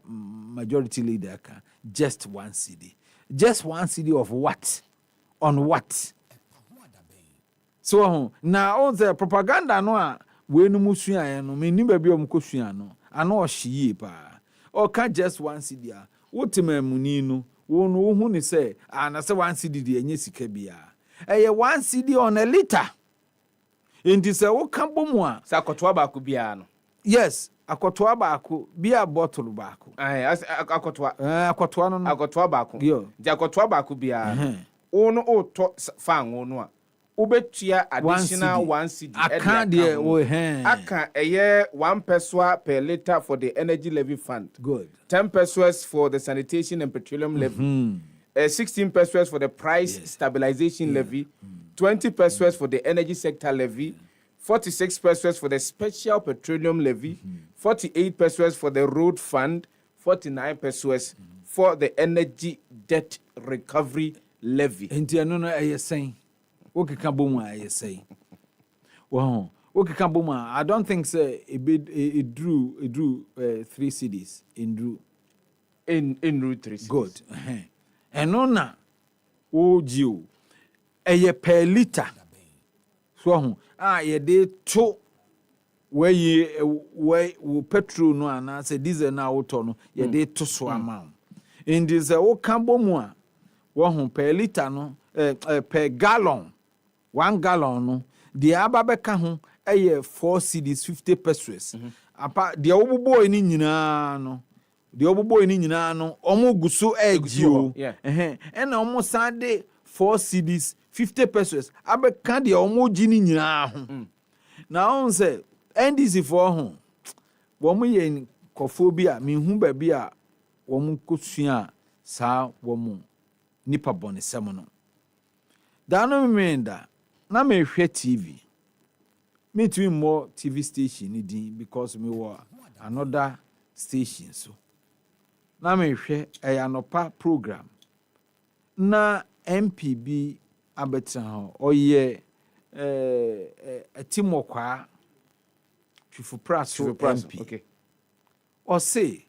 majority leader can just 1 cedi just 1 cedi of what on what so na on the propaganda no a we no musua no me ni ba bi o mkosua no ana o hye pa o ka just 1 cedi a wotima muni no wo no hu ni say na say 1 cedi de enye sika bia 1 cedi on a liter Enti se wo ka bomu a sa akotoa ba ko bia no. Yes, akotoa ba ko bia bottle ba ko. Akotoa. Akotoa no. Akotoa ba ko. Yo. Di akotoa ba ko bia. Ono o to fan ono a. Ubetua additional 1 cedi. Aka de o Aka 1 peso per liter for the energy levy fund. Good. 10 pesos for the sanitation and petroleum levy. 16 pesos for the price stabilization levy. 20 pesos for the energy sector levy. 46 pesos for the special petroleum levy. 48 pesos for the road fund. 49 pesos for the energy debt recovery levy. Enti ano no saying. Okeka bomu a say. Wow. Okeka bomu I don't think say it drew 3 cedis in drew route 3 cedis. Good. Eno na o gio per liter. So ye dey to where petrol no ana say diesel na auto no ye dey to so amount. In this oka bomu a wo per liter no per gallon 1 gallon no the ababeka ho 4 cedis 50 pesos. Apa the obubo ni nyina no omo guso egio na omo sande 4 cedis 50 pesos abeka the omo gi ni nyina ho na on say NDC for ho wo mo ye kofobia mi hu ba bia wo mo kosua sa wo mo nipa bone sem no da no menda na me hwe TV me too more TV station ni din because me were another station so na me hwe eyanopa program na MPB abetra ho oye Timokwa Chifu Praso MP okay o say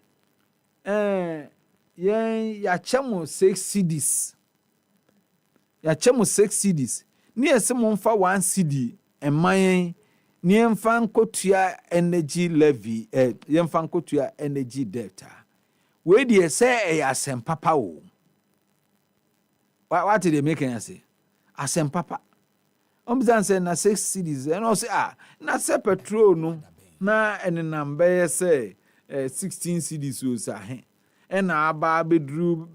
ya chemo 6 cedis ya chemo 6 cedis ni esemo mfa 1 cedi emayen ni emfa nkotua energy levy yemfa nkotua energy debt we dey say asem papa o what did they make an say asem papa omzan say na 6 cedis and o say na say petrol no na enenam be say 16 cedis o sa and aba bedru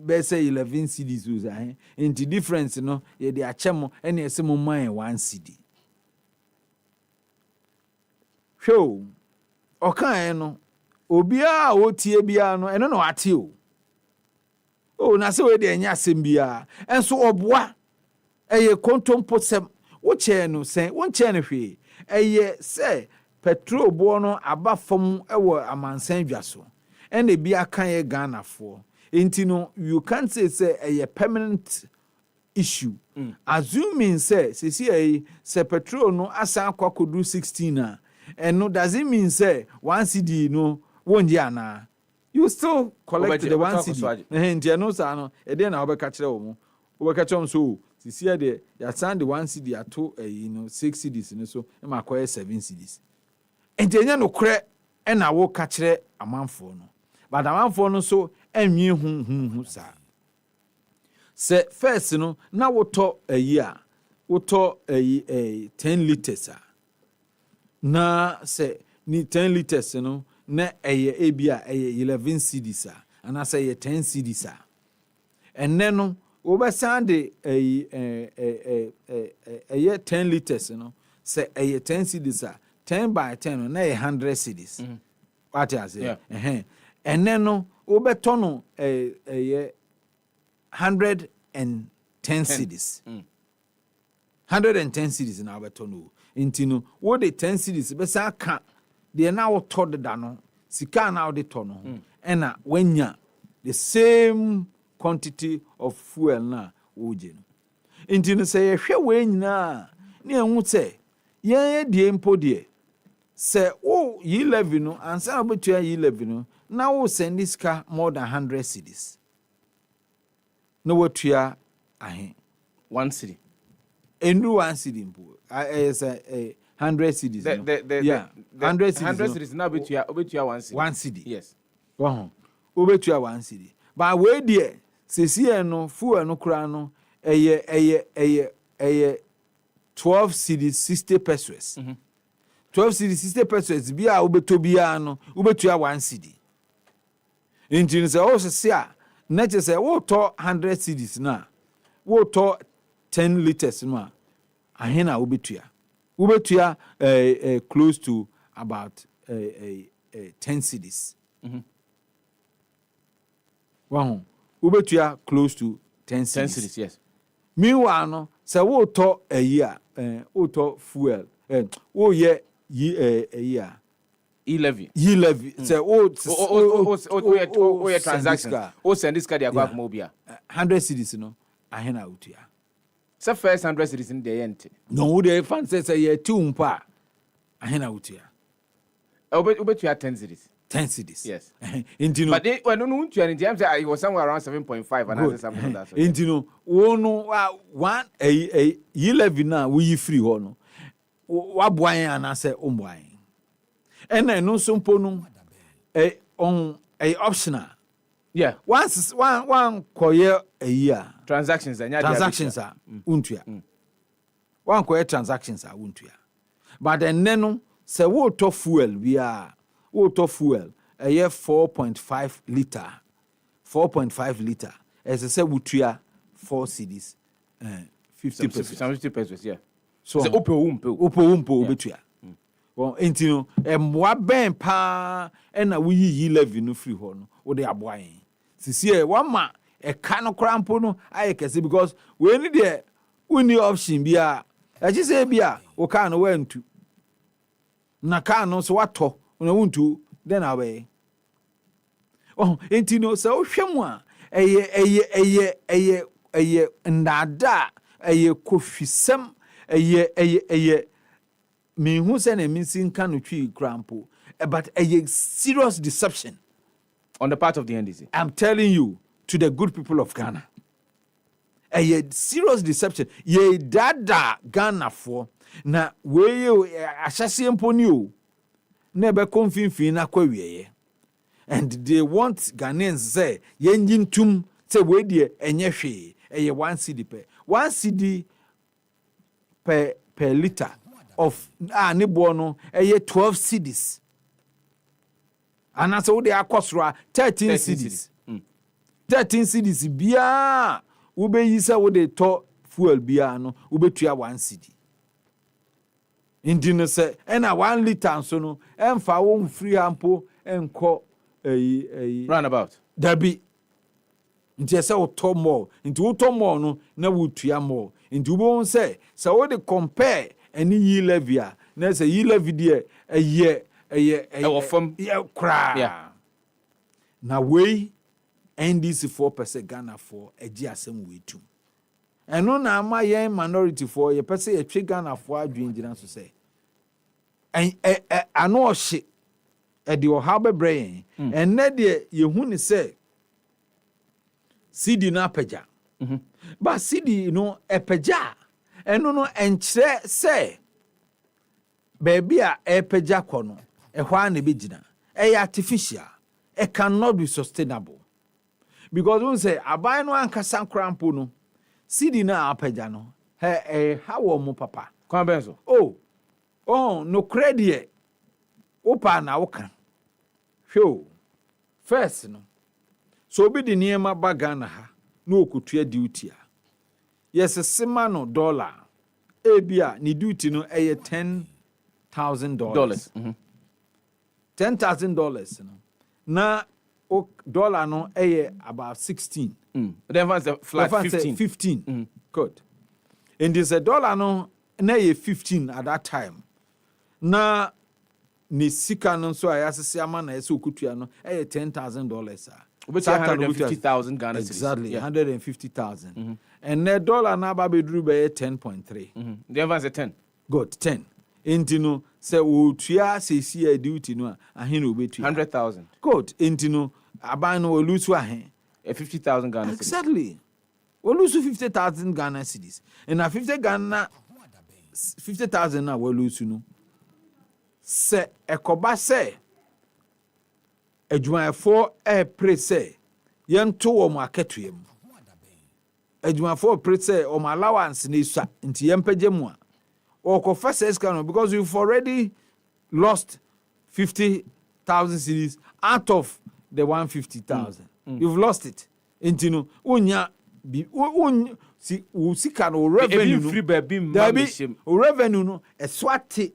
be say 11 cedis o sa into difference no ye dey achemo and ye say mo man 1 cedi show okan no obia o tie bia no eno no ate o na se we dey nya asem bia enso oboa eye kontompo sem wo che no sen won che no hwe eye se petrol bo no aba fam ewo amansan dwaso ene bia kan ye Ghana for enti no you can't say a permanent issue assuming say se petrol no asan kwakodu 16 and no does it mean say 1 cedi no wonji ana you still collect the 1 cedi enti no sa no e dey na obeka kire wo mo obeka chom so sisi de ya sand the 1 cedi ato 6 cedis no so e ma koye 7 cedis enti enya no kre e na wo ka kire amanfo no but amanfo no so enwi hu sa se first no na woto woto 10 liters na se ni 10 liters no na ebia 11 cedis and I say 10 cedis and then no obesande 10 liters no say 10 cedis 10 by 10 no na 100 cedis what I say and then no obeto no 110 cedis 110 cedis na obeto no intino wo de 10 cedis be sa ka de na wo to de da no sika na wo de to no ena wanya the same quantity of fuel na wo je no intino say ye hwe we nyina na enwu se ye de empo de se wo yi levy no ansa na betua yi levy no na wo send this car more than 100 cedis no wotua ahe 1 cedi endu 1 cedi mpo is a 100 cedis yeah 100 cedis na obetua 1 cedi 1 cedi yes obetua 1 cedi but we there sesi no fuel no kura no eye 12 cedis 60 pesos. 12 cedis 60 pesos bi a ubeto bia no ubetua 1 cedi. Inti say o se a na che say wo to 100 cedis na wo to 10 liters no ahena ubetua. Ubetua close to about 10 cedis. Wow. Ubetua close to 10 cedis. 10 cedis, yes. Meanwhile, no, say wo to a year, wo to fuel, wo ye a year. E-levy. E-levy. Say wo transaction. O send this card ya go mobile. 100 cedis no, ahena utia. Say first 100 cedis in the end. No, wo dey fan say ye 2 mpa. Ahena utia. Obetua 10 cedis. 10 cedis. Yes. Intino. But they when no to any time say it was somewhere around 7.5 and something like that. Intino, wo no one a E-levy na we free ho no. Wa boan anase omboan. And no so mpo no on a optional. Yeah. Once one koye a year transactions are untua. One koye transactions are untua. But then no say wo to fuel we are wo to fuel a year 4.5 liter. 4.5 liter. As I say wutua 4 cedis 50 pesos. 50 pesos, yeah. So opo obetua. Well, intino mwa ben pa na we yi levy no free ho no wo de aboan. Sisi e wama e ka no krampo no aye kese because we ni de uni option bia e ji say bia wo ka no wantu na ka no so wato na wuntu then awe. Oh, intino se wo hwemu a eye ndada eye kofisem eye me who say na missing can twi crampo but a serious deception on the part of the NDC. I'm telling you, to the good people of Ghana, a serious deception. Ye dada Ghana for na we asase mponi o na be konfinfin na kwawie. And they want Ghanaians say yenjin tum say we die enye hwe eye 1 cedi per 1 cedi per liter of ne bono 12 cedis. And as they are costra 13 cedis. 13 cedis bia ube yisa wo de to fuel bia no ube tua 1 cedi. Indino se ena 1 liter so no emfa wo free ampo enko roundabout. Dabi. Nti se wo to more. Nti wo to more no na wo tua more. Nti wo won say wo de compare any ye levy na say ye levy de from kra. Yeah. Na we NDC 4% Ghana for agi asem we tu. Eno na ama ye minority for ye pese ye twe Ghana for adwingyina so say. Ano ohye e de oha bebre en na de ye hu ni say CD na peja. Ba CD no epeja. Eno no enkyere say baby a epeja kono ehwa na begina. Artificial. It cannot be sustainable. Because when say abai no ankasa krampo no CD na apeja no how mo papa kwa benzo no credit opa na woka hwo first no so obi di niema baga na ha no okutua duty a yes sema no dollar ebia ni duty no $10,000 $10,000 no na dollar no about 16 then was the flat 15 good and this dollar no na 15 at that time na ni sika no so ayasese ama na eso okutua no $10,000 $150,000 Ghana cedis. Exactly, yeah. 150,000 and the dollar na ba bedru be 10.3 then was the 10 good 10 intino say otua sesi a duty no ahene obetua 100,000 good intino aban no olusu ahen 50,000 Ghana cedis. Exactly. We lose 50,000 Ghana cedis. And na 50,000 na we lose no. Se ekoba se adwumayefo pre se yento wo mo aketo yam. Adwumayefo pre se o allowance na isa nti yempagye mu a or confess escano because you've already lost 50,000 cedis out of the 150,000. You've lost it. Intino unya si usika no revenue free baby revenue no eswati.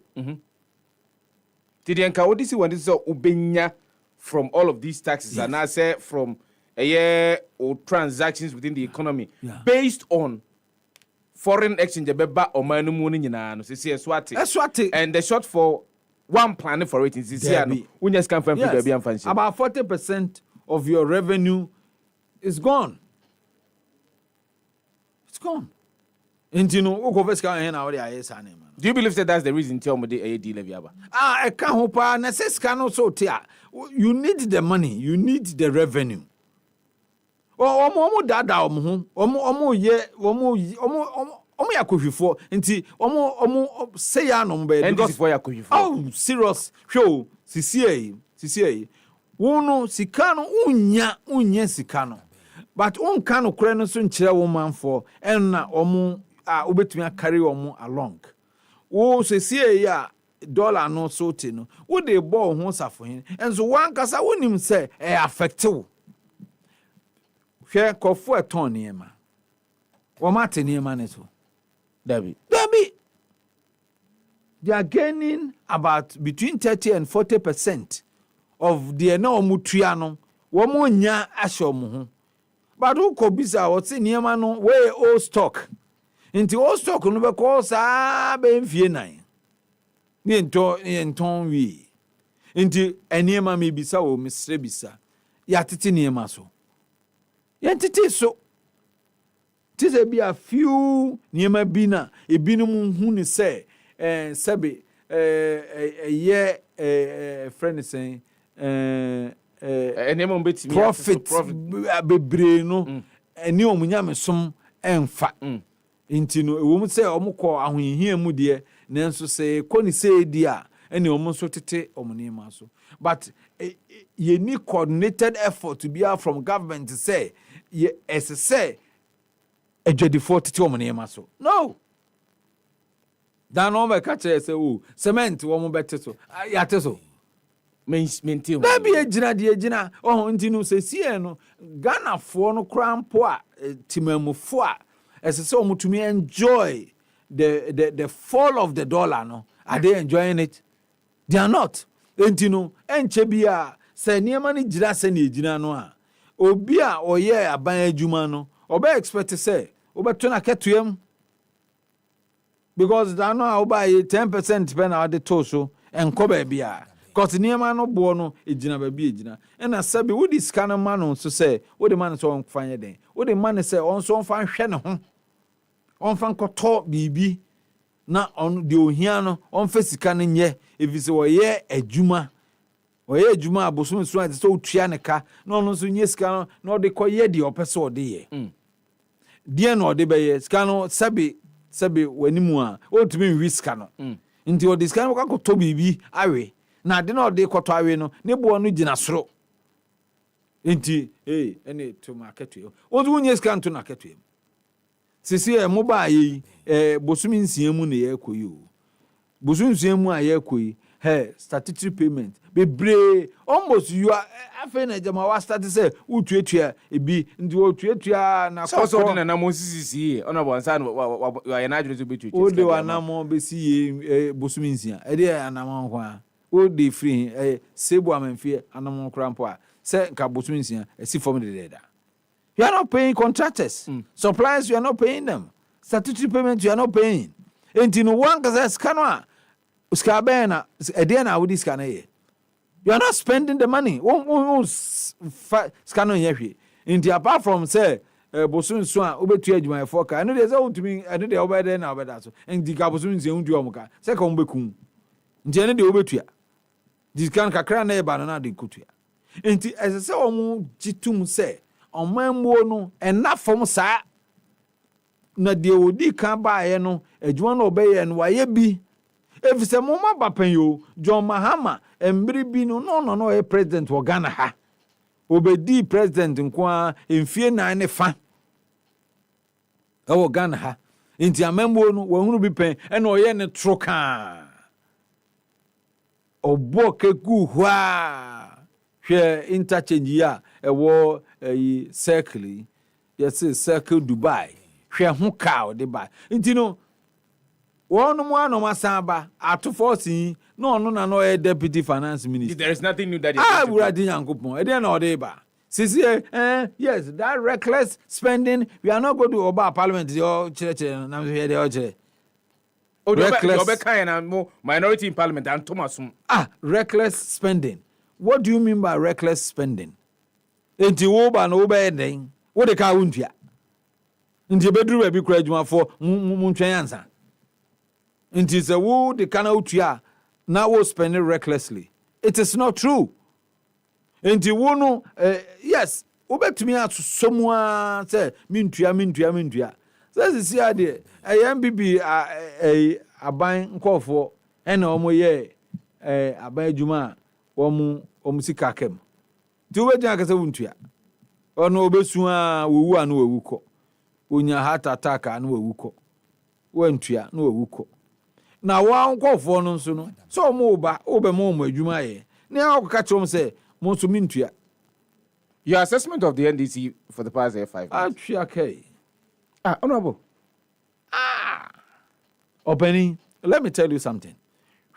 Did enka what is when this ubenya from all of these taxes and I say from a year or transactions within the economy based on foreign exchange beba or manu money nyina no say eswati and the short for one planning for it is here no unya scan from baby and fancy about 40% of your revenue is gone. It's gone. Intino ukoveska hen na wori ayesa na. Do you believe that that's the reason tell me the AD levy aba? I can't hope necessary so tia. You need the money, you need the revenue. Omo dada omo ye omo yakohwifo nti omo say ya no mbe because for yakohwifo. Oh serious show CCA wono sika no unya sika no but unka no kure no so nkyere wo manfo enna omo obetumi carry omo along wo CCA ya dollar no so te no wo dey ball ho safo hin enso wan kasa wonim say e affect wo hwe kofo eton niema wo mate niema ne so Dabi they are gaining about between 30 and 40% of the mutua no wo mo nya ahye mo ho but who ko bisa what say niema no we old stock nti old stock no be ko sa be mfie nan ni nton wi nti eniema me bisa wo misre bisa ya tete niema so ya tete so tise be a few niema bi na ebinum hu ni say sebe friend saying eniema mbetimi profit bebre no eni omunya mesom emfa nti no ewo mu say omukọ ahohihia mu de nanso say koni say dia eni omu so tete omunema so but you need coordinated effort to be out from government to say say ejadifo tete omunema so no dan no be catch say o cement wo mu bete so ya te so maintain na bi ejina de ejina nti no se sie no Ghana fo no krampo a timamufo a ese omutumi enjoy the fall of the dollar no are they enjoying it? They are not. Nti no enche bia se niema ni jira se na ejina no a obi a oye aban adwuma no obe expect say obeto na ketuem because that no oba 10% pen na de to so enko ba bia cause niema no bo no ejina ba bi ejina na sabi wo di scan man no so say wo de man so on fanye den wo de man say on so on fan hwe ne ho on fan koto bibi na on de ohia no on fa sika no nye efise wo ye adwuma abosom so ade so otua ne ka na on so nye sika no na de koye de opese ode ye die no ode be ye sika no sabi wanimu a otumi wi sika no nti ode sika no kwa to bibi awe na de na ode koto awe no ne bo no gina soro nti ene to market yo odu nye sika nto na keto sisi mo ba yi bosumi nsia mu ne yakoyi o bosumi nsia mu a yakoyi statutory payment bebre almost you are afena jama wa start say utuatua ebi ndi utuatua na so na mo sisi ona bo ansa wa na adwene so betuatua o de wa na mo be si bosumi nsia e de anam ho a o de free sebo amemfie anam krampo a say nka bosumi nsia esi form de da. You are not paying contractors. Suppliers, you are not paying them. Statutory payments, you are not paying. And you know one because scanner, Scabena, Ediana with this scanner. You are not spending the money. Scanner here. And apart from say, Bosun Swan, over to edge my fork. I know there's out to me, I know they're over there now, but that's and the Gabosun is the only Omoka. Second Becum. Jenny the Obetia. This can Kakran banana de Kutia. And as I say, Jitum say. Omambo no enough from sa na de odi kan baaye no adwuma no obeye no waye bi efise moma bapan yo John Mahama embiri bi no e president wo Ghana ha obedi president nko a emfie na ne fa e wo Ghana ha Inti amembo no wahunu bi pen e na oye ne troka. Obo keku hwa. Hwe interchange ya ewo circle. Yes, circle Dubai. Hwe ho ka de ba. Inti no one more no masamba atu force no no deputy finance minister. There is nothing new that we are doing yankopon. E dey na odeba. Sisi yes, that reckless spending, we are not going to obey parliament or church na we dey oje. Reckless minority in parliament and Thomas. Reckless spending. What do you mean by reckless spending? Enti wo ba no be den. Wo de ka wuntua. Nti bedru ba bi kura adwuma for muntwen ansa. Nti se wo de kana utua na wo spend it recklessly. It is not true. Nti wo no yes, wo betumi ato somua say mintua. Say si ade MBB aban nkofo ena omo ye aban adwuma omo sika kem. Ti wo bejan akase wuntua. Ono obesu a wowu anu wewuko. Onya heart attack anu wewuko. Wantua no wewuko. Na wa nkofo no nso no so mo ba obe mo adwuma ye. Ne akaka chom say mo so mintua. Your assessment of the NDC for the past 5 years. Okay. Honorable. Openi, let me tell you something.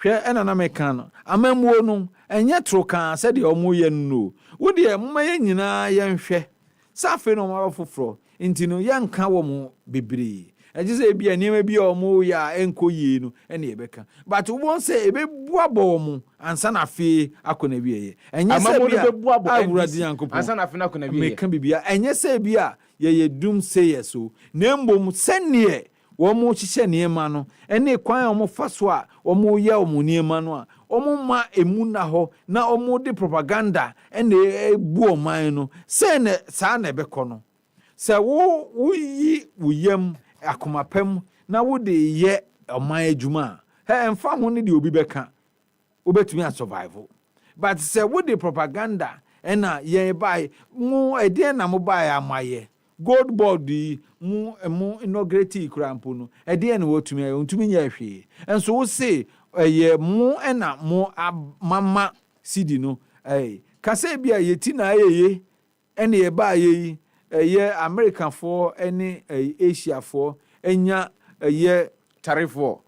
Hwe enana meka no, amamuo no, enye troka said the omo ye no. Wo de mma ye nyina ye nhwe. Safe no ma foforo, nti no ye nka wo mo bebre. Eje say bia niam bia omo ya enko yi no, ene ye beka. But we won say ebe buabo mo ansa na fe akona biye. Enye say bia awurade yankopon. Ansa na fe na akona biye. Meka bibia, enye say bia ye dum say yeso. Na mbom sene womo hihye niema no ene kwan omo faso a omo ye omo niema no a omo ma emu na ho na omo de propaganda ene ebu oman no se ne sa na ebekọ no se wo yi wuyam akomapem na wo de ye oman adwuma he emfa ho ne de obi beka obetumi a survive but se wo de propaganda ena ye bai mu ede na mo bai amaye gold board mu inaugurate krampo no e de na wotumi nya hwe enso wo se ye mu ena mu mama cd no ka se bia ye ti na ye ene ye ba ye American for ene Asia for enya ye tariff for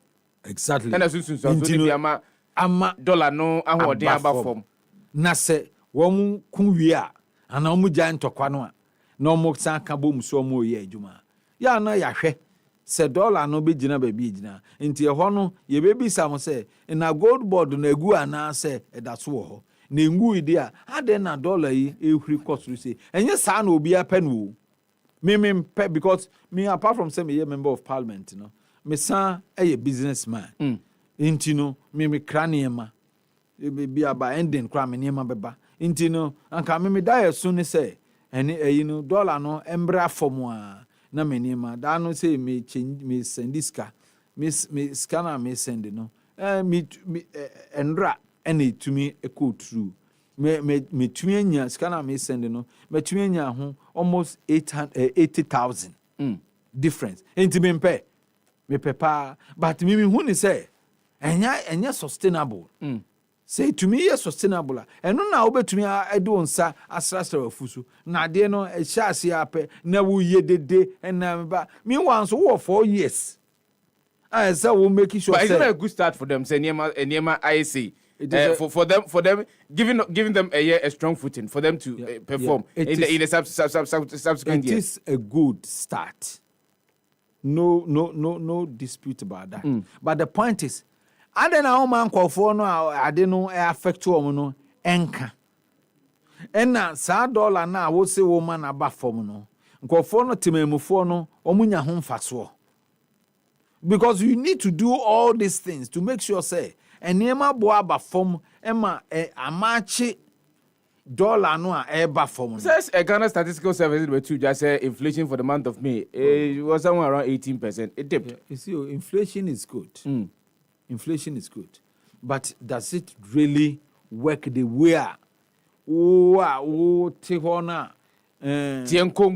exactly ena sunsun bia ama dollar no ahoden aba form na se wo mu kunwie a ana mu gya ntokwa no a no mo san ka bom so mo ye adwuma ya na ya hwe se dollar no be gina ba bi gina nti ho no ye be bi sam se na gold board na egu ana se da so ho na ngu ide a ade na dollar yi ehuri cost say enye sa na obi ape no me pay because me apart from say me a member of parliament no me san a businessman nti no me kraniema bi aba ending kra me niema beba nti no anka me die so ne say ene no dollar no embra form a na menima da no say me change me send diska me scanner me send no me endra ene tumi equal true me tumi anya scanner me send no me tumi anya ho almost 80,000 difference enti me mpe me pepa but me hu ni say enya sustainable say to me is sustainable eno na obetumi edo nsa asrasra wafusu na de no ehia ape na wo ye dede na ba me wan so wo 4 years I say we make sure but it's not a good start for them say niema I say for them giving them a strong footing for them to perform in the subsequent years. It is a good start, no dispute about that. But the point is ade na o man kwofo no ade no affect wo no enka ena sa dollar na wo se wo man aba fom no kwofo no temamufo no omunya ho mfaso because you need to do all these things to make sure say enema bo aba fom ema amachi dollar no eba fom. Says a Ghana Statistical Service were to just say inflation for the month of May it was somewhere around 18%. It dipped. Yeah, you see, inflation is good. Inflation is good, but does it really work the way? Tehona Tienko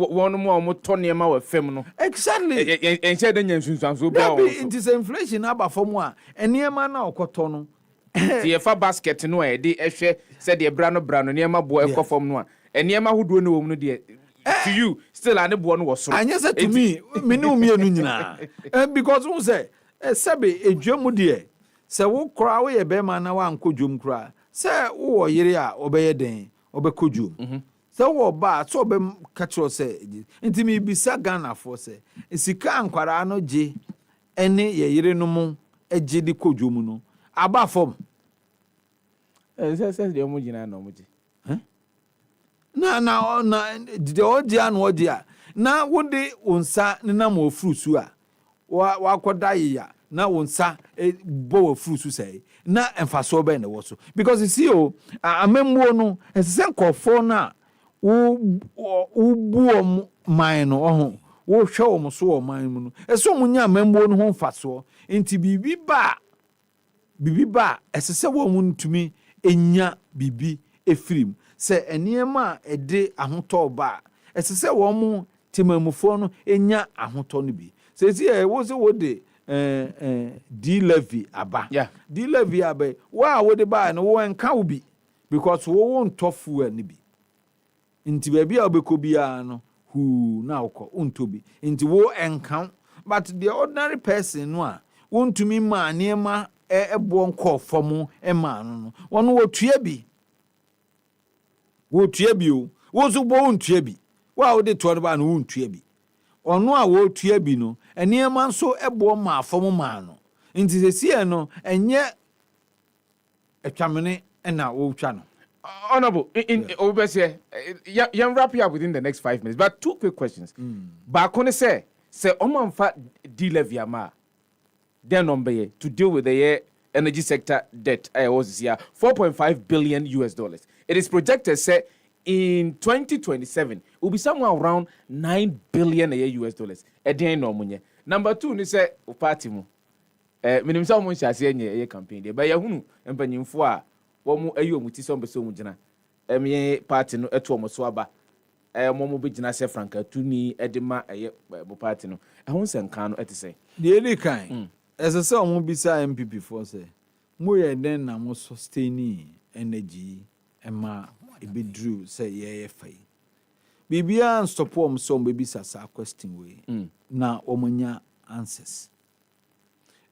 one more Tony Ma fem no. Exactly. And said the nyansunsan so it is inflation aba from one. And niema na okoto no. The fa basket no e de ehwe said the brano niema boy ekọ fam no a. And niema hudo no wo no de to you still ane boy no was so. Anya say to me no nyina. Because who say sebe edwam de se wo kra wo ye be ma na wa ankodwom kra. Se wo yire a obeye den obekodwom. Se wo ba so be catch say nti mi bisa Ghana for say sika ankwara no je ene ye yire no mu eje di kodwom no aba fom say de mo gina no mo je na de odia no odia na wo de onsa na mo frusu a wa koda ya na onsa bo frusu say na emfaso be na wo so because you see amemwo no esese nkofo na wo buom man no ho wo hwe wo so wo man mu no eso munya amemwo no ho mfaso enti bibi ba esese wo mu ntumi enya bibi efrim se eniema ede ahoto ba esese wo mu timamufo no enya ahoto no bi se si wo se wo de D levy aba D levy aba wo de ba no wo enka wo bi because wo won tofu ani bi nti baby a obeko bia no hu na ukọ untobi nti wo enkan but the ordinary person no a wontumi ma niema ebo nkọ fọmu ema no wono wotua bi o wo so bo wontua bi wa wo de to ba no wontua bi ono a wo tua bi no niema nso ebo ma fọmu ma no nti sesie no enye etwamene na wo twa no. Honorable, in Obese, you wrap you up within the next 5 minutes. But 2 quick questions. Bakone say Oman fa D-levy their number to deal with the energy sector debt. I was here $4.5 billion. It is projected say in 2027 will be somewhere around $9 billion US. Again, no money. Number 2, ni say party mu. Minimum some money shall say any campaign. But Yahoo and Peninfua. Womu ayo muti so mbeso mugina emye party no eto omo so aba momo begina se franka tuni edema mo party no ehun se nkan no etese de eli kan esese omo bisa MPP for say mo ye den na mo sustaining energy ema ebedru say ye fai bibia stop om so mbebisa sa question we na omonya answers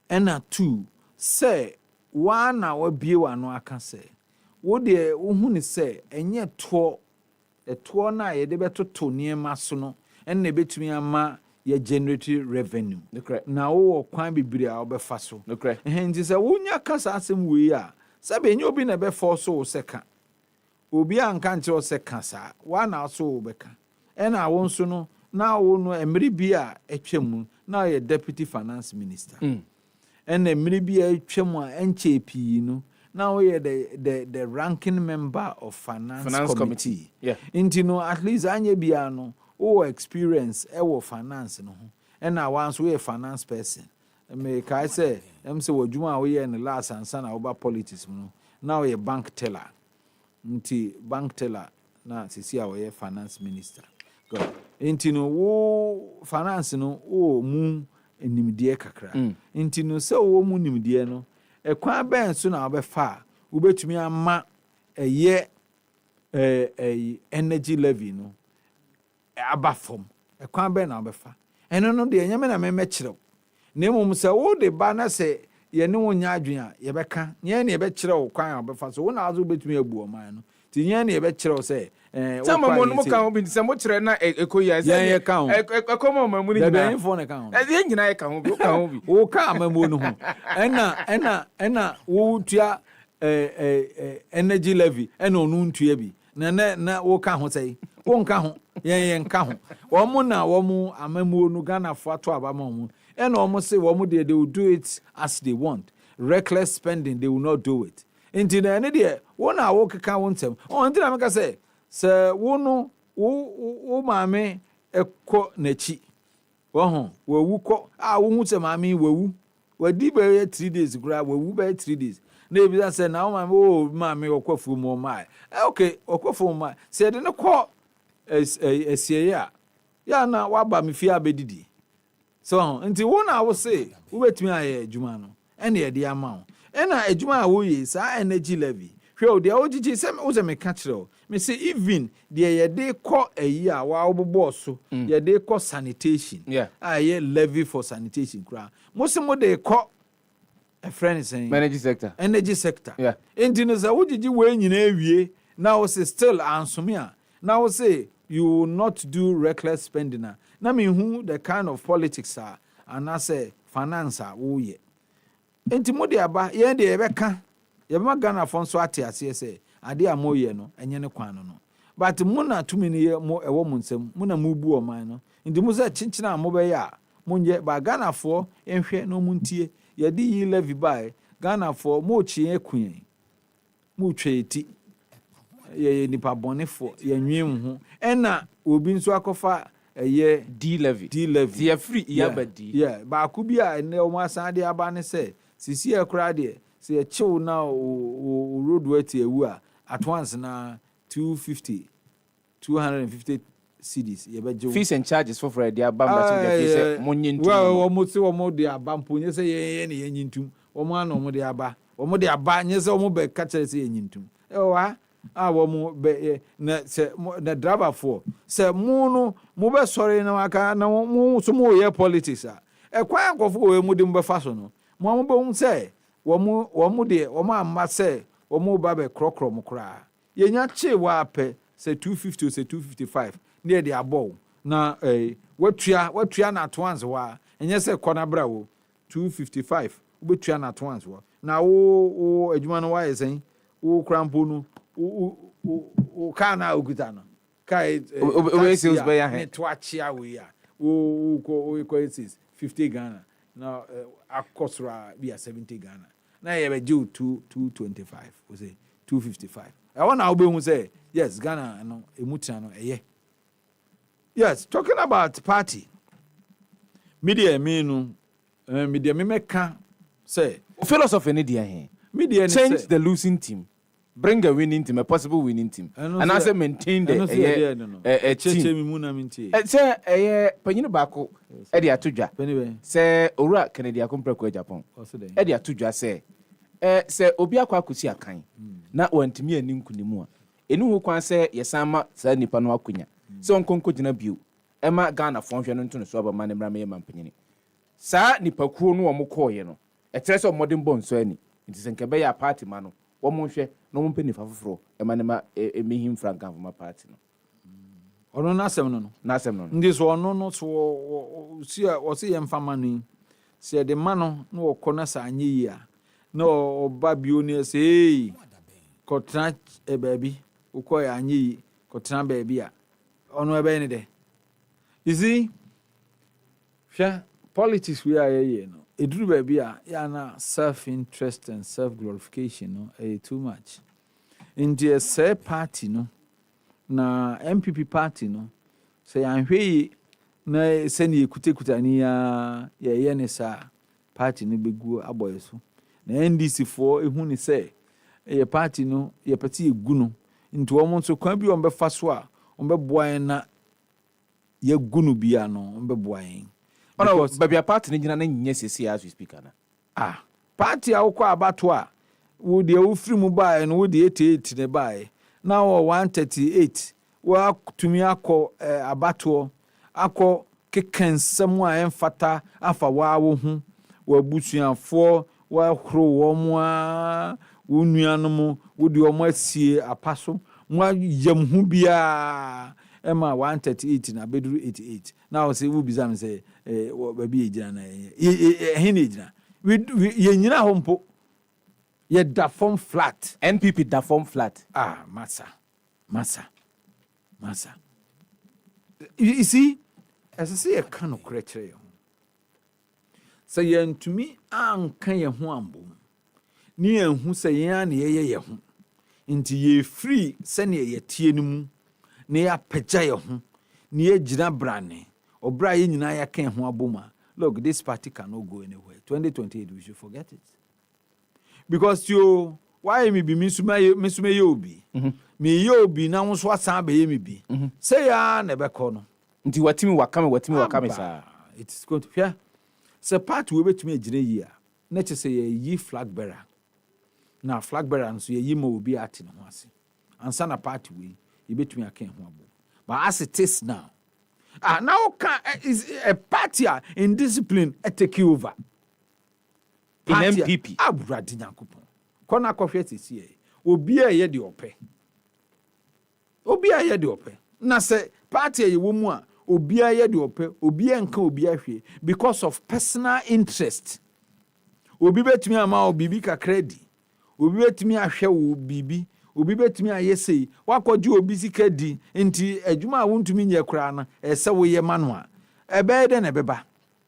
ena 2 say wana wabie wano aka se wo de wo hu ni se enye to na ye de betoto niema so no enne betumi ama ye generate revenue na wo kwan bibiri a obefa so nti se wonya kasa asem we a se be nye obi na be force wo seka obi anka nche wo seka sa wana so wo beka ena wo nso no na wo no emri bi a etwam na ye deputy finance minister and the maybe twem a enche pi no now we the ranking member of finance committee into no at least anya bia no o experience finance no and now once we a finance person me kai say say wadwuma we in the last and sana over politics no now we bank teller nti bank teller na sisi a we finance minister god into no wo finance no o mu enimdie kakra nti no se wo mu nimdie no ekwan ben so na obefa ubetumi ama eye energy levy no abafom ekwan ben na obefa eno no de nyame na memekire na emum se wo de ba na se ye ne wonya adwen a ye beka nye ne ye bekire wo kwan obefa so wo na azu betumi abu o man no ti nye ne ye bekire se some mo no kan obi se mo kire na ekoyi ye kan ekomo mamu ni na info ne kan ye nyina ye kan obi kan obi wo ka mamu no ho ena wo tua energy levy ena onu ntua bi na wo ka ho sei wo nka ho ye nka ho wo mu na wo mu amamu no Ghana fo ato abama mu ena wo mu say wo mu they will do it as they want reckless spending they will not do it into na ne de wo na wo keka wo ntem on ntina meka say se wo no wo maame ekọ nachi wo ho wo kọ wo hu se maame wo wadi be 3 days gra wo be 3 days na ebi say na wo maame okwafu mu ma okay okwafu ma se de ne kọ esie ya na waba me fie abedidi so nti wo na wo say wo betumi aye adwuma no ene ye de ama wo ena adwuma a wo yi sa energy levy hwe o de ogigi se wo se me ka kire me say even de ye de kɔ ayi a wa wo so ye de kɔ sanitation ye levy for sanitation kura mo se mo de kɔ a friend saying energy sector enti no sa wo gigi we nyina awie na wo say still ansome a na wo say you will not do reckless spending. Na me who the kind of politics are and I say finance are wo ye. Enti mo de aba ye de ebeka ye ma Ghana fon so ate ase say ade amoye no enye ne kwan no. But mo na tumi ne ye mo ewo mo nsem mo na mo bu o man no. Enti mo say chinchina mo be ya mo nye ba Ghana fo enhwe no mo ntie ye di yi levy by Ghana fo mo chi ekun mo tweti ye nipa bonefo ye nwem ho ena obi nso akofa ye D levy ye free ya badi ba ku bi a ne o masan de aba ne se sisi e kra de se ye chiw na o road weti ewu a at once na 250 cedis ye be jo fees and charges for Friday abamba so de say monyintum well o mo de abampo nye se ye ne ye nyintum o mo ana o mo de aba nye se o mo be ka kire se ye nyintum wa wo mu be na se na driver for se mu no mu be sorry na aka na mu so mu ye politics a kwa akofo we mu de mu be fa so no mu be hu se wo mu de wo ma amma se wo mu ba be krokro mu kra ye nya che wa pe se 250 se 255 ne de abo na watua na twans wa enye se kona bra wo 255 wo betua na twans wa na wo adwuma no wa ye sen wo krampo no o kana okuta no kai o sales buy ne to achia we ya o ko is 50 Ghana na akosra be 70 Ghana na ye be ju 225 o say 255 I want na obe hu say yes Ghana no emutia no yes talking about party media me no media me meka say philosophy ne dia he media change the losing team, bring a winning team, a possible winning team, and as I maintain the team. Say penny bako Eddie Atuja. Say Ora Kennedy Akumpreko Japan. Eddie Atuja say Obia Kwakusi Akan. Na went me a ninkunimu. Enu who can say Yesama said Nipano Akunya. So on Conco Biu. Emma Ghana function into the swab of Manamame Mampini. Sa Nipaku no Moko yeno. A trace of modern bones so any. It is in Kabeya party mano. One more share, no one penny for fro. Emanema me him frank from my party. Ono nasem no. This one no so see or see famani. See the mano no konasa anyi ya. No babioni say kotra e baby. Uko ya anyi kotra baby a. Ono ebe ni de. You see? Politics we are here no. Edru baby a ya na self-interest and self-glorification no too much. In the say party no na MPP party no say anhwe na send ekuta ni ya ye ne sa party no begu aboy so na NDC for ehu ni say ye party no ye party egu no nti wo mo so kwan bi on be fa so a on be boan na ye gu no bia no on be boan. Because baby a party ni na nyɛ sesi as we speak na. Party a wokɔ abato a wo de wo firi mu bae no wo de 88 ne bae na wo 138 wo atumi akɔ abato akɔ kekensɛm a ɛmfata afa wa wo ho wo abusuafo wo ahoro wo mo a wo nuanom wo de wo asie apaso mo yam hu bia Emma 138 na bedru 88 now say wo bizam say baby ejina na he na ejina we ye nyina hompo ye da form flat NPP da form flat massa you see as I say a kind of criteria say ye ntumi anka ye ho ambom ni enhu say ye na ye ho nti ye free se ne ye tie no mu ne ya peja ye ho ne ye gina brane obra ye nyina ya kan ho aboma. Look, this party cannot go anywhere. 2028 we should forget it because why me be misuma yobi me yo bi na wo so asan be ye me bi say ya na be ko no nti watimi wakame sa it is going to fear say part we betumi agire yi a na che say yi flag bearer na flag bearer so yi ma obi ate no ase ansa na party we yi betumi aka ho abo but as it is now now is a party in discipline take over in MPP abradi nyankopon kona kofie tisi obi a ye de ope na say party ye wo mu a obi a ye de ope obi enka obi ahwe because of personal interest obi betumi ama obi bi kakredi obi betumi ahwe wo bibi obi betumi ayesei wakoju obi sikadi nti adwuma a wontumi nye kura na ese wo ye manu a ebede na beba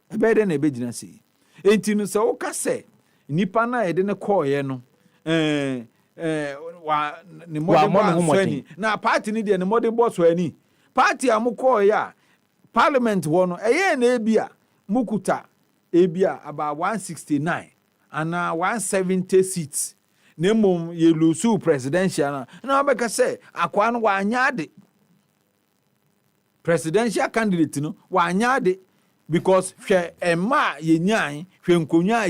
ebede na ebegina sei nti no se wo ka se nipa na ede ne call ye no wa ne modern boss na party ni de ne modern boss ani party amukọ ya parliament wo no eye na ebia mukuta ebia about 169 and 170 seats nemom ye lusu presidential na obeka say akwa no wa anyade presidential candidate no wa anyade because hwe ema ye nyan hwe nkonwa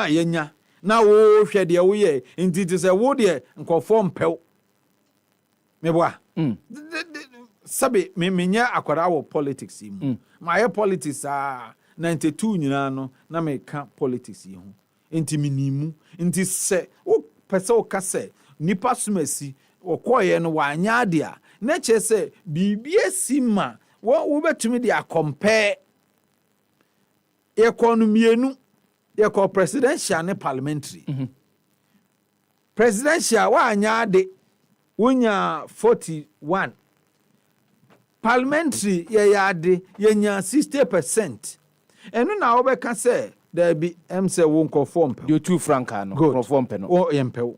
yenya na wo hwe de wo ye nti se wo de nkofo mpew meboa sabe menya akwara wo politics mu my politics 92 nyina no na me ka politics yi ho nti minimu nti se o pese o ka se nipa sumasi okoye no wa anya de a na che se bibie sima wo betumi de compare economienu ye presidential ne parliamentary presidential wa anya de wonya 41 parliamentary ye yade yenya 60%. Enu na obeka say there be say won conform you two franca no conform pe no o yempe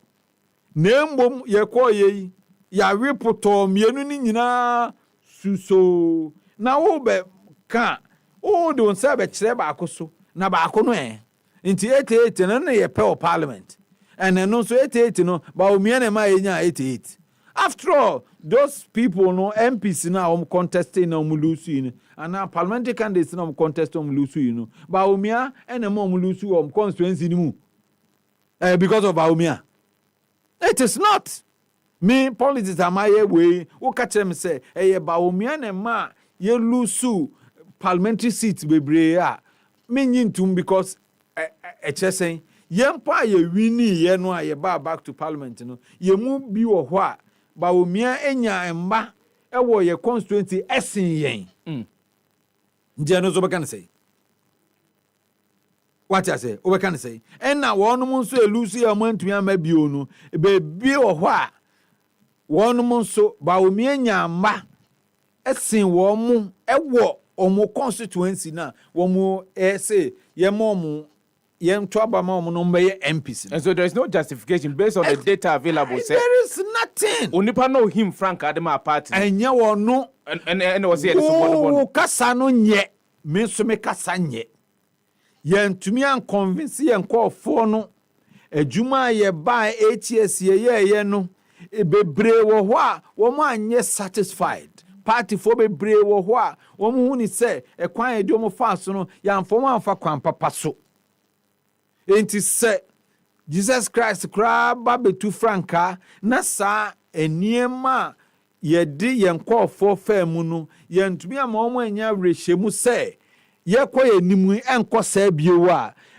na mbom ye ko ye ya repoto mienu ni nyina suso na wo be ka o de on say be kire ba akoso na ba akono nti 88 no ye pe o parliament and no so 88 no ba o miene ma yenya 88. After all, those people no MPs now contesting no mulusu and now parliamentary candidates no contest on mulusu ba umia and mo mulusu constituency ni mu because of Baumia. It is not me politics am I way wo catch them say Baumia na ma ye lusu parliamentary seats bebre a me nyintum because saying yempa ye wini ye no ye back to parliament no ye mu bi wo ho a Baumia enya emba ewo ye constituency esin yen nje no so be kan say what I say o be kan say en na wonum nso elusu ya mantumi amabio no be bi wo ho a wonum nso Baumia nya mba esin wo mu ewo omo constituency na wo mu say ye mo and so there is no justification based on the data available. There is nothing. Onipa know him Frank Adema party. And ya no and was here support kasa no nye me so me kasa nye. Yen tumi an convince yen call for no adwuma ye buy ATS ye no bebre wo ho a wo mo anye satisfied. Party for bebre wo ho a wo mo hu ni say e kwan e mo fa so no ya mfom amfa kwan papa so. Enti se Jesus Christ kra ba betu franka na sa eniema ye di yenko for famu no yentumi ama omo anya rehemu se ye koye nimu enko sa biewo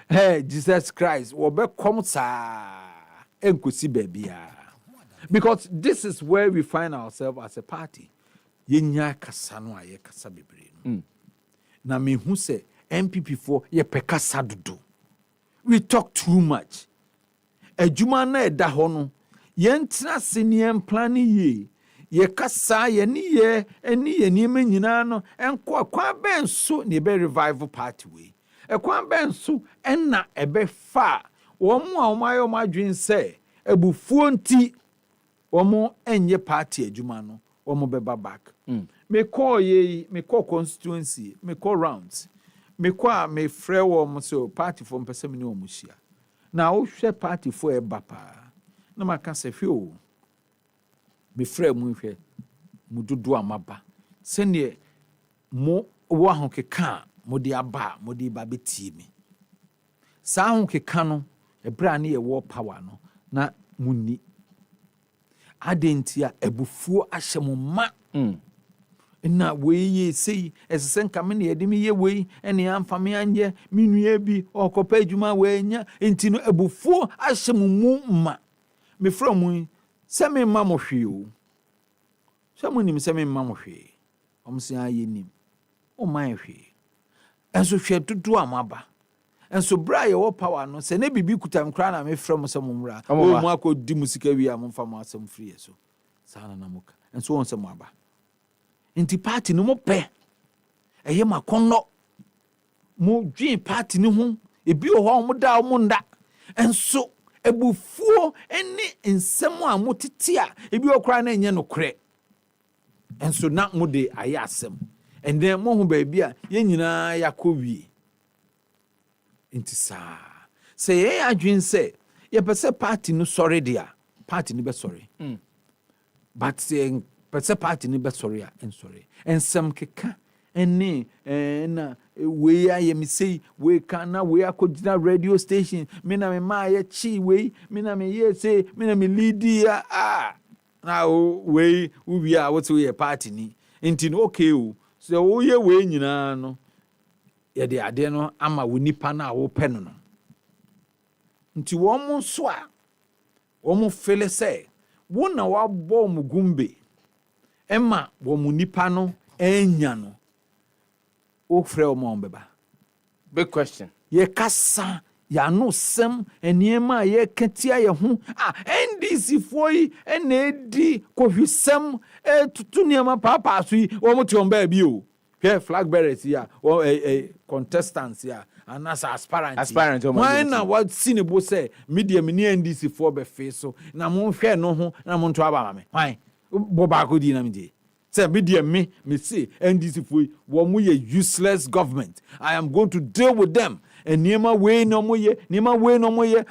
a Jesus Christ wo be kom sa enkosi babia because this is where we find ourselves as a party yenya kasa no aye kasa bebre no na me hu se MPP for ye pekasa dodo. We talk too much. Ejuma na eda ho no yentra seniem plan ye ye kasa ye ni ye eni ye ni nyina no enko akwa ben so ne be revival party we ekwan ben so enna ebe fa wo mu a wo mayo madwen se ebufuo nti wo mu enye party ejuma no wo mu beba back me call ye me call constituency me call rounds me kwa me frɛ wɔ so party for mpɛsɛ me ne wɔ muhia na wo hwɛ party for e bapa na maka sɛ hwɛ o me frɛ mu hwɛ mu dodo amaba sɛne mo wo ho keka mo de aba mo de ba betie me saa ho keka no ebra ne ye wo power no na munni adentia ebufuo ahyɛ mo ma na weye sei esesen kame ne yede me ye wei ene amfa me anye me nua bi okopa adwuma wenya enti no ebufuo ahyɛ mo mu ma me fra mu sɛ me ma mo hwe o sɛ mo nim sɛ me ma mo hwe omse aye nim o man hwe enso hwe dodo amaba enso bra ye wo power no sɛ ne bibi kutam kra na me fra mo sɛ mo mra o mo akodi musika wi a mo fa mo asɛm free so sana na muka enso won sɛ mo aba inti party no mo pɛ ɛyɛ makonno mo dwen party no ho ebi o ho mo da mo nda enso ebufuo ene nsɛm a mo tete a ebi okra na enye no korɛ enso na mo de ayɛ asɛm ende mo ho ba bi a ye nyinaa yakɔwie inti saa sɛ ye adwen sɛ ye pɛ party no sɔre dia party no be sɔre but pese party ni be sorry a en sorry ensem keka ene na we aye me say we can na we akogina radio station me na me ma ye chi we me na me ye say me na me lead ya na we a what we party ni enti no okay o so wo ye we nyina no ye de ade no ama wo nipa na wo pɛ no nti wo mo so a wo mo fele say wo na wa bɔ mu gumbe Emma, nipa no enya no. O frɛ o mo beba. Big question. Ye kasa ya no sem eniema ye ketia ye ho. NDC foi enedi kohwesem tutu niema papa so yi o mo ti on ba bi o. Hwe flag bearers ya o contestants ya anasa aspirant. Why na what seen bo say media me NDC for be face so na mo hwe no ho na mo nto aba ma me. Why? Boba kodi na mje say media me say NDC foi wo mo ye useless government. I am going to deal with them and niema we no mo ye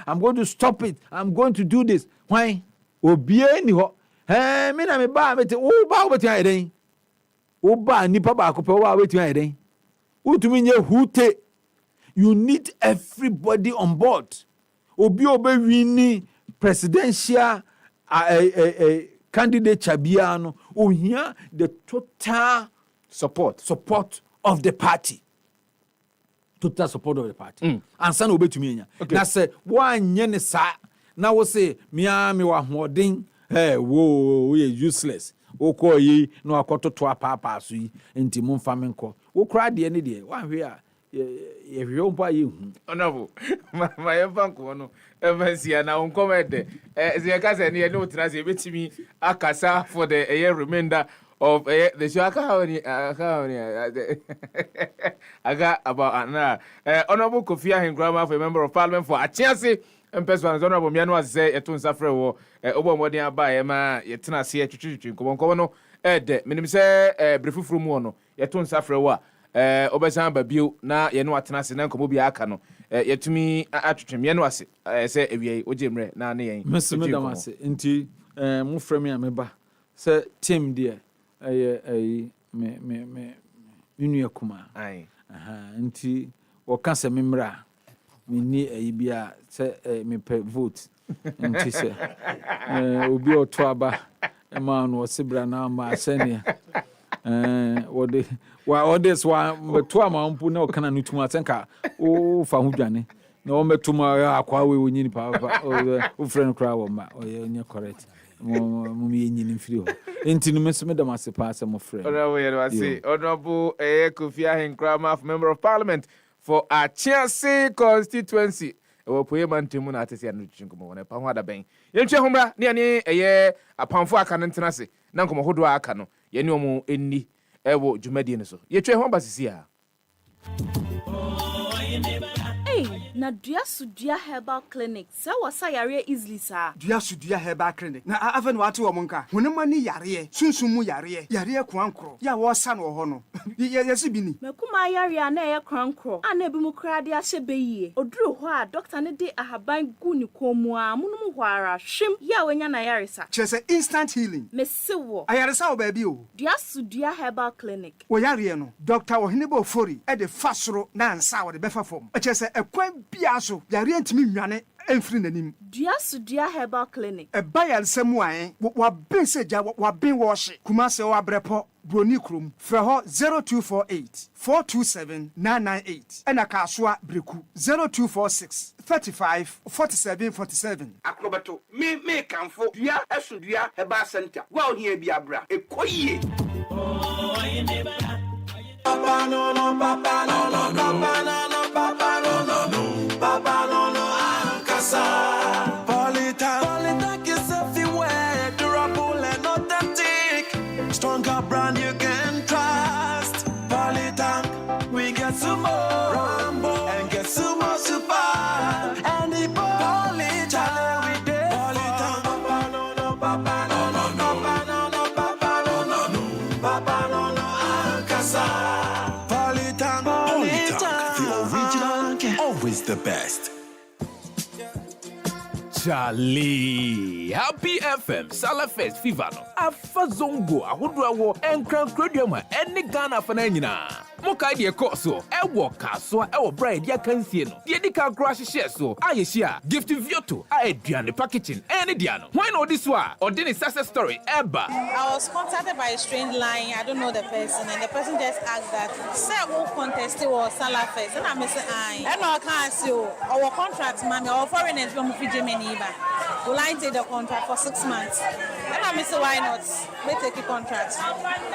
I'm going to stop it. I'm going to do this. Why obie ni ho me na me ba beti wo ba beti ayden wo ba nipa ba ko pe wo ba beti ayden utumi nye hute. You need everybody on board. Obi wini presidential candidate Chabiano, ohia the total support of the party. Total support of the party. Ansa na obetumi nya. Na say one nye sa na wo say me wa hoden wo ye useless. Wo ko yi na akoto to apapa so yi enti mo mfa menko. Wo kra de ne de wa hwe a ye hwe ompa ye hu. Onabo ma ye banko no evansia na unkomede ze ka se ne no trase betimi akasa for the remainder of the show aga about honorable Kofi Ahenkrama for a member of parliament for Achiase person honorable Miano say etun safre wo obo modern aba ye ma yetena se atwitwitwi nkomo no de minim se brefufuru mu no yetun safre wo obesan ba bio na ye no atena se na nkomo bi aka no yetumi atwitwem ye no ase se ewie ojemre na ne yen meseme damase nti mu frame ya meba se team de me nunu akuma nti woka se memra mini bia se me pe vote nti se obi oto aba ma no osebra na ma sene this one to ama mpu na okana no tuma senka o fa hu dwane na o metuma akwa we onyini papa o friend kra wo ma o ye onye correct mo me nyini mfiri ho enti no mesome da masepa se mo friend honorable Kofi Ahenkrama, member of parliament for Achiase constituency we poye mantemu na atese anu twinkomo na EpaHoaDaben yentwe homra ne ane apamfo aka no ntenase na nkomo hodo aka no ye ne omo enni ewo dwumadie ne so yetwe ho basisi a Hey, na dua sudua herbal clinic. Sa wasa yare easily sa. Dua sudua herbal clinic. Na aven watu wa monka. Honema ni yare, sunsumu yare, yare kwankro. Ya wasa no ho no. Yesi bi ni. Mekuma yare na ye kwankro. Ana bi mu kra de ahye beyi. Oduru ho a doctor ne de ahaban gu ni komu a munum ho ara hwem ya wenya na yare sa. Chese instant healing. Mesiwo. Ayare sa wo ba bi o. Dua sudua herbal clinic. Wo yare no, Dr. Ohinebo Ofori e de fasoro na ansa wo de befa fom. Chese ekwan bia so yare ntimi nwane emfiri nanim. Dua sudua herbal clinic. E bayal semu an wa ben seja wa ben wo hye. Kuma se wa brepo Broni Krum, Freho 0248 427 998, and Akaswa Breku 0246 35 47 47. Akrobato, me kamfo, Dua Esudia Heba Center. Well, here be abra, a koye. Papa no, papa no, papa no, papa no, papa no, Ankasa. Polytank is everywhere, durable and authentic. Stronger brand you can trust. Polytank, we get some more Rambo and get some more Super. And the Polytank we did. Polytank, papa no, papa no, papa no, papa no, papa no, Ankasa. Polytank, the original, always the best. Charlie, Happy FM, Salafest Fivano, Afazongo, Ahoduawo, and Crown Crodium, and the Ghana Fananina. Mokai de Corso, Ewo Caswa, Ewo Bride, Yakansiano, Yedica Crash Sheso, Ayesha, Gift Vioto, Adrian, the packaging, and Diano. Why not this one? Or didn't success story ever? I was contacted by a strange line. I don't know the person, and the person just asked that, say, who contested was Salafest, and I'm saying, I know I can't see our contract, mommy, our foreigners from Fiji. Will I take the contract for 6 months? And I say, why not? We take a contract.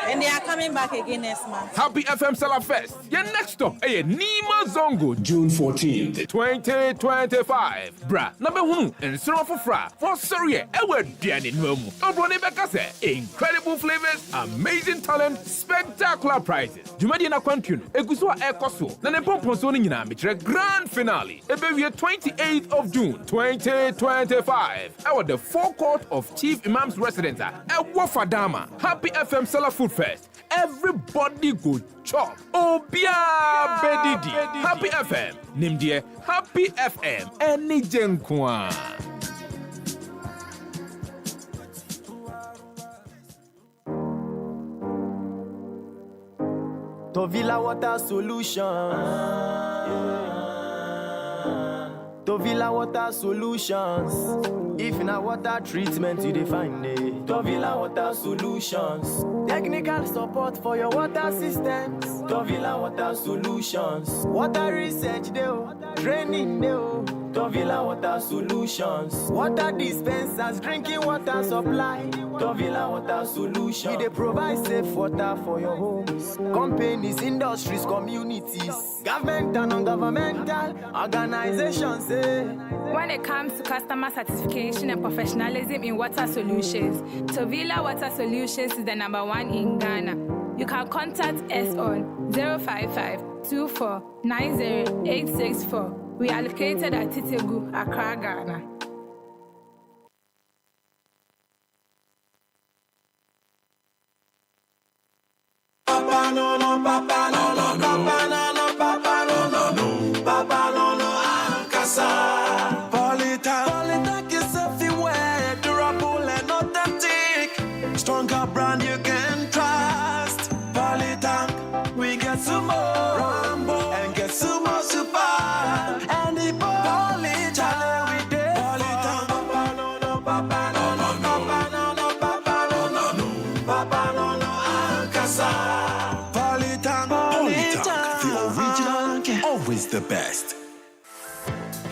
And they are coming back again next month. Happy FM Salafest. Your next stop, Nima Zongo, June 14th, 2025. Bra, number one, and Sura for Fra, for sorry, ever Diani Nomu. Obrone Bekase, incredible flavors, amazing talent, spectacular prizes. Jumadina Quantun, Eguswa Ekoso, Nanepon Ponsoni Mitre Grand Finale, Ebevia 28th of June, 2025. Our the forecourt of Chief Imam's residence at Wafadama. Happy FM Salah Food Fest. Everybody go chop. Obia Bedidi. Happy FM. Nimdie Happy FM. Any Danquah. Tovilla Water Solutions. Tovilla Water Solutions. If in a water treatment you define it. Tovilla Water Solutions. Technical support for your water systems. Tovilla Water Solutions. Water research deo, training deo. Tovilla Water Solutions. Water dispensers, drinking water supply. Tovilla Water Solutions. We provide safe water for your homes, companies, industries, communities, government and non-governmental organizations. When it comes to customer satisfaction and professionalism in water solutions, Tovilla Water Solutions is the #1 in Ghana. You can contact us on 055-2490-864. We are located at Titegu, Accra, Ghana. Papa no, papa no, papa no, papa no, papa no, Ankasa. Polytank is everywhere, durable and authentic. Stronger brand you can trust. Polytank, we get some more Rambo and get some more Super. And the Polytank we did. Polytank, papa no, papa no, papa no, papa no, papa no, Ankasa. Always the best.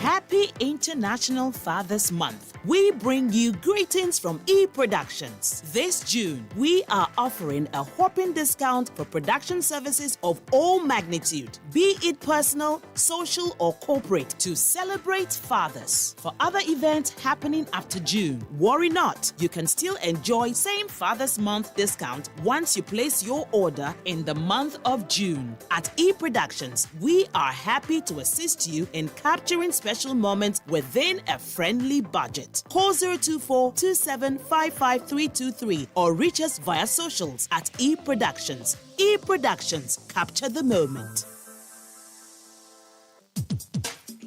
Happy International Father's Month. we bring you greetings from E Productions. This June, we are offering a whopping discount for production services of all magnitude, be it personal, social, or corporate, to celebrate fathers. For other events happening up to June, worry not, you can still enjoy same Father's Month discount once you place your order in the month of June. At E Productions, we are happy to assist you in capturing special moments within a friendly budget. Call 024-2755-323 or reach us via socials at E Productions. E Productions, capture the moment.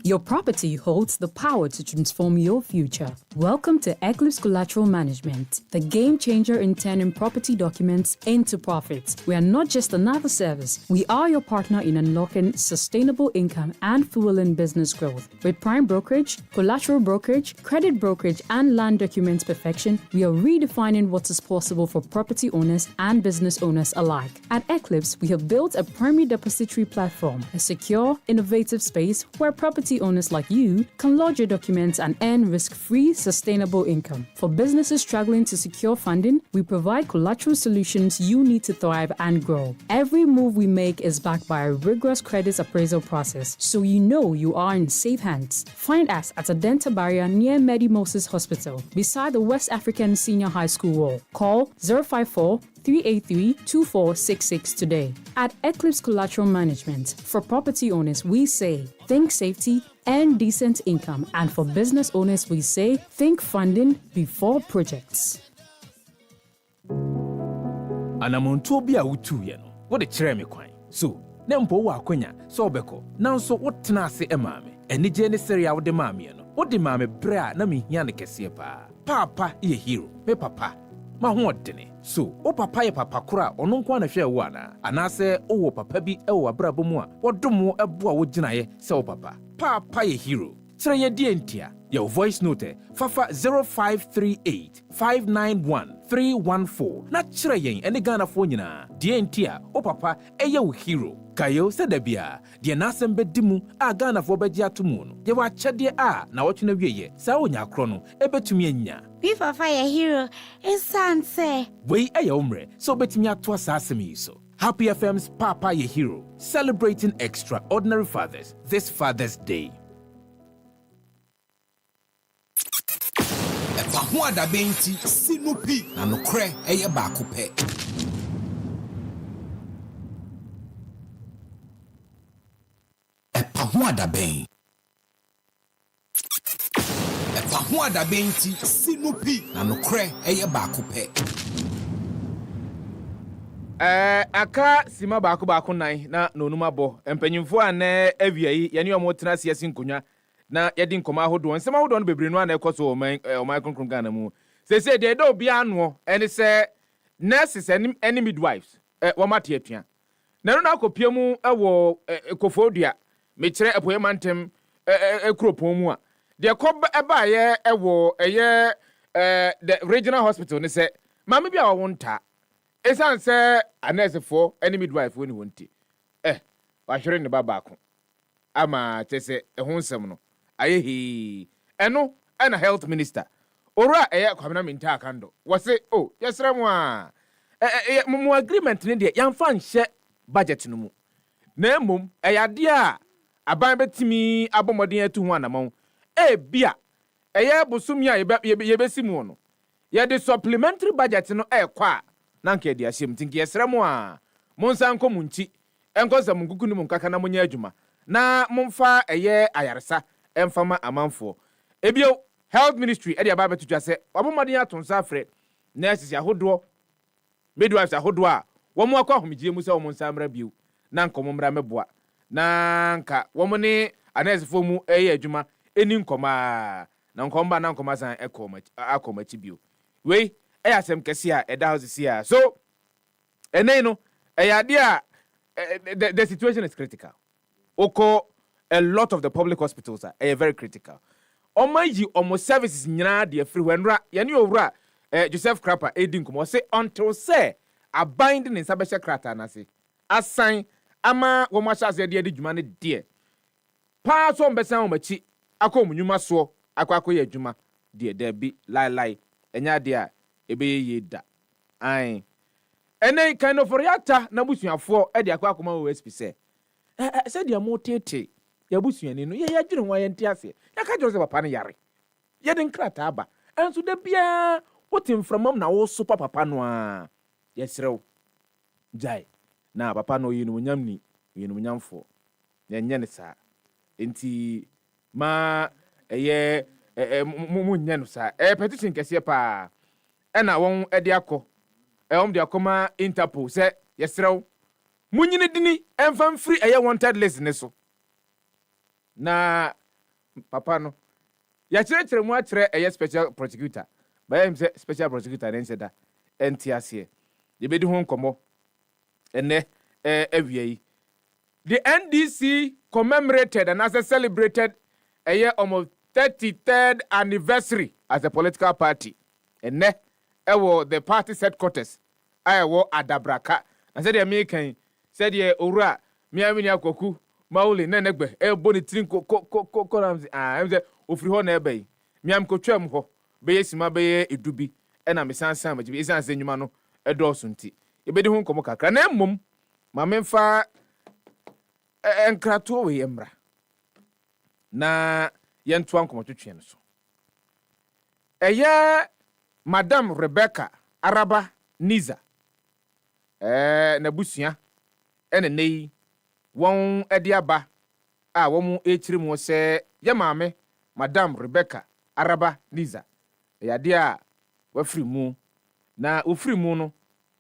Your property holds the power to transform your future. Welcome to Eclipse Collateral Management, the game changer in turning property documents into profits. We are not just another service. We are your partner in unlocking sustainable income and fueling business growth. With prime brokerage, collateral brokerage, credit brokerage, and land documents perfection, we are redefining what is possible for property owners and business owners alike. At Eclipse, we have built a primary depository platform, a secure, innovative space where property owners like you can lodge your documents and earn risk-free, sustainable income. For businesses struggling to secure funding, we provide collateral solutions you need to thrive and grow. Every move we make is backed by a rigorous credit appraisal process, so you know you are in safe hands. Find us at Adenta Barrier near Medi Moses Hospital, beside the West African Senior High School wall. Call 054-383-2466 today. At Eclipse Collateral Management, for property owners, we say, think safety and decent income. And for business owners, we say, think funding before projects. Anamonto bi a wutuye no, wo de kire me kwan. So, na mpo wo akonya, so obeko. Nanso wo tena ase emame. Enije ne sere a wo de maame no. Wo de maame bre a na me hia ne kese pa. Papa ye hero, me papa. Ma ho odene. So, o papa ye papa kura ono nko na hwe wo ana. Anase o wo papa bi e wo abrabo mu a, wo dom wo ebo a wo ginaye se wo papa. Papa ye hero. Sere ye die ntia. Your voice note fafa 0538-591-314. Na chere yen ene Ghana fo nyina. Die ntia o papa eye wo hero. Kayo se dabia die nasem bedimu a Ghana fo beji atomu no. Ye wa kyede a na wo twena wieye. Sa onya kro no ebetumi anya. Be Papa your hero is sanse. We eye omre so betumi ato asase mi so. Happy FM's Papa Ye Hero, celebrating extraordinary fathers this Father's Day. EpaHoaDaben ti sinupi na nokre eye baako pe. EpaHoaDaben. EpaHoaDaben ti sinupi na nokre eye baako pe. Aka sima baako nan na nonuma bo empanyimfo ane awiai yene omo tena siasi nkonya na yedi nkoma ahodo nsema ahodo no bebre no ana ekoso o kronkron Ghana mu sese de do bia no ene se nurses and midwives wo mate atua na no akopia mu ewo ekofodua me kire epoye mantem ekropon mu a de kob eba ye ewo eye the regional hospital ne se mama bia wo nta esan se anese for any midwife when wonti wa hwere ne babako ama tese ehun sem no ayehi eno ana health minister ora kwamna minta akando wose yesra mu a mu agreement ne de yamfa nhye budget no mu na emom eyade a aban betimi abomoden atu ho anamon bia bosumi a yebesimu no ye de supplementary budget no kwa na nke dia hyem tinki yesra mu a monsan ko munchi enkosa munkuku ni munkaka na munya adwuma na momfa ayaresa emfama amanfo ebio health ministry e dia ba betutwa se obomoden atonsa afre nurses ahodo midwives ahodo a wo mo akwa homgie mu se wo monsan mra bio na nkomo mra meboa na nka wo mo ne anesfo mu adwuma eni nkoma na nkomba na nkoma san akomachi bio we asem kese a eda house here so no eyade a the situation is critical. Oko a lot of the public hospitals are very critical. Omayi almost services nyina de everywhere yene owura Joseph Krapa edin komo say until say a binding in sabesha krata na say assign ama wo ma chance de adwuma ne de pa so mbesa wo machi akomunwuma so akwakoye adwuma deɛ dabi lai ɛnya deɛ a ɛbɛyɛ yie da ae ɛnɛ kan no fɔriata na busuafoɔ ɛde akɔ akɔma wɔ SP sɛ sɛdeɛ mo tete yɛbusuani no yɛdwene ho yɛnte ase yɛka kyerɛ sɛ papa no yare yɛde nkrataa aba ɛnso da biara wote mframam na woso papa no a yɛserɛw gyae na papa no ɔyɛ nomonyamfoɔ yɛnyɛ ne saa enti ma ɛyɛ mu nyɛ no saa petition kɛseɛ paa ɛna wɔn ɛde akɔ ɛwɔm de akɔma Interpol sɛ yɛserɛw munyini dini ɛmfa mfiri ɛyɛ wanted list ne so na papa no yɛkyerɛkyerɛ mu akyerɛ ɛyɛ special prosecutor bayɛ sɛ special prosecutor ne nsɛ da ɛnte aseɛ yɛbɛdi ho nkɔmmɔ ɛnɛ awia yi the NDC commemorated and as celebrated almost 33rd anniversary as a political party. And ne the party's headquarters. I wo Adabraka. And said the American said ye ora miamini akoku mauli nenegbe boni trinko koramzi amze ofri ho na ebe miam ko twam ho be yesima be edubi e na mesansan maji be sansan nyuma no edoso nti ebedi ho nkomo kakra na mmom ma memfa enkrato we yemra na yentu ankomo twetwe no so Madam Rebecca Araba Niza na busua ene nei won ediaba a won echiri mu se ye maame Madam Rebecca Araba Niza yade a wafiri mu na ofiri mu no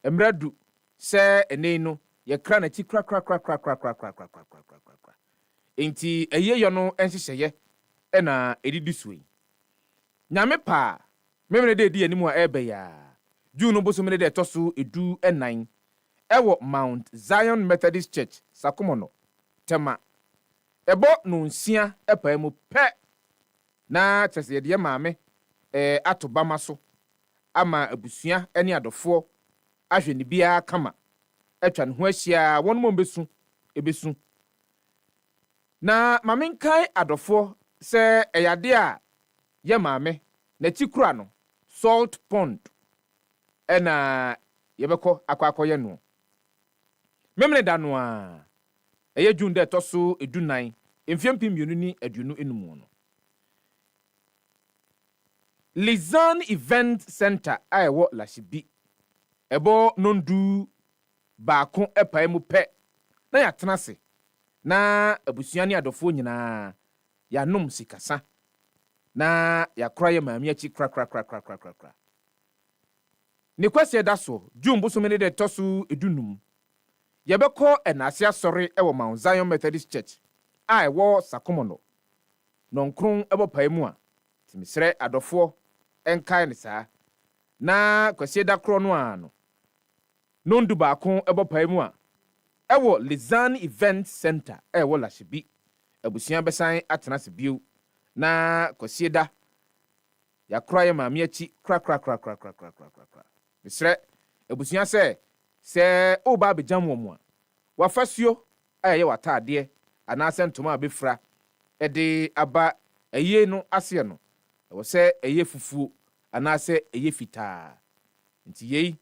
emradu se enei no ye kra na chi kra enti eyeyo no enhyehye na edidi suyi nyame pa memene de di animu a ebe ya June bosomene de toso edu enan ewo Mount Zion Methodist Church Sakumono tema ebo no nsia epa mu pe na tese de maame atobama so ama abusua ene adofo ahwe ne bia kama atwa ne ho ahia won mo ebesu na mamenkai adofo se eyade a ye maame na tikura no Salt Pond ena yebeko akwakoye no memne da no a eye June de toso edunan emfiampi mienu ni aduonu enum no Lizan Event Center ayewo Lashibi ebo nondu baako epae mu pe na ya tenase na abusua ne adofo nyina ya nom sikasa na yakora ye maami achi kra ne kwase da so June bosomene de toso edunum yebeko enase asori ewo Mount Zion Methodist Church a ewo Sakumono nonkron ebo paimu a timisre adofo enkai ne saa na kwase da kro no ano nondu baako ebo paimu a ewo Lizan Event Center ewo Lashibi abusua besan atenase bio na kwasieda yakora ye maami achi kra misre abusua se oba bejam wo mu a wafasuo aye watade ana sentoma abefra ede aba eye no ase no wo se eye fufuo ana se eye fitaa nti yei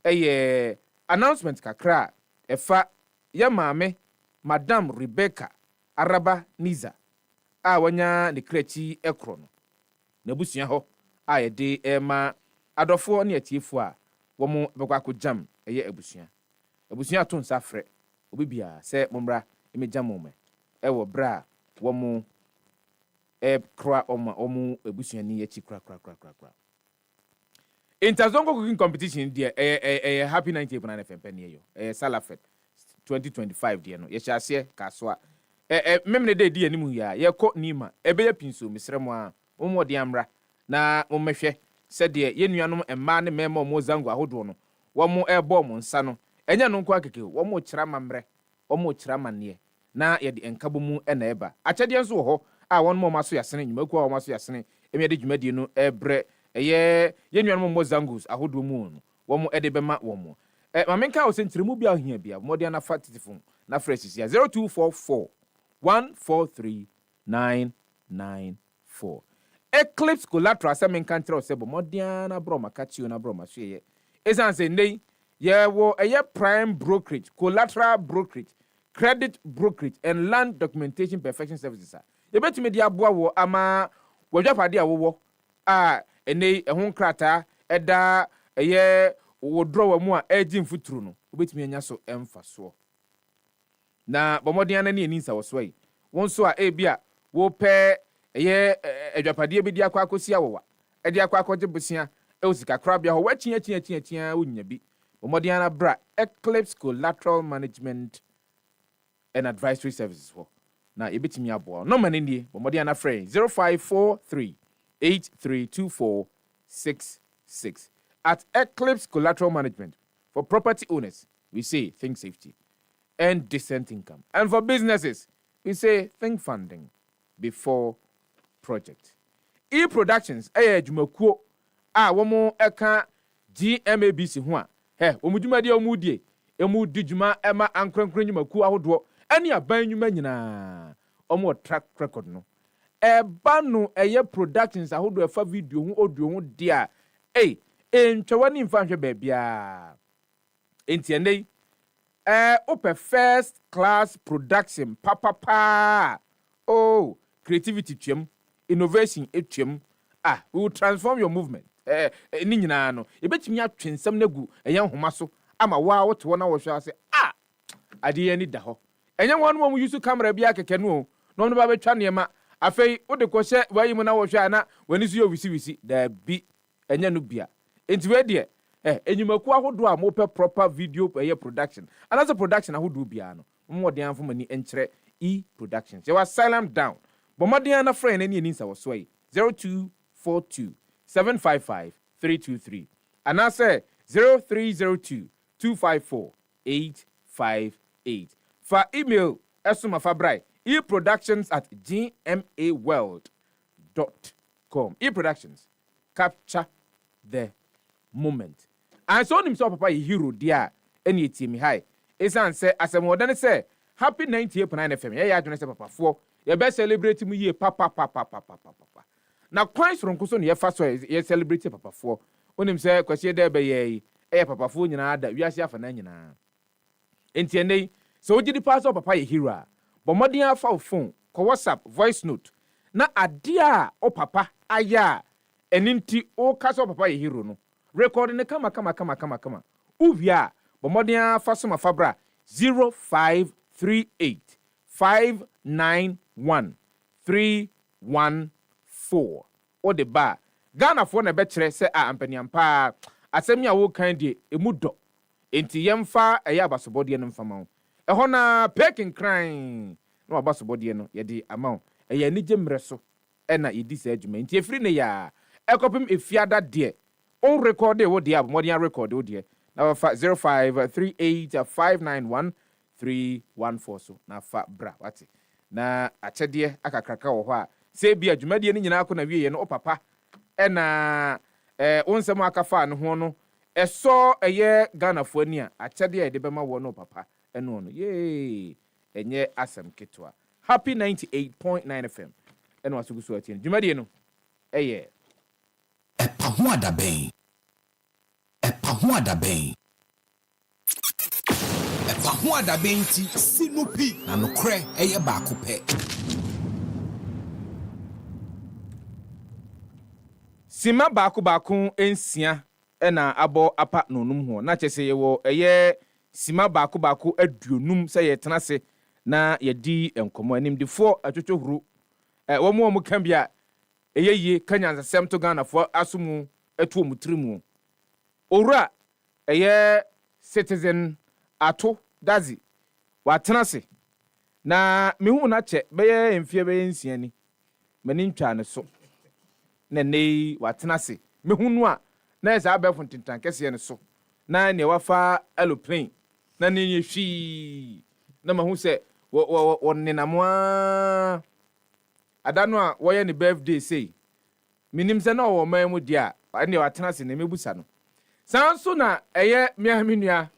eye announcement kakra efa ye maame Madam Rebecca Araba Niza a wanya ne krachi ekro no na busua ho a yede ema adofo ne atiefo a womo bekwa jam eye abusua to nsa frɛ obibia sɛ mommra emejam mo ewo bra womo kra omu abusua ni yachi kra Interzongo cooking competition dia Happy 90.9 FM pen yo Salafet 2025 dia no ye hyase kaso a memne de di animu ya ye kɔ nima ebe ya pinso misremo a omo de amra na mommehwɛ sɛ de ye nuanom emma ne mema mo zango ahodo no womo ebo mo nsa no enya no nko akeke womo kyira mamre womo kyira manne na ye de enkabo mu na eba akyɛde nso wɔ hɔ a won mo maso yasene nyumaku a wo maso yasene emi de dwumadi no ebre ye nuanom mo zangos ahodo mu no womo ede bema womo mamenka wo sentremu bia ohia bia mo de na fatifon na fresh ya 0244 143994 Eclipse collateral se men kan tro se bo modiana bro makachi na bro mahwe esan se ndey ye wo eye prime brokerage, collateral brokerage, credit brokerage and land documentation perfection services. Ye betime dia boa wo ama wodwapade a wo ene ehun krata eda eye wo draw mu a ejin futuru no obetime anya so emfa so na bomodiana ne ani nsa wo so yi won so a ebia wo pe eye adwapade bi dia kwa akosi awowa e dia kwa akoje busia e osika krabia ho wachia onya bi bomodiana bra Eclipse collateral management and advisory services for na ebetimi abo no mane nie bomodiana friend 0543832466 at Eclipse collateral management. For property owners we say think safety and decent income, and for businesses we say think funding before project. E-productions jumakuo womo eka GMABC ho a womu dwumade womu die emu di dwuma ema ankronkron jumakuo ahodo ene aban dwuma nyina omo track record no eba no productions ahodo efa video ho audio ho dia ntwani mfa hwe baabia entiende open first class production papa creativity twem, innovation etwem. We will transform your movement. Ni nyina no ebetimi atwensam nagu eya nhoma so ama wa wote wona wo hwa ase ade ani da ho enya won mo use camera bia keke no no ba betwa nema afei wo de ko hye wayi mu na wo hwa na wani so yo wisi da bi enya no bia enti we de enyumaku ahodo a mo pe proper video production another production ahodo bia no mo de anfo mani enkyere E-productions you are silent down bomadian na friend ani nsa wo so 0242755323 and I say 0302254858 for email esuma fabrai eproductions@gmaworld.com. E-productions capture the moment. And so himself papa hero dear any team high esan say asem wodan say happy 98.9 FM ya adwene say papa fo ye be celebrate mu ye papa na Christ ronko so ne ye fa so ye celebrate papa fo onim say kwase de be ye papa fo nyina ada wiase afa na nyina enti enei so ogidi pass papa ye hero a bomodin afa phone ko WhatsApp voice note na ade a o papa aya eninti o kaso papa ye hero no record ne kama uvia bomodin afa so mafabra 0538591314 o de ba Ghana for na be kire se ampaniampa asemi a wo kan de emudo enti yemfa eya abasobode no mfama ho na peking crime no abasobode no ye de amount eya ni gemre so na yedi sa adwuma enti efiri ne ya ekopim efiada de on record wo de abomodin record wo de na 0538591314 so na fa bra wati na achede akakraka wo ho a se bia adwumade ni nyina akona wiye no opapa na onsem akafa no ho no eso eye Ghana fo ani a achede e de bema wo no papa eno no ye enye asem ketwa happy 98.9 FM eno asugusu ati adwumade no eye EpaHoaDaben EpaHoaDaben ti sinupi na nokre eye baako pe sima baako ensia na abo apa nonum ho na chese ye wo eye sima baako aduonum se ye tenase na ye di enkomo anim difo atwotwohuru wo mo kan bia eyeye kanyanza sem to Ghana fo asumu etu omutirimu owura eye citizen ato dazi watenase na mehu na che beye emfie beye nsia ni mani ntwa ne so na nei watenase mehu no a na esa abefo tintan kese ne so na ne wafa aeroplane na ne yehwi na mahu se wonenamwa adano a woye ne birthday say minim se na wo man mu dia ne watenase ne mebusa no sanso na eye miaminua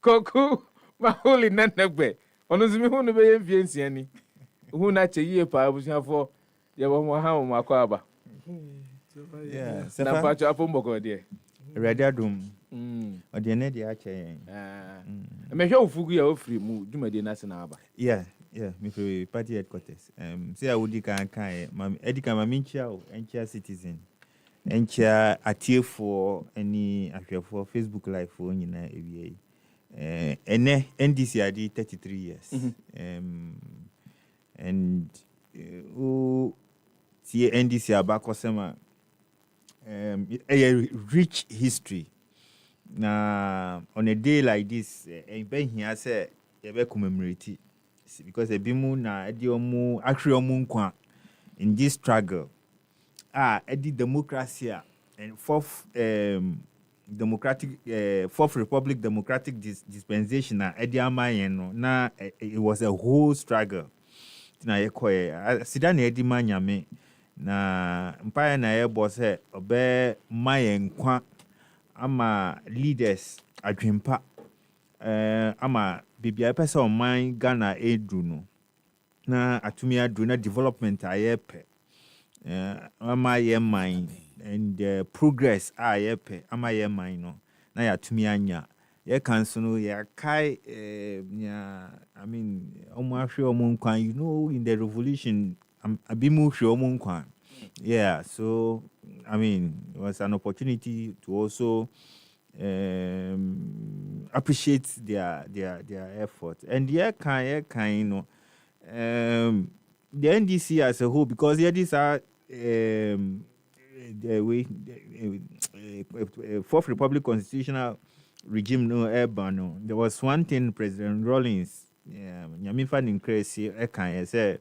koku maholi nanagbe ono zimi hu no be yemfie nsia ni Who not a year, pa, was here for your one home, Makwaba. Yeah, Sefah. Patch up on Boko, dear. Radiadum. Or the Nedi Ache. I may show Fugia free move, do my dinner and Yeah, me for party headquarters. Say I would can Mam Edika Mamincha and Chia Citizen. And Chia a tier for any actual for Facebook Live for AVA. NDC I did 33 years. And who see NDC about Kosema a rich history. Now on a day like this, ben here say commemorate because a bimu na ediomu actually in this struggle. Edi democracy and fourth Republic Democratic dispensation na edi amayen na it was a whole struggle. Na yekoye sida na edi manyame na empire na ye boss he obe mayen kwa ama leaders adwempa ama bibia pesa o man Ghana edu no na atumi adu na development ayepe ama ye man and progress ayepe ama ye man no na ya atumi anya ye kanso no ya kai I mean omo ahwe omo nkwan you know in the revolution abimu hwe omo nkwan. Yeah, so I mean, it was an opportunity to also appreciate their effort. And you know, the NDC as a whole, because these are the way Fourth Republic constitutional regime no urban. There was one thing President Rawlings, Nyamifa Ninkre said.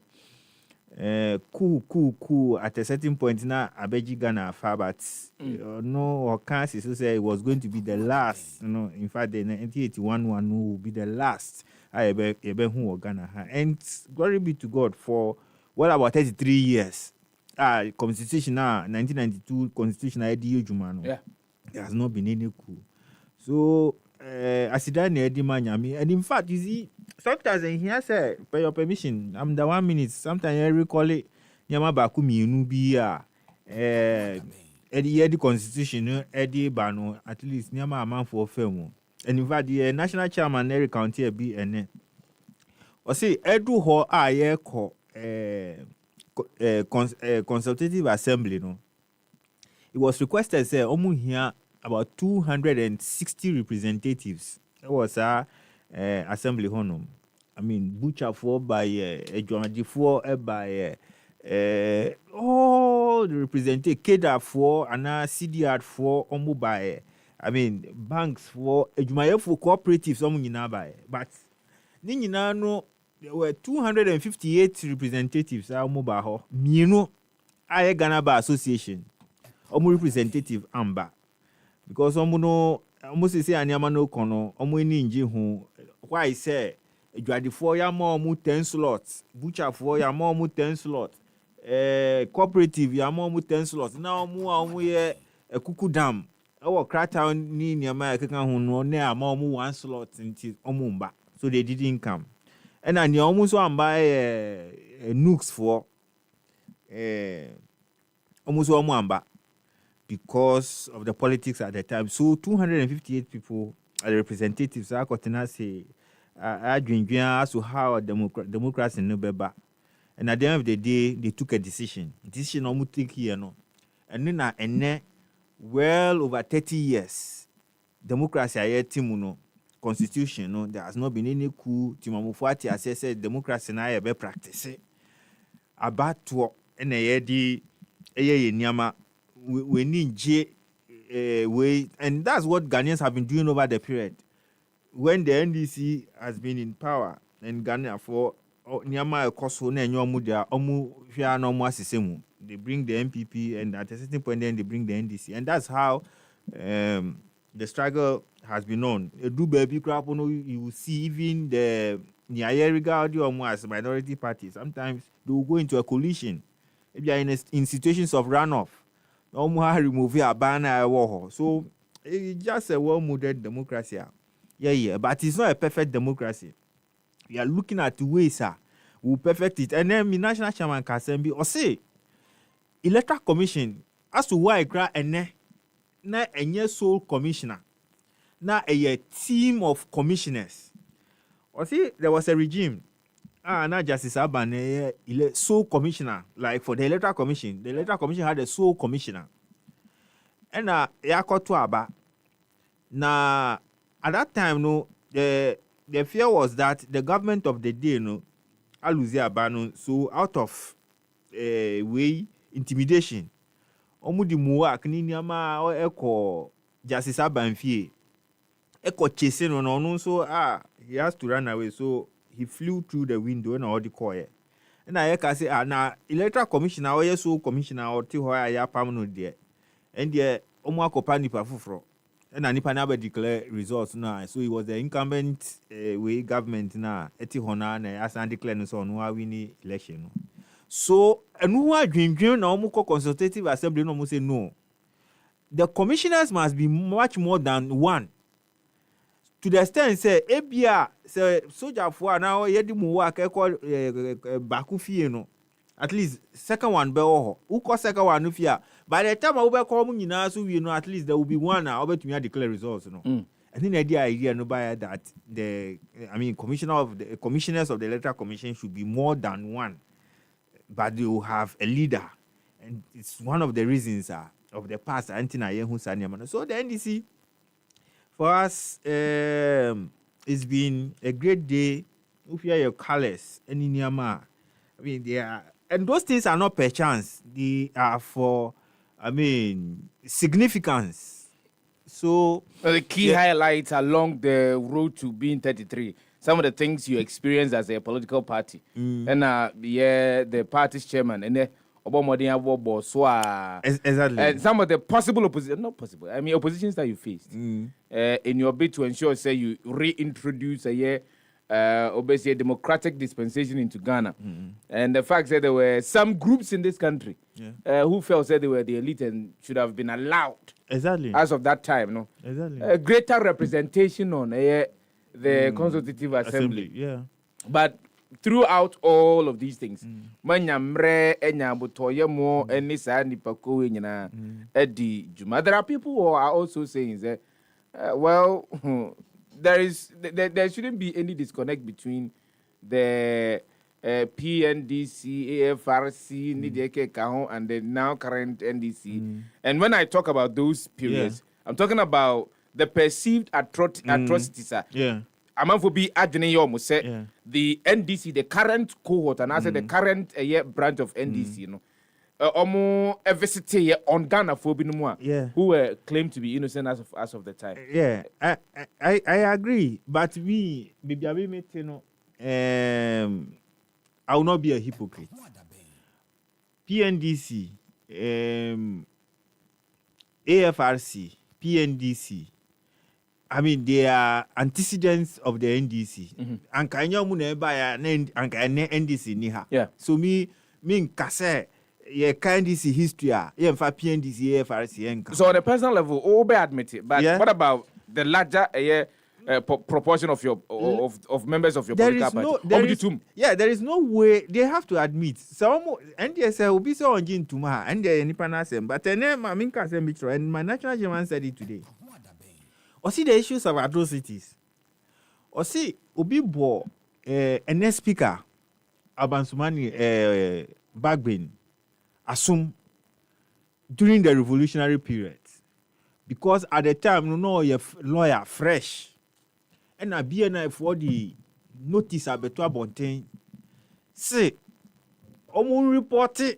Cool. At a certain point now, Abeji Ghana far, but no, or Kansas so say it was going to be the last. You know, in fact, the 1981 one will be the last. I who who Ghana, and glory be to God for what about 33 years. Constitution now 1992 constitution IDU Jumano. Yeah, there has not been any coup. So Asidani Edimanyami, and in fact, you see. Sometimes here say, by your permission, I'm the 1 minute. Sometimes I recall it. Yamabaku Minubia, the constitution, Eddie Bano, at least Yama a man for film. And in fact, the national chairman, Eric County, BN. Or say, Edu Ho Aye call consultative assembly. No, it was requested, say, Omu here about 260 representatives. It was assembly honum. I mean, butcher for by Johnny for by all the representative Keda for and CDR for Omu by I mean banks for Ejumaya for cooperatives Omu by. But Nina no there were 258 representatives Omu Baho. Mino Aye Ghana Bar Association. Omu representative Amba. Because Omu no almost say anyama no kono omo ni nje hu why say adwadefo ya ma omo 10 slots butcherfo ya ma omo 10 slots cooperative ya ma omo 10 slots na omo ye ekuku dam e krata ni niama ya keka hu no na ma omo 1 slot nti omo mba so they didn't come and ani omo so amba nooks for omo so omo amba because of the politics at the time. So 258 people are the representatives are say as to how democracy no beba. And at the end of the day, they took a decision. Decision almost take here no. And then well over 30 years, democracy aye timuno constitution no there has not been any coup timamufuati assess democracy na aye be practice. About to na di eye nyama we need way, and that's what Ghanaians have been doing over the period. When the NDC has been in power, and Ghana for Nyama Koso na Nyomu dia omu hia no mo asesemu. They bring the MPP, and at a certain point then they bring the NDC, and that's how the struggle has been on. Do baby crap, you will see even the Nyayeriga Omu as a minority party. Sometimes they will go into a coalition. If they are in situations of runoff. Remove a banner war. So it's just a well-modeled democracy. Yeah, but it's not a perfect democracy. We are looking at ways will perfect it. And then, national chairman Kasembi or say, electoral commission as to why I cry and na a sole commissioner, na a team of commissioners. Or see, there was a regime. Now Justice Aban, sole commissioner, like for the electoral commission. The electoral commission had a sole commissioner. And Aba. Now, at that time, no, the fear was that the government of the day, no, Aluzi Abano, so out of way intimidation. Omudi muwa kini nyama eko Justice Abanfie. Eko chasing on so he has to run away. So he flew through the window and all the coy. And I can say na electoral commissioner or so commissioner or ti hoya ya pamno there. And the omwa kopani pafufro. And nipa na be declare results now. So he was the incumbent way government na eti hona na asan declare no so no win election. So, and who are dream na consultative assembly no say no. The commissioners must be much more than one. To the extent say ebia say soldier for now yedi mu work baku fie no. At least second one be ho. Who call second one no fia. By the time we be call mu nyina so we know at least there will be one now over to declare results no. I think the idea no by that the commissioners of the electoral commission should be more than one. But you have a leader, and it's one of the reasons of the past. So the NDC, for us, it's been a great day. If you are your colors, and in Yama, I mean, they are, and those things are not per chance. They are for, significance. So the key highlights along the road to being 33. Some of the things you experience as a political party. And the party's chairman and exactly. And some of the possible opposition, not possible, oppositions that you faced in your bid to ensure, say, you reintroduce a democratic dispensation into Ghana. And the fact that there were some groups in this country who felt that they were the elite and should have been allowed. Exactly. As of that time, no? Exactly. Greater representation on the Consultative Assembly. Yeah. But throughout all of these things, there are people who are also saying that, there shouldn't be any disconnect between the PNDC, AFRC, and the now current NDC. And when I talk about those periods, I'm talking about the perceived atrocities. I'm for be the NDC, the current cohort, and I said the current branch of NDC, you know. Every on Ghana for who were claimed to be innocent as of the time. Yeah, I agree, but we I will not be a hypocrite. PNDC, AFRC, PNDC. I mean, they are antecedents of the NDC. And NDC niha. Yeah. So me kase NDC history. PNDC, AFRC. So on a personal level, all be admitted. But what about the larger proportion of your of members of your political party? There is no way they have to admit. Some NDS will be so on Jin Tuma and the Nipanasem. But then and my national chairman said it today. Or see the issues of atrocities. Or see Obibo a speaker Abansumani Bagbin assume during the revolutionary period. Because at the time, your lawyer fresh. And a BNI for the notice abetua bonten. Say, Omun reported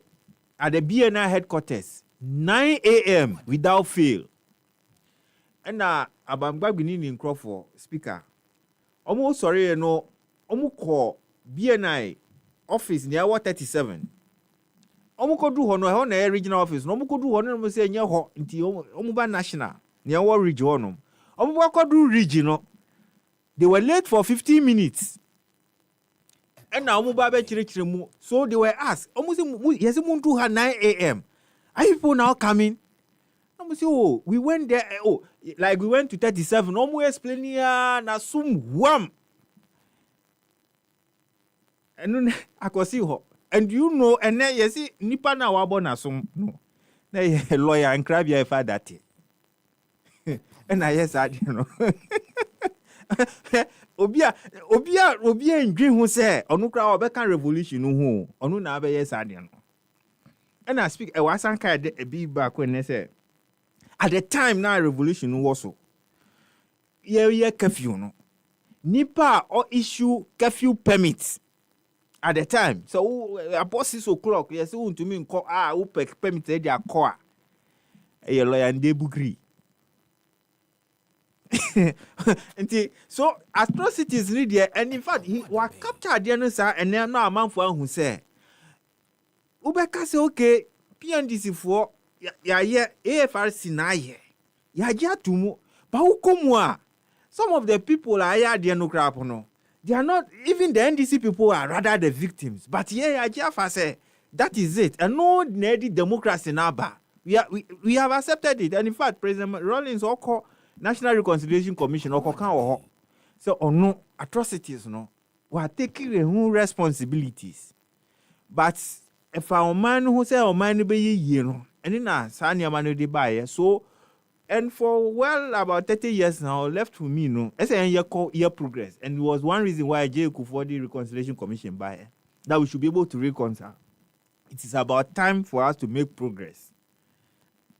at the BNI headquarters 9 a.m. without fail. And Abamba Benin in Crawford, speaker. Almost sorry, call BNI office near 37. Omuko do hono regional office. No muko do hono mo say nya ho nti omuba national near what region. Omuba do regional. They were late for 15 minutes. And now omuba be chire mu. So they were asked, almost yes muntu ha 9 a.m. Are people now coming? I say, oh, we went there. Oh, like we went to 37. Omu explain here na sum wham. And I could see her. And you know, and then you see, Nipa na wabona some no. Na lawyer and crab your father. And I yes, I you know. Obia in dream who say, Onukra Obekan revolution no Onu na be yes, I know. And I speak, I was a be back when they say, at the time now revolution was so. Yeah, curfew no. Nipa or issue curfew permits at the time. So about 6 o'clock, yes, to me call permit their car. A lawyer and they agree. So atrocities need there, and in fact he was captured the and then now a man for who say Ubeka say okay, PNDC for ya AFRC na ye. Ya tumu, but who come some of the people are here, they are no crap no. They are not, even the NDC people are rather the victims. But yeah, Jaffa say that is it. And no needy democracy now. We have accepted it. And in fact, President Rawlings also National Reconciliation Commission also so no atrocities no. We are taking our own responsibilities. But if our man who say our man be ye no, and in a sanya man de buy so. And for well about 30 years now, left for me, no, as a year progress. And it was one reason why J. Kufodi Reconciliation Commission by that we should be able to reconcile. It is about time for us to make progress.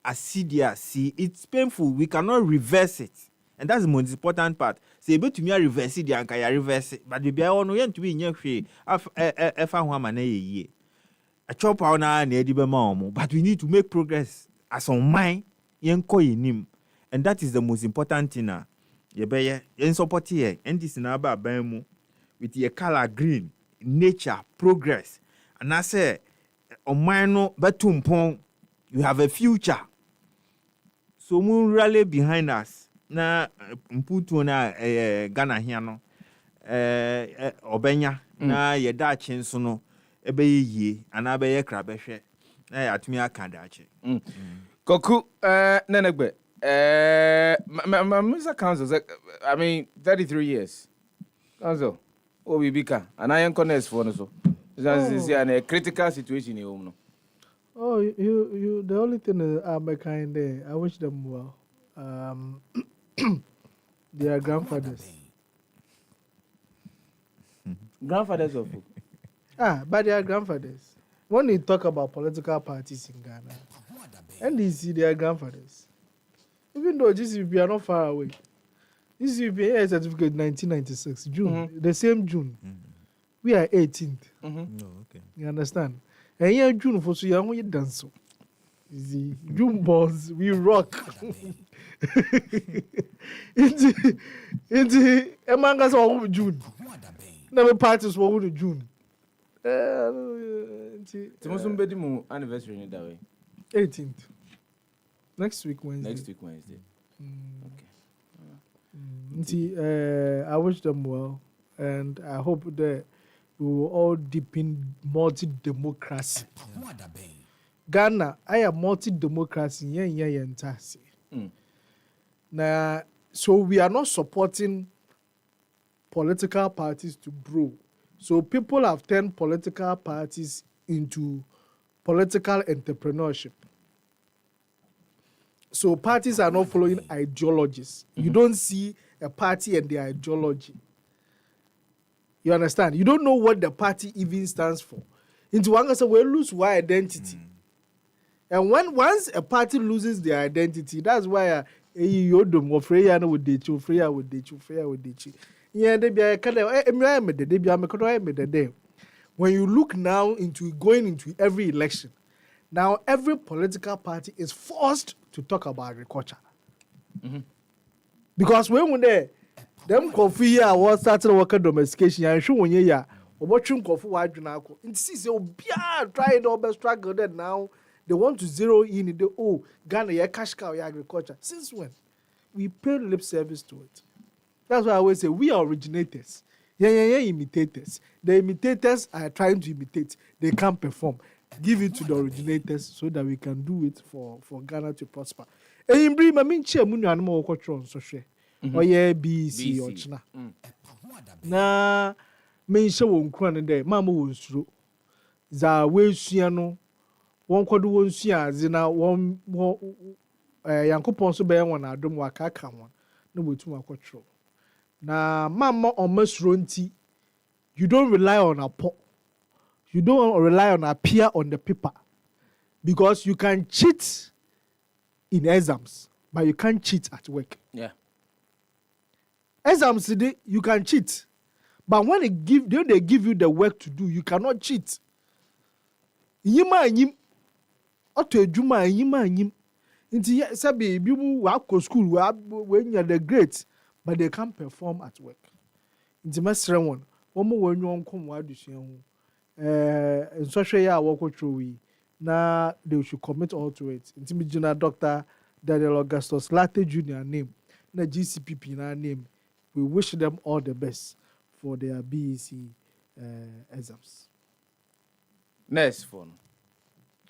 As CDRC, it's painful. We cannot reverse it. And that's the most important part. So able to me reverse it, and can reverse it. But the be on no to be in your free. A chop out now and but we need to make progress as on mine. And that is the most important thing. You support here, and this is about Bemu with your color green, nature, progress. And I say, on mine, Batumpong, you have a future. So, we rally behind us. Na Mputu na Ghana here no, Obenya na yeda chenso no, ebe ye, anabe ye krabehwe, na atumi akadache. Koku, Nenegbe, Mr. Council, I mean, 33 years. Council, Obibika, and I am connected for so. It's a critical situation in home. Oh, you. The only thing I'm kind there. I wish them well. Their grandfathers. Grandfathers of who? But their grandfathers. When you talk about political parties in Ghana. NDC, their grandfathers. Even though GCP are not far away. GCP has certificate 1996, June, the same June. We are 18th. Okay. You understand? And here June for so young we dance. See, June balls, we rock. It's among us all June. Never parties for June. It's most anniversary in that way. 18th. Next week Wednesday. Okay. I wish them well, and I hope that we will all deepen multi-democracy. Ghana, I am multi-democracy. Now, so we are not supporting political parties to grow. So people have turned political parties into political entrepreneurship. So parties are not following ideologies. You don't see a party and their ideology. You understand? You don't know what the party even stands for. Into one case, we lose our identity. And once a party loses their identity, that's why you don't go Freya with the two, Freya with the two, Freya with the two. Yeah, they be a kind of when you look now into going into every election, now every political party is forced to talk about agriculture. Because when they them coffee here was started working domestication and show when you watching coffee wide junako. And see so trying all best struggle that now they want to zero in the Ghana ya cash cow ya agriculture. Since when? We pay lip service to it. That's why I always say we are originators. Imitators. The imitators are trying to imitate. They can't perform. Give it to the originators so that we can do it for Ghana to prosper. And in brief, I mean, Munu animal culture so share. Or yeah, BC or China. Now, menhye won kura ne de mama won suro za we sua no won kodo won sua aze na won yankopon so be won adom wakaka won na wetum akotro na mama omasuro nti you don't rely on a pot. You don't rely on a peer on the paper because you can cheat in exams, but you can't cheat at work. Yeah. Exams today, you can cheat, but when they give you the work to do, you cannot cheat. Yima yim, oto ejuma yima yim. Inti sabi bimu wa go school when you're the great, but they can't perform at work. Inti masre one mo when you come wa adusua ho. Social ya work through na they should commit all to it. Intimidina Dr. Daniel Augustus Latte Jr. name, na GCPP na name. We wish them all the best for their BEC exams. Next phone.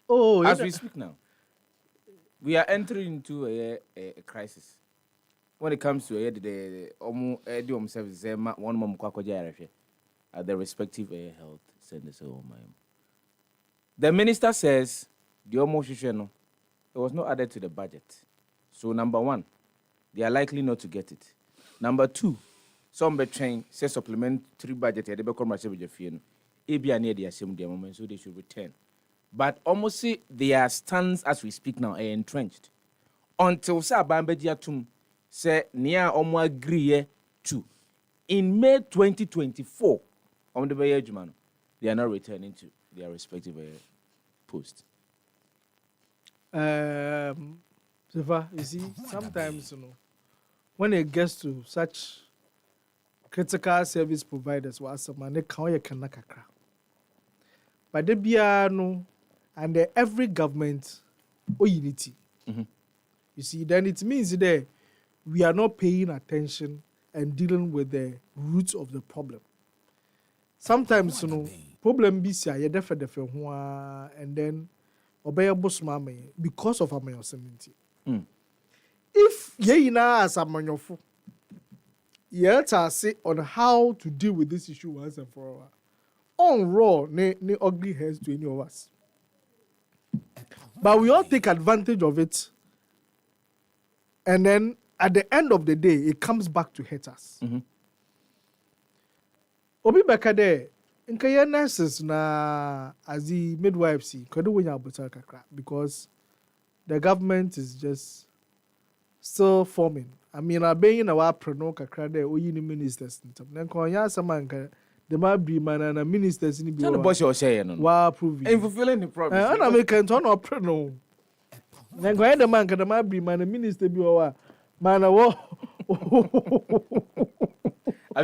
Oh, as we speak now, we are entering into a crisis. When it comes to the services, one mom at the respective health centers. The minister says the it was not added to the budget. So number one, they are likely not to get it. Number two, some between say supplementary budget they become so they should return. But almost see their stance as we speak now are entrenched. Until Sabambejiatum say near omo agree to in May 2024 on the Bayajman, they are not returning to their respective posts. Sefah, you see, sometimes when it gets to such critical service providers, but the biano and every government unity. You see, then it means that we are not paying attention and dealing with the roots of the problem. Sometimes, problem be say you defer and then obey boss mama because of our yosemite. If ye na as a manyofu, yet I say on how to deal with this issue once and for all. On raw ne ugly heads to any of us. But we all take advantage of it, and then at the end of the day, it comes back to hurt us. Obi Bekade, in nurses na as the midwives because the government is just still forming. I mean, I been in our prono kakra there, we ministers. Then konya samanka. The might be man and ministers in the the boss you're saying. Wow, proving. And fulfilling the promise. And I make turn up prono. Then go ahead, the man can the might be man and minister be our man. Have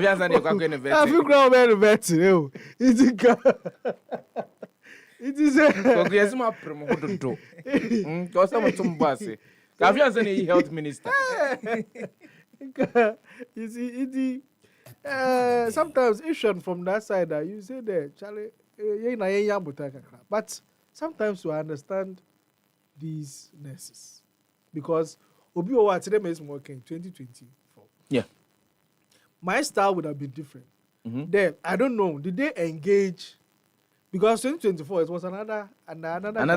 you answered your question? Have you grown very better? It is a. Yes, my promo do. Because I'm some bossy. Have you answered the health minister? You see, it. Sometimes issue from that side that you say there, Charlie, but sometimes we understand these nurses because Obi Owatire is working 2024. Yeah, my style would have been different. Then I don't know, did they engage? Because 2024 it was another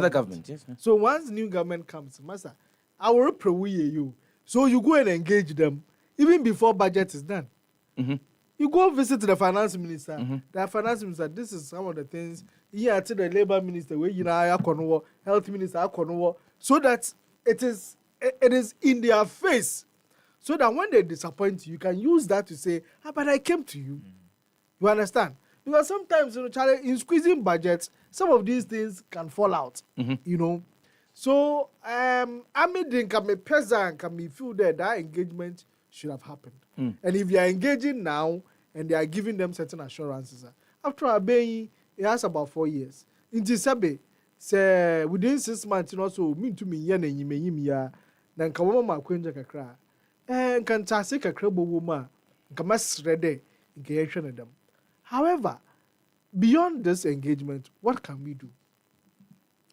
government. Yes. So once new government comes, Master, I will pro you. So you go and engage them even before budget is done. You go visit the finance minister. The finance minister, this is some of the things. Here to the labor minister, where health minister, so that it is in their face. So that when they disappoint you, you can use that to say, but I came to you. You understand? Because sometimes, Charlie, in squeezing budgets, some of these things can fall out. So I mean, can be present, can be feel that engagement should have happened. And if you are engaging now and they are giving them certain assurances, after obeying, it has about 4 years. In Tisabe, say within 6 months, so mean to me, yan and you then come on my queen jack a cry. And can tasik a crable woman, Kamas ready in creation of them. However, beyond this engagement, what can we do?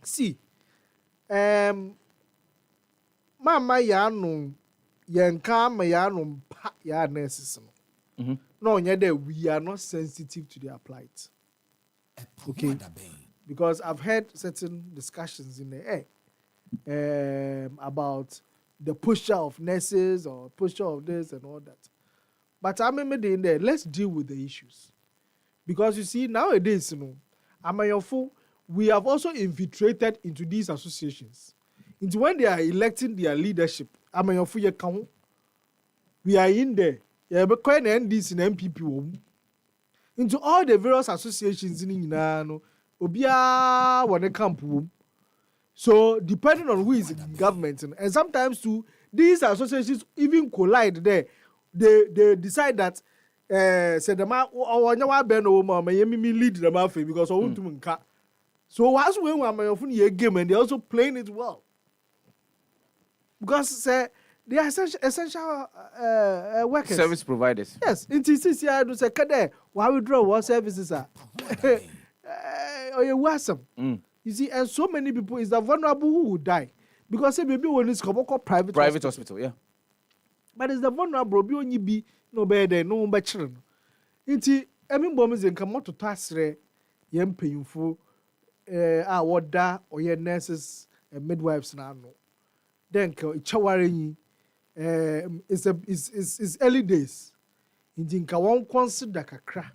See, Mama Yano. Yanka mayano pa ya nurses no no, we are not sensitive to their plight. Okay, because I've heard certain discussions in the air about the posture of nurses or posture of this and all that. But I'm in there. Let's deal with the issues, because you see nowadays, we have also infiltrated into these associations. Into when they are electing their leadership, we are in there. Yeah, but quite NDC and MPP into all the various associations in Obia one camp. So depending on who is in government, and sometimes too, these associations even collide there. They decide that say the man or lead the mafia because I want to. So as we want game and they also playing it well. Because say they are essential workers. Service providers. Yes. In TCC, do say, "Kade, why withdraw what services are?" Or you wasam. You see, and so many people is the vulnerable who will die because say maybe when it's called private hospital, yeah. But it's the vulnerable. Be only be no better, no better. Inti, bombs and come out to tasre yem painful. What da or your nurses and midwives now. Then chawaring. It's early days. Inti won't consider kakra.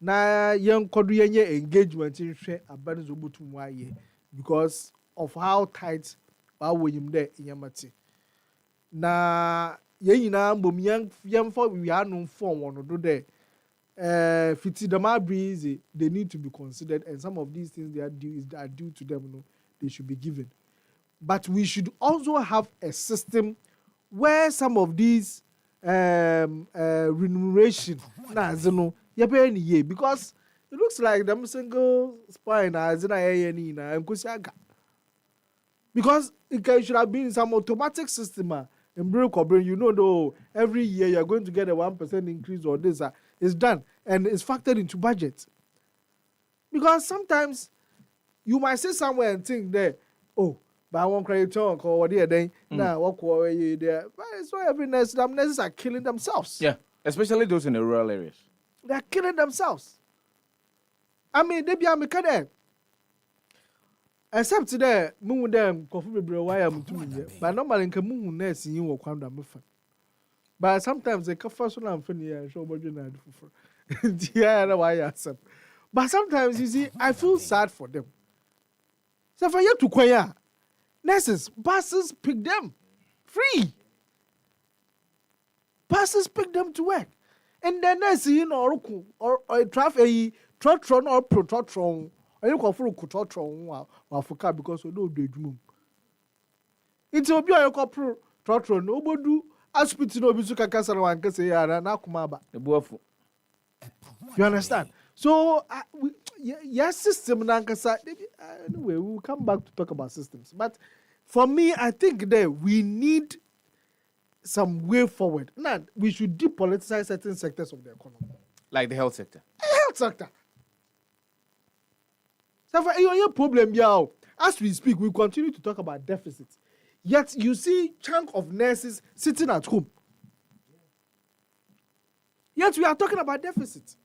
Na young Kodrianye engagement in share about Zubutu because of how tight our him there in Yamati. Na yena bum young for we are no form one or do there. Fiti the breeze, they need to be considered, and some of these things are due to them, no, they should be given. But we should also have a system where some of these remuneration because it looks like them single spine as in a because it should have been some automatic system in you though every year you're going to get a 1% increase or this is done and it's factored into budget. Because sometimes you might sit somewhere and think there, oh, but I won't credit talk or what then now walk away there. But it's not every nurse, them nurses are killing themselves. Yeah, especially those in the rural areas. They're killing themselves. I mean, they be a mechanic. Except today, moon them coffee bro, why I'm doing but normally can moon nurse in you or quando I'm but sometimes they come first one and funny and show what you know for. Yeah, why I accept. But sometimes you see, I feel sad for them. So for you to choir, nurses, buses pick them free. Buses pick them to work. And then nurse or traffic trotron or prototron. Or you call for prototron or for because we know they do. It's a bio copro trotron, nobody. Hospital no bisuka kasara wanka say yara na kumaba. You understand? So yes, system na kasa. Anyway, we will come back to talk about systems. But for me, I think that we need some way forward. Now we should depoliticize certain sectors of the economy, like the health sector. Health sector. So for your problem, yeah. As we speak, we continue to talk about deficits. Yet you see chunk of nurses sitting at home. Yet we are talking about deficit.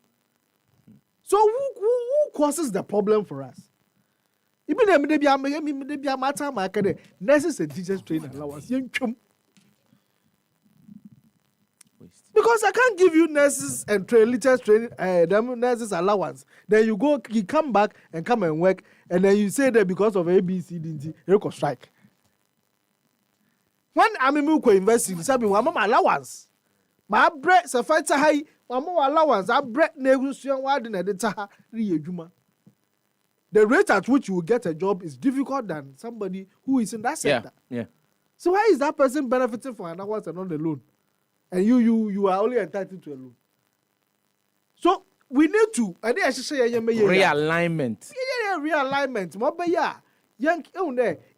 So who causes the problem for us? Even the matter nurses and teachers training allowance. Because I can't give you nurses and teachers training nurses allowance. Then you come back and come and work, and then you say that because of ABCD, you can strike. When I'm investing, sabi wama allowance. My bread Sefah high, wama allowance. I bread negotiation wadi na deta riyejuma. The rate at which you will get a job is difficult than somebody who is in that sector. Yeah. So why is that person benefiting from an allowance and not a loan? And you are only entitled to a loan. So we need to realignment. Yeah, realignment. Mobe ya young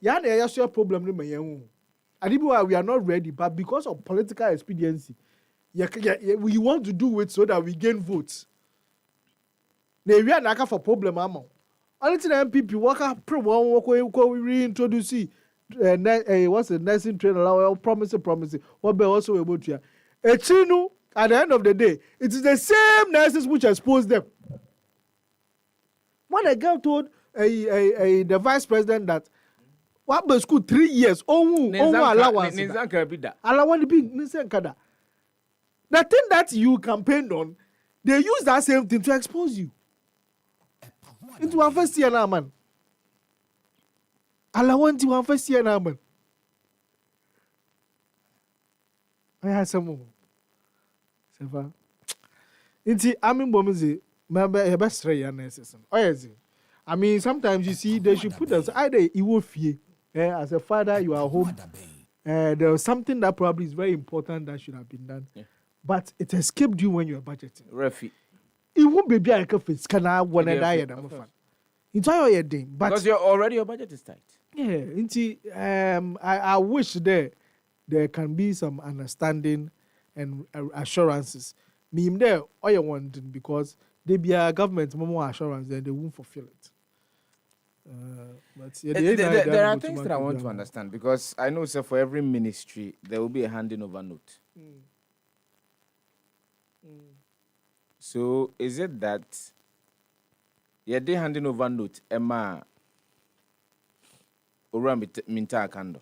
ya problem ni me. And even we are not ready, but because of political expediency, we want to do it so that we gain votes. We are not for problem amount. Only to the MPP work reintroduce what's the nursing training promising. What be also able to. Echinu At the end of the day, it is the same nurses which expose them. When a girl told the vice president that what was school 3 years, allowance. Allowance be the thing that you campaigned on, they use that same thing to expose you. Into one first year now, man. Allowance to one first year now, man. I have some more. Sefah. Inti Amin Bomizi, member a best tray nurses. Oh, yes. I mean, sometimes you see they should put us either you will fear. As a father, you are home. There was something that probably is very important that should have been done. Yeah. But it escaped you when you were budgeting. Refi. It won't be a face. Can I want to die? It's all your day. Because your budget is tight. Yeah. I wish there can be some understanding and assurances. Me there, all you wanting because they be a government more assurance that they won't fulfill it. But yeah, there are things that I want to understand because I know, sir, for every ministry there will be a handing over note. So is it that they handing over note Emma Ora Minta Kando?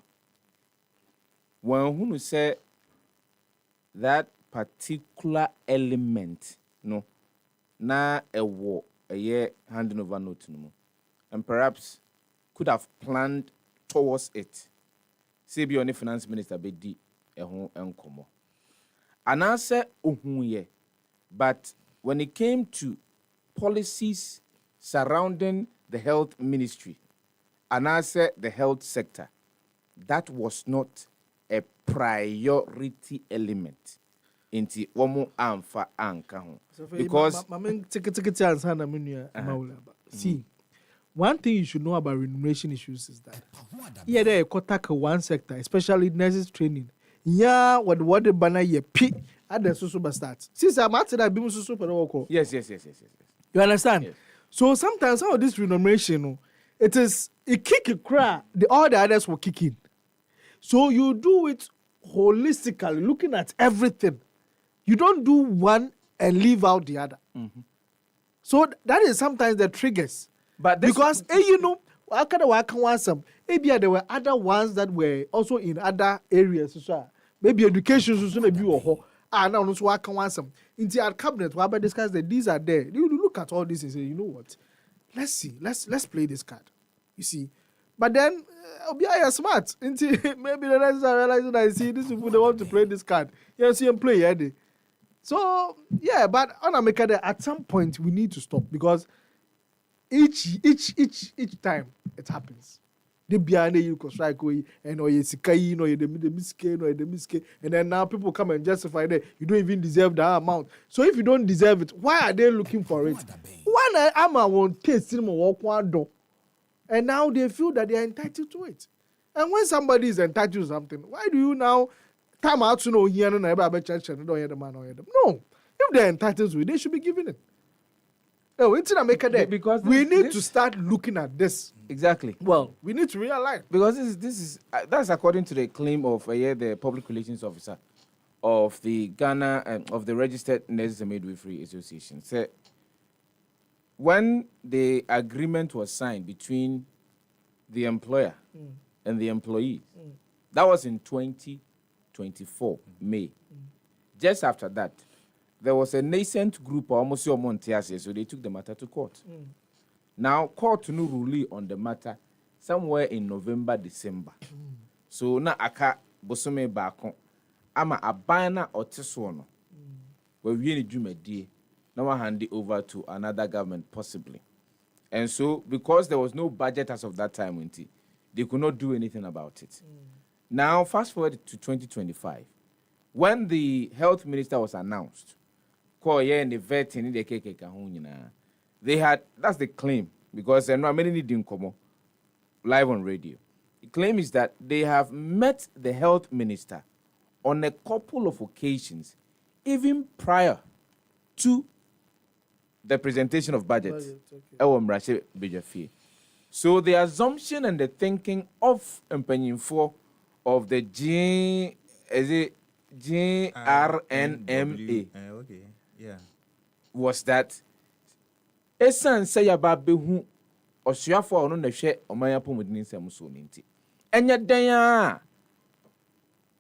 When who say that particular element no na a war a year handing over note no, and perhaps could have planned towards it. Say be only finance minister be di ehun enkomo. And answer ye. But when it came to policies surrounding the health ministry, and answer the health sector, that was not a priority element. Inti womu amfa anka ho. Because see, one thing you should know about remuneration issues is that yeah, they contact one sector, especially nurses training. Yeah, what the banner ye p at the super starts. Since I'm at that being super local. Yes. You understand? Yes. So sometimes some of this remuneration, it kick a cry, all the others will kick in. So you do it holistically, looking at everything. You don't do one and leave out the other. Mm-hmm. So that is sometimes the triggers. But because maybe there were other ones that were also in other areas. So maybe education is going to be now also I can want some. In the cabinet, we have discussed that these are there. You look at all this and say, you know what? Let's see. Let's play this card. You see. But then smart. Maybe the next time I realize that I see these people, they want to play this card. You see them play, yeah. So yeah, but on America, at some point we need to stop because each time it happens. The biane you can strike and or you sikai no the miske and then now people come and justify that you don't even deserve that amount. So if you don't deserve it, why are they looking for it? One ama won't taste him walk one door. And now they feel that they are entitled to it. And when somebody is entitled to something, why do you now come out to know here and about church and don't hear the man or hear them? No. If they're entitled to it, they should be given it. No, it's not make a because we need to start looking at this. Exactly. Well, we need to realize because this is that's according to the claim of the public relations officer of the Ghana of the Registered Nurses and Midwifery Association. So when the agreement was signed between the employer and the employees, that was in 2024 May. Just after that, there was a nascent group almost your Montias, so they took the matter to court. Now, court no ruling on the matter somewhere in November, December. So na aka bosome baako ama abana otesono. We really jumedi. Now I hand it over to another government possibly. And so because there was no budget as of that time, they could not do anything about it. Now fast forward to 2025. When the health minister was announced, they had, that's the claim, because many didn't come live on radio. The claim is that they have met the health minister on a couple of occasions, even prior to the presentation of budget. So the assumption and the thinking of Empenyinfo of the JRNMA Okay, yeah. was that esan say yaba behu osuafo a ono na hwe omanya pomodin nsem so ni nti enye den a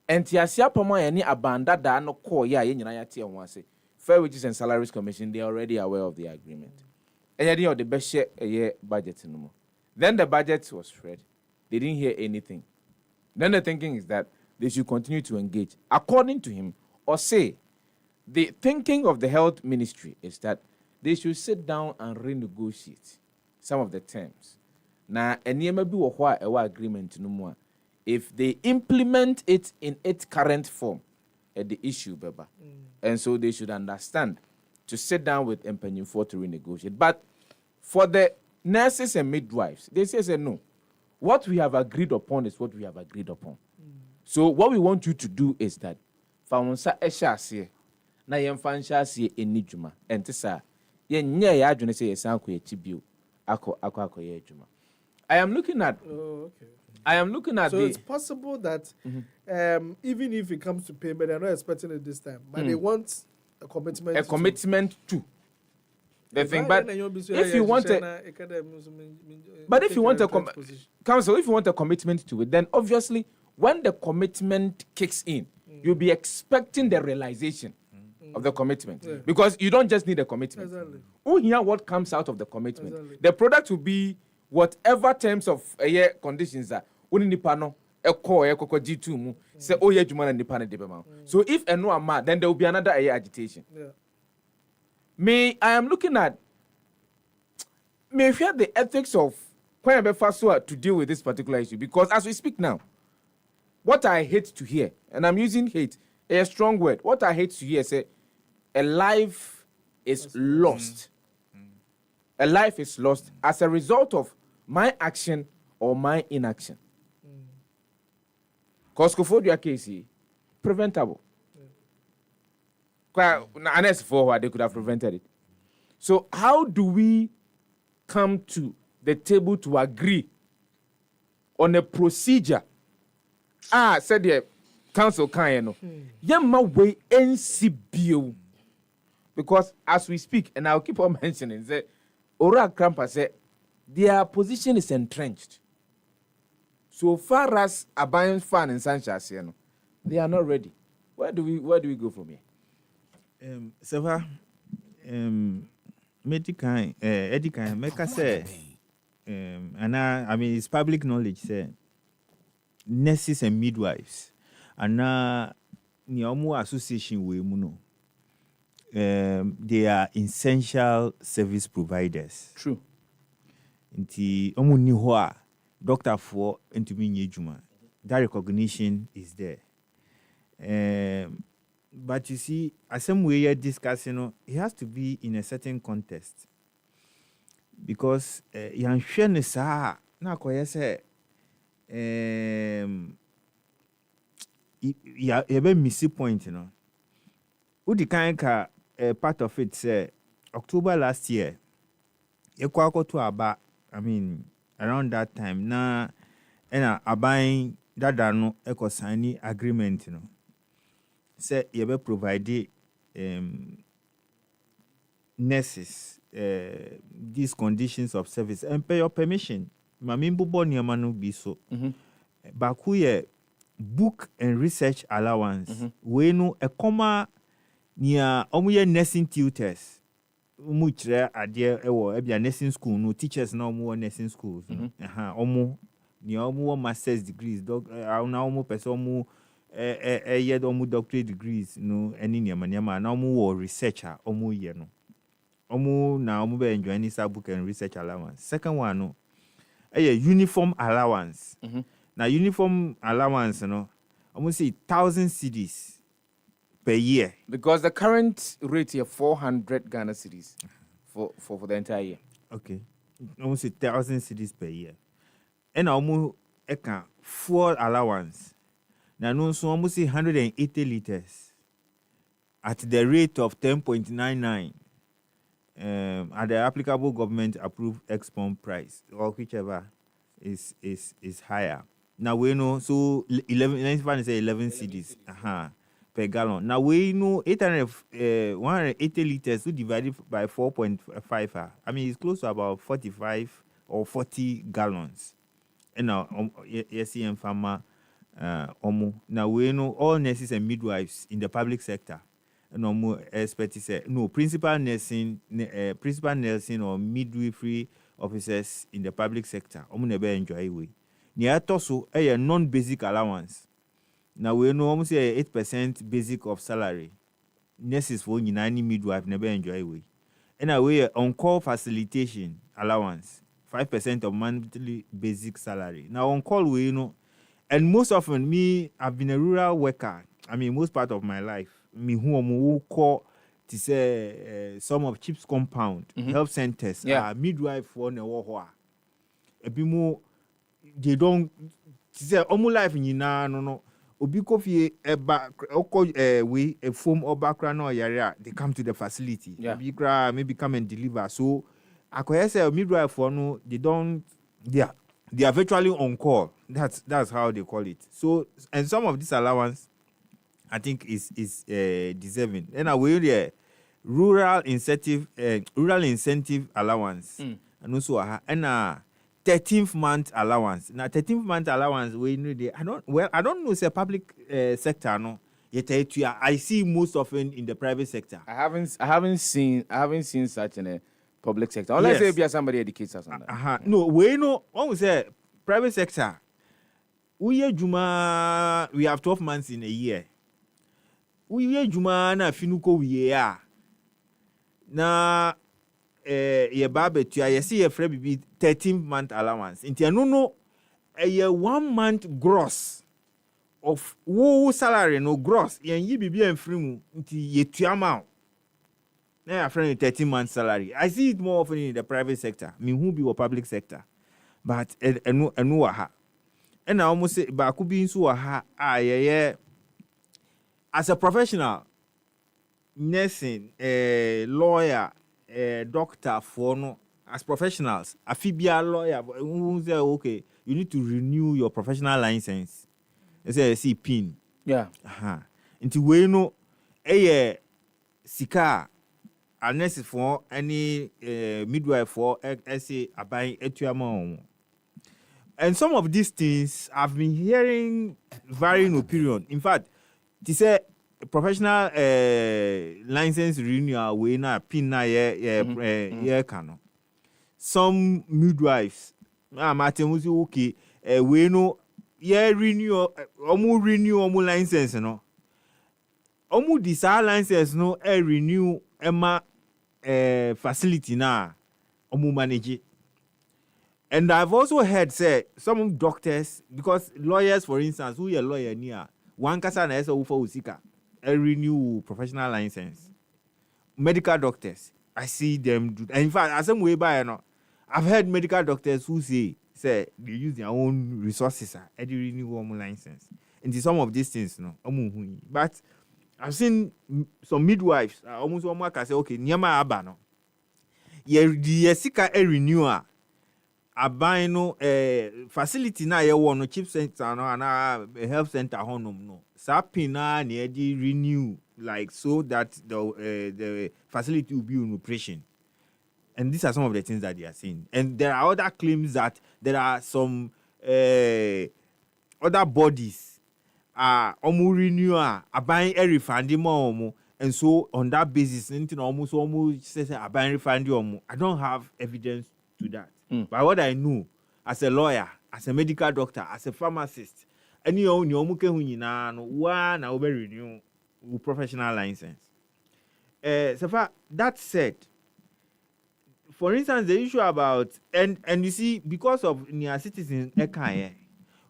entiasia poma ya ni abandada no call ya ye nyina ya te ho ase Fair Wages and Salaries Commission, they are already aware of the agreement. And then the best share a year budget no more. Then the budget was read. They didn't hear anything. Then the thinking is that they should continue to engage. According to him, or say, the thinking of the health ministry is that they should sit down and renegotiate some of the terms. Now, any maybe a agreement no more. If they implement it in its current form, at the issue, Beba. And so they should understand to sit down with Empenyinfo to renegotiate. But for the nurses and midwives, they say no. What we have agreed upon is what we have agreed upon. So what we want you to do is that Faunsa Eshasi, na yemfansha si enijuma. And tisa, ye nye ya adwene say yesanko ye tibio. Ako ye juma. I am looking at so it's possible that even if it comes to payment, they're not expecting it this time, but they want a commitment. A commitment to the thing. But if you want council, if you want a commitment to it, then obviously when the commitment kicks in, you'll be expecting the realization of the commitment, because you don't just need a commitment. Who hear what comes out of the commitment? The product will be whatever terms of conditions are. Uni nipa no ekoko G2 mu say oye juma na nipa na debema. So if eno ama, then there will be another agitation. I am looking at hear the ethics of Kwadwo Fasua to deal with this particular issue, because as we speak now, what I hate to hear, and I'm using hate, a strong word, what I hate to hear say a life is lost. A life is lost as a result of my action or my inaction. Because Kwadwo case, preventable. Unless for they could have prevented it. So how do we come to the table to agree on a procedure? Said the council can Yamma way NCBO. Because as we speak, and I'll keep on mentioning that Ora Krampa said their position is entrenched. So far as Abayan fan and Sanchez, they are not ready. Where do we go from here? Sefah, Edikan, make us say, and I mean, it's public knowledge, say, nurses and midwives, and now, Niomu Association, we muno. They are essential service providers. True. Nti omu ni ho a doctor for ntumi nye juma. That recognition is there. But you see, as some way you're discussing, it has to be in a certain context. Because yan hwene sa na koye se ya be miss point Udi kan ka part of it say October last year ekwa to aba, I mean around that time na abayin dada no eko sign agreement say you be provide nurses these conditions of service and pay your permission. Mami mbubo niama no bi so. Baku ye book and research allowance. We no ekoma nia omuye nursing tutors. Umuchre ade ewo ebia nursing school no teachers na omu nursing schools. Omu ni omu master's degrees na omu person omu yet omu doctorate degrees no any niama na omu researcher omu ye no. Omu na omu be enjoy any book and research allowance. Second one no uniform allowance. Now uniform allowance almost 1,000 cedis per year. Because the current rate here 400 Ghana cedis for the entire year. Okay. Almost 1,000 cedis per year. And almost fuel allowance. Now no so almost 180 liters at the rate of 10.99 at the applicable government approved export price, or whichever is higher. Now we know so 11 cedis. per gallon. Now we know 180 liters we divided by 4.5. I mean, it's close to about 45 or 40 gallons. And now, yes, farmer, now we know all nurses and midwives in the public sector. No more expert say no principal nursing or midwifery officers in the public sector. Never enjoy we. Near also a non-basic allowance. Now we know almost 8% basic of salary. Nurses for any midwife never enjoy we. And away on-call facilitation allowance, 5% of monthly basic salary. Now on-call we know, and most often I've been a rural worker. I mean, most part of my life. Me who call to say some of Chips compound health centers midwife for the war. A bit more they don't say almost life in no obi coffee we a form or background or area they come to the facility maybe come and deliver. So I say a midwife for no they are virtually on call. That's how they call it. So and some of this allowance I think is deserving. And we the rural incentive allowance, and also and 13th month allowance. Now 13th month allowance we know I don't know say public sector no. Yet I see most often in the private sector. I haven't seen such in a public sector unless there be somebody educates us on that. No, we know when we say private sector. We have 12 months in a year. We juma na finuko we ya na ye babe tu ya see ye free bibi 13 month allowance inti no ye 1 month gross of wo salary no gross ye yi bibi en free mu inti ye tuama na ya free 13 month salary. I see it more often in the private sector me who be or public sector but enu wa ha and I almost say ba ku bi nso wa ha ye as a professional, nursing, lawyer, doctor, for no, as professionals, a FIBIA lawyer, who say, okay, you need to renew your professional license. They say, see, PIN. Yeah. Until we know, sika, a nurse for any midwife for, say, a buying etuama. And some of these things I've been hearing varying opinion. In fact, this is professional license renewal we na pin na ye kano. Some midwives Martin okay we no ye renew omu license no. Omu disa license no renew ema facility na omu manage. And I've also heard say some doctors, because lawyers for instance who a lawyer near one kasa na esa ufa usika a renew professional license. Medical doctors, I see them do. And in fact, as some way by I've heard medical doctors who say they use their own resources and renew one license. And some of these things, no, but I've seen some midwives almost one more can say, okay, nyama abano. Ye sika a renewer. Abino facility na ye no chip center no and a health center honum no sapina near the renew like so that the facility will be in operation. And these are some of the things that they are saying. And there are other claims that there are some other bodies omu renewer buying a refund more. And so on that basis almost says buying refund. I don't have evidence to that. But what I know, as a lawyer, as a medical doctor, as a pharmacist, any omuke hunyina no one na obe renew professional license. Sefah, that said, for instance, the issue about and you see, because of near citizens ekaye,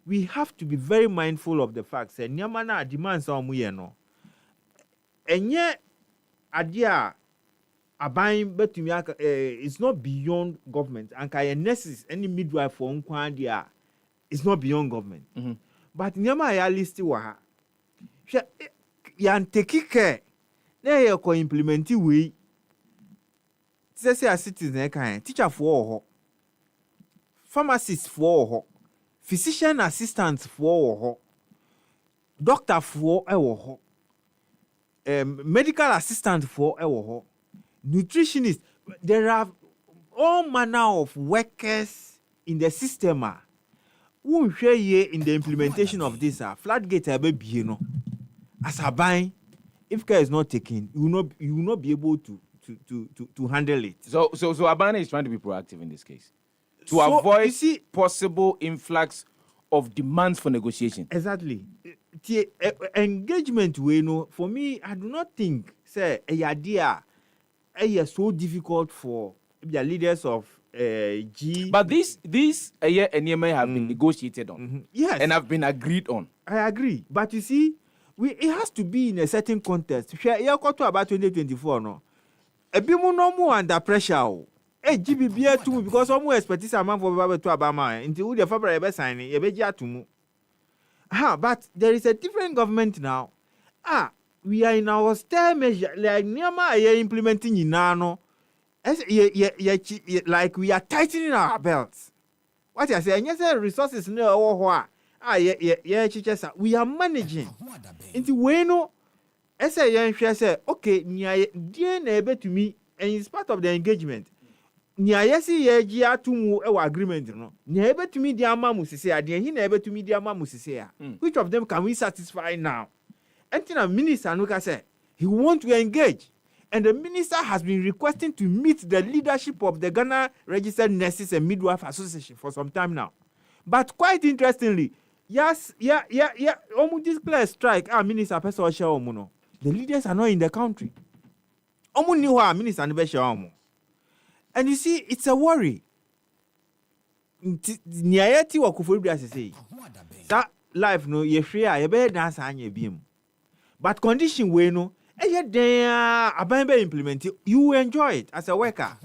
we have to be very mindful of the fact that nyamana demands omuye no. Enye adia Abain betumi it's not beyond government. And kaya nurses any midwife for unkwandia it's not beyond government. But nyama ya listi wa ha. Ya take care. Na ye ko implementi we. Say a citizen kan teacher for ho. Pharmacist for ho. Physician assistant for ho. Doctor for ho. medical assistant for nutritionist. There are all manner of workers in the system. Who share in the implementation of this floodgate as a buying, if care is not taken, you will not be able to handle it. So Abana is trying to be proactive in this case to avoid possible influx of demands for negotiation. Exactly. The engagement for me, I do not think say a idea so difficult for the leaders of G. But these NMA have been negotiated on. Yes. And have been agreed on. I agree. But you see, it has to be in a certain context. Here about 2024 no. A bit more under pressure. GBB too because almost expect a man for to Obama until the February signing to but there is a different government now. We are in our stare measure like Niama implementing in Nano. Like we are tightening our belts. What I say, and yes, resources no we are managing. Into Weno, say, okay, dear neighbor to me, and it's part of the engagement. Agreement, no. Neighbor to me, dear Mamusea, dear he neighbor to me, dear Mamusea. Which of them can we satisfy now? And then a minister Nuka said he want to engage. And the minister has been requesting to meet the leadership of the Ghana Registered Nurses and Midwife Association for some time now. But quite interestingly, almost declare strike. Minister the leaders are not in the country. Minister and you see, it's a worry. That life no you dance beam. But condition we no implement it, you enjoy it as a worker.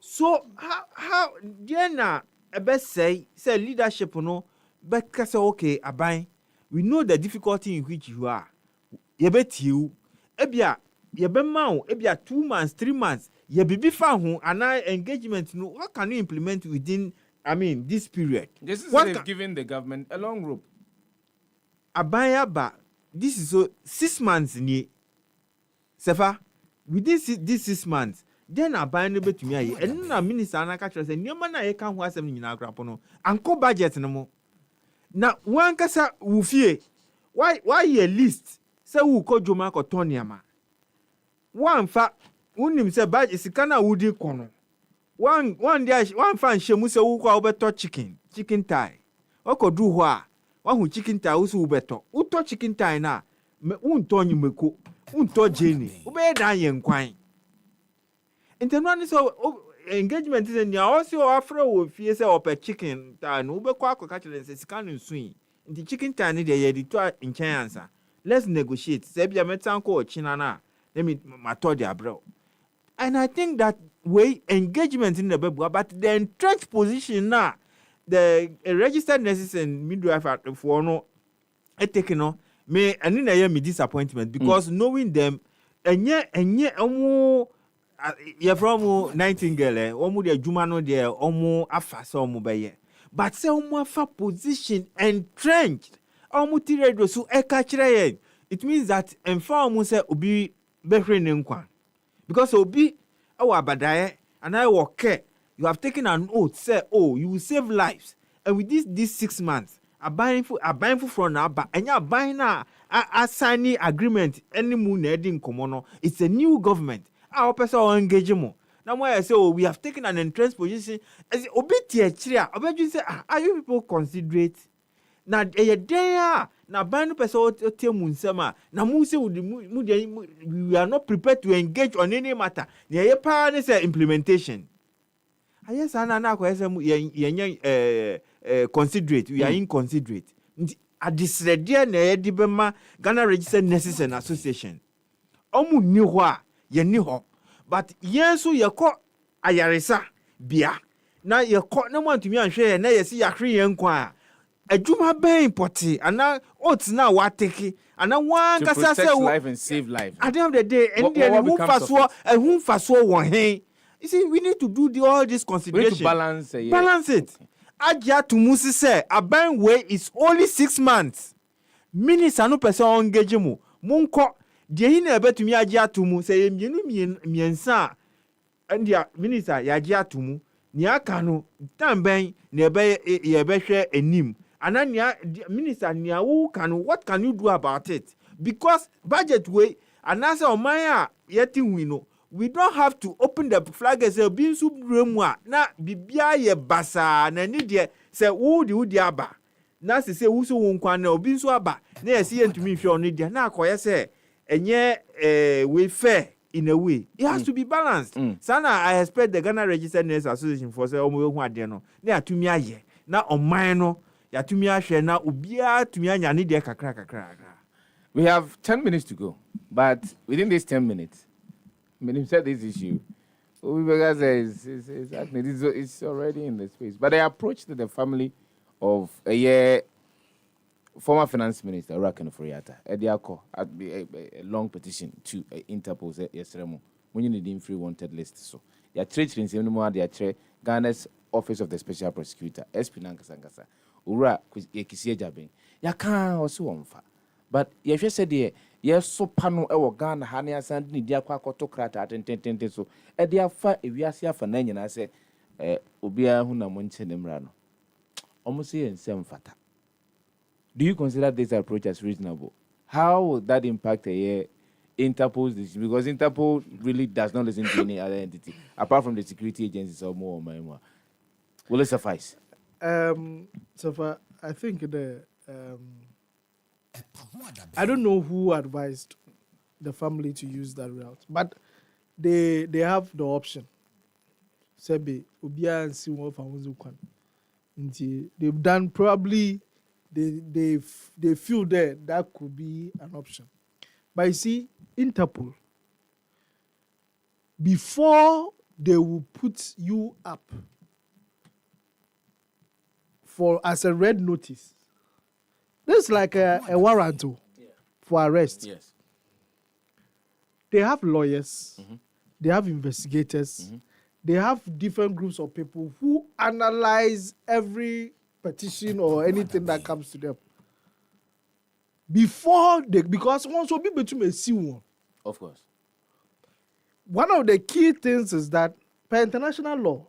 So how Diana best say leadership no but say okay aban we know the difficulty in which you are. You bet you ebia 2 months 3 months ye bibi fa ho ana engagement no what can you implement within this period? This is what giving the government a long rope. Abaya this is so 6 months ni Sefah within this 6 months then abaya no betumi aye and na minister anaka kire say niam na ye kan ho asem nyina akrapo no anko budget no mo na wan kasa wo fie why a list say wo ko dwoma ko toniama wan fa unim say budget sika na wudi kono one fan shemu say wo ko obeto chicken thigh okodu ho a wan hu chicken thigh wo so ubeto uto chicken thigh na unto nyimeko unto jeni ube dan yen kwan internally so engagement is in also afro wo fie say ope chicken thigh no ube kwa akọ catch say sika no nsuin the chicken thigh ni dey dey to nchen answer let's negotiate say bia metan ko china na let me matter their bro. And I think that way engagement in the Bible, but the entrenched position now, the registered nurses and midwife for no, I take no may and in a year me disappointment because knowing them and yet you're from Nightingale, omu de Jumano de omu afa so omu baye, but say omu afa position entrenched omu tiredo so ekachire it means that emfa omu say obi behre nkwa. Because obi abadaye and I work care. You have taken an oath, say, oh, you will save lives. And with these 6 months, a buying for from now, but and you're buying a signing agreement any moon heading common. It's a new government. Our person engagement. Now why I say, oh, we have taken an entrenched position. As obi tiachria, obi say, are you people considerate? Na there na banu person otie munsema na mu say we are not prepared to engage on any matter na ye pa ne say implementation ayes ana na ko say considerate we are inconsiderate adisrede na ye di bema Ghana Registered Nurses and Association omu ni ho a ye ni ho but yenso ye ko ayaresa bia na ye ko na mantumi anhwe na ye si yakre ye nkwa Ejuma be importi ana oats na wateki ana wan kasa say life and save life. At the end of the day and who faso won hen. You see we need to do all this consideration. We need to balance balance it. Aja to musi say aban way is only 6 months. Minister no person engage mu. Munko deɛ yi na ɛbɛtumi agye ato mu sɛ yɛmmienu mmiɛnsa a ɛndeɛ minister yɛagye ato mu nea aka no time bɛn na yɛbɛhwɛ anim ana nea minister nea woka no what can you do about it because budget way anaasɛ ɔman a yɛte hui no we don't have to open the flag and say obi nso brɛ mu a na bibia yɛ basaa na ni deɛ sɛ wodi aba na sɛ wo so wo nkwa na obi nso aba na yɛsi yɛntumi hwɛ ɔno deɛ na akɔyɛ sɛ ɛnyɛ we fair in a way it has to be balanced sana I expect the Ghana Registered Nurses Association for say ɔmo hu ade no na atumi ayɛ na ɔman no yatumi ahwɛ na obia atumi anya ne deɛ kakra. We have 10 minutes to go, but within these 10 minutes, Minim said this issue. Because it's already in the space. But I approached the family of a former finance minister, Rakan Furiata, a long petition to interpose yesterday. When you need free wanted list. So, they are treating him more, they are Ghana's Office of the Special Prosecutor, SP Nankasangasa, Ura, Kisia Jabin. Yakan also on fa. But if you said, yes, so pano ewo Ghana, Hania Sandi, Diakwa Kotokrata, and so, and therefore, if you are here for Nanya, I say, Ubia Huna Munchen Emrano. Almost here in same fata. Do you consider this approach as reasonable? How would that impact a Interpol's decision? Because Interpol really does not listen to any other entity, apart from the security agencies or more. Will it suffice? Sefah, I think I don't know who advised the family to use that route, but they have the option. Sebe, Ubia and Siwo Fawuzukwan. They've done probably they feel that could be an option. But you see, Interpol, before they will put you up as a red notice, this is like a warrant for arrest. Yes. They have lawyers, they have investigators, they have different groups of people who analyze every petition or anything that comes to them. Because once will be between a see one. Of course. One of the key things is that per international law,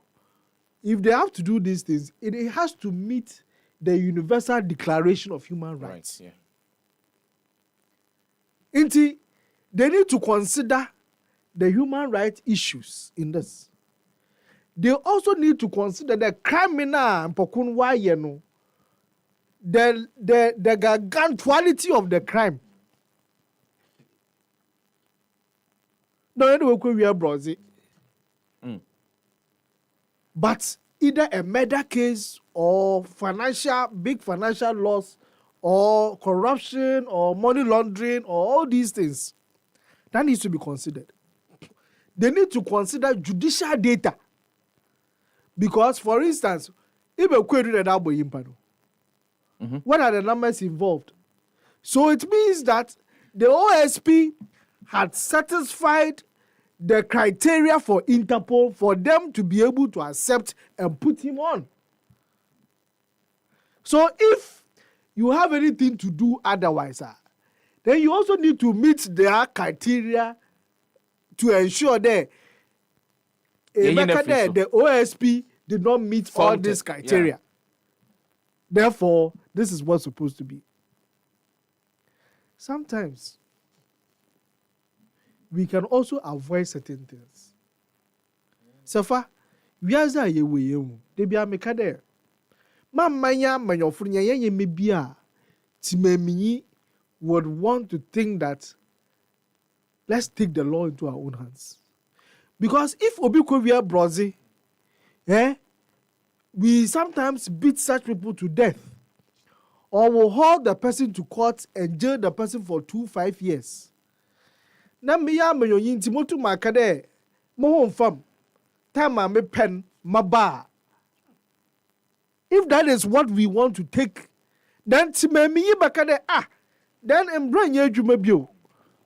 if they have to do these things, it has to meet the Universal Declaration of Human Rights. Yeah. They need to consider the human rights issues in this. They also need to consider the criminal the gargantuality of the crime. No, anyway, we are Brazil. But either a murder case or big financial loss or corruption or money laundering or all these things, that needs to be considered. They need to consider judicial data. Because, for instance, if a query what are the numbers involved? So it means that the OSP had satisfied the criteria for Interpol for them to be able to accept and put him on. So if you have anything to do otherwise, then you also need to meet their criteria to ensure that the OSP did not meet all these criteria. Yeah. Therefore, this is what's supposed to be. Sometimes we can also avoid certain things. Sefah, we are they be a mekade. Mamanya manyofrunya ye mebia timemini would want to think that let's take the law into our own hands. Because if Obiko we are Brazil, we sometimes beat such people to death, or will hold the person to court and jail the person for 2-5 years. Na miya menyoyin timotu makade mo fam time me pen maba. If that is what we want to take, then timemi bakade then embrace jumabio.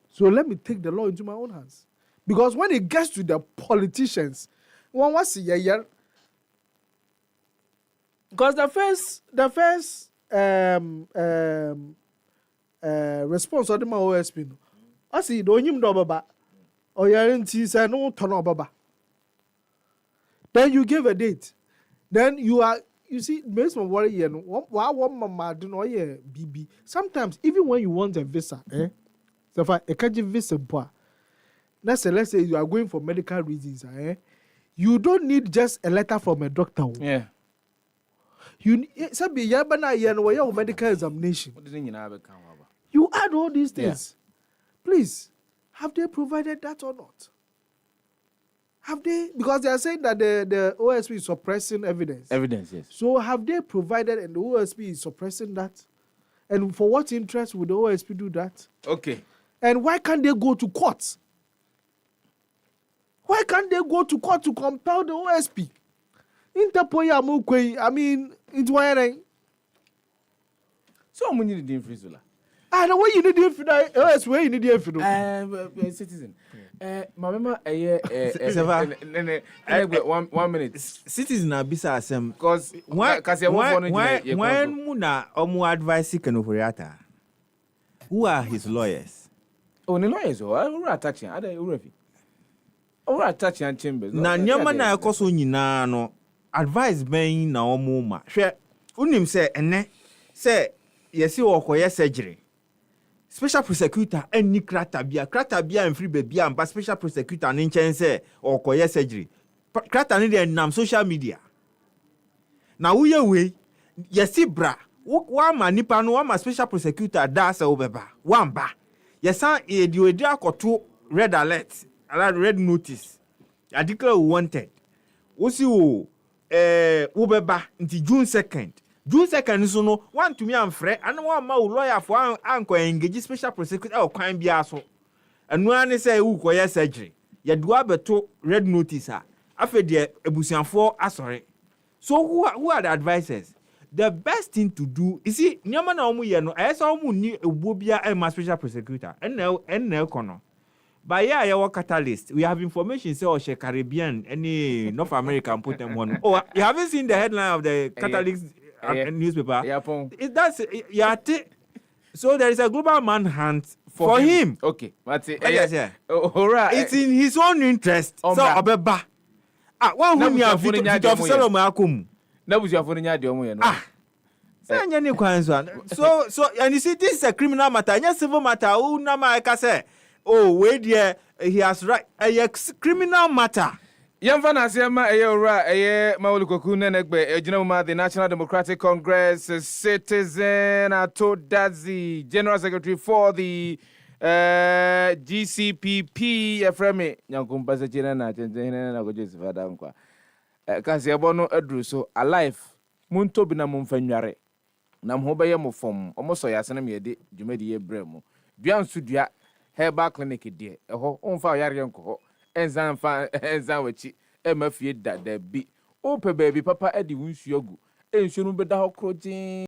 So let me take the law into my own hands. Because when it gets to the politicians, one was because the first response of the OSP I see do him do baba. Or you say no turn up baba. Then you give a date. Then you see, based on what you know, one mama do not hear BB. Sometimes even when you want a visa, so if I catch a visa, let's say you are going for medical reasons, you don't need just a letter from a doctor. Yeah. You sabi yabana yen medical examination. You add all these things. Yeah. Please, have they provided that or not? Have they? Because they are saying that the OSP is suppressing evidence. Evidence, yes. So have they provided and the OSP is suppressing that? And for what interest would the OSP do that? Okay. And why can't they go to court? Why can't they go to court to compel the OSP? I mean, it's wiring. So how many did freeze? I know what you need if OSP where you need if citizen. My mama, 1 minute. Citizen abisa asem. Because when muna omu advice Kenoforiata, who are his lawyers? Oh, the lawyers. Oh, who are attaching? Are they already? Who are attaching chambers? Na nyama na ekoso nyina no advice ben na omu ma. Hwe unim se ene se yesi okoye surgery. Special prosecutor any krata bia and free baby and special prosecutor in chance or koye surgery. Krata ni dey nam social media. Na wo ye we yesi bra wa ma nipa no wa ma special prosecutor da se obeba wamba. Yesa e di odi akoto red alert, red notice. Article wanted. Osi wo obeba nti June 2nd. June 2nd so no want to me and frɛ and one ma lawyer for anko engage special prosecutor or crime bia so and one say who koye surgery ye do abeto red notice afa de ebusianfo asore. So who are the advisors? The best thing to do is see nyama na omu ye no esa omu ni ebuo bia e ma special prosecutor en kono by yeah your catalyst we have information say or Caribbean any North American put them on. Oh, you haven't seen the headline of the catalyst newspaper. So there is a global manhunt for him. Okay, but it's in his own interest. So obeba. One who you have of Solomon Akum. That was your phone in your So and you see this is a criminal matter, not civil matter. Oh, nama I say. Oh, wait there. He has right. A criminal matter. Yamfana Sema Ayora Aye Maulukoku Nenegbe Ejinoma the National Democratic Congress Citizen Atodazi General Secretary for the GCPP Efremi Nyankumba Jena na Gojesi Danquah Kasi abono edru so alive munto bi na mumfanware na mhoba ye mo fom omoso yasene me de dwumadi ye bremu dua nsudua herbal clinic de eho onfa yare nko enzan wachi emafie da bi ope baby papa edi wunsuagu ensuo no beda ho krojin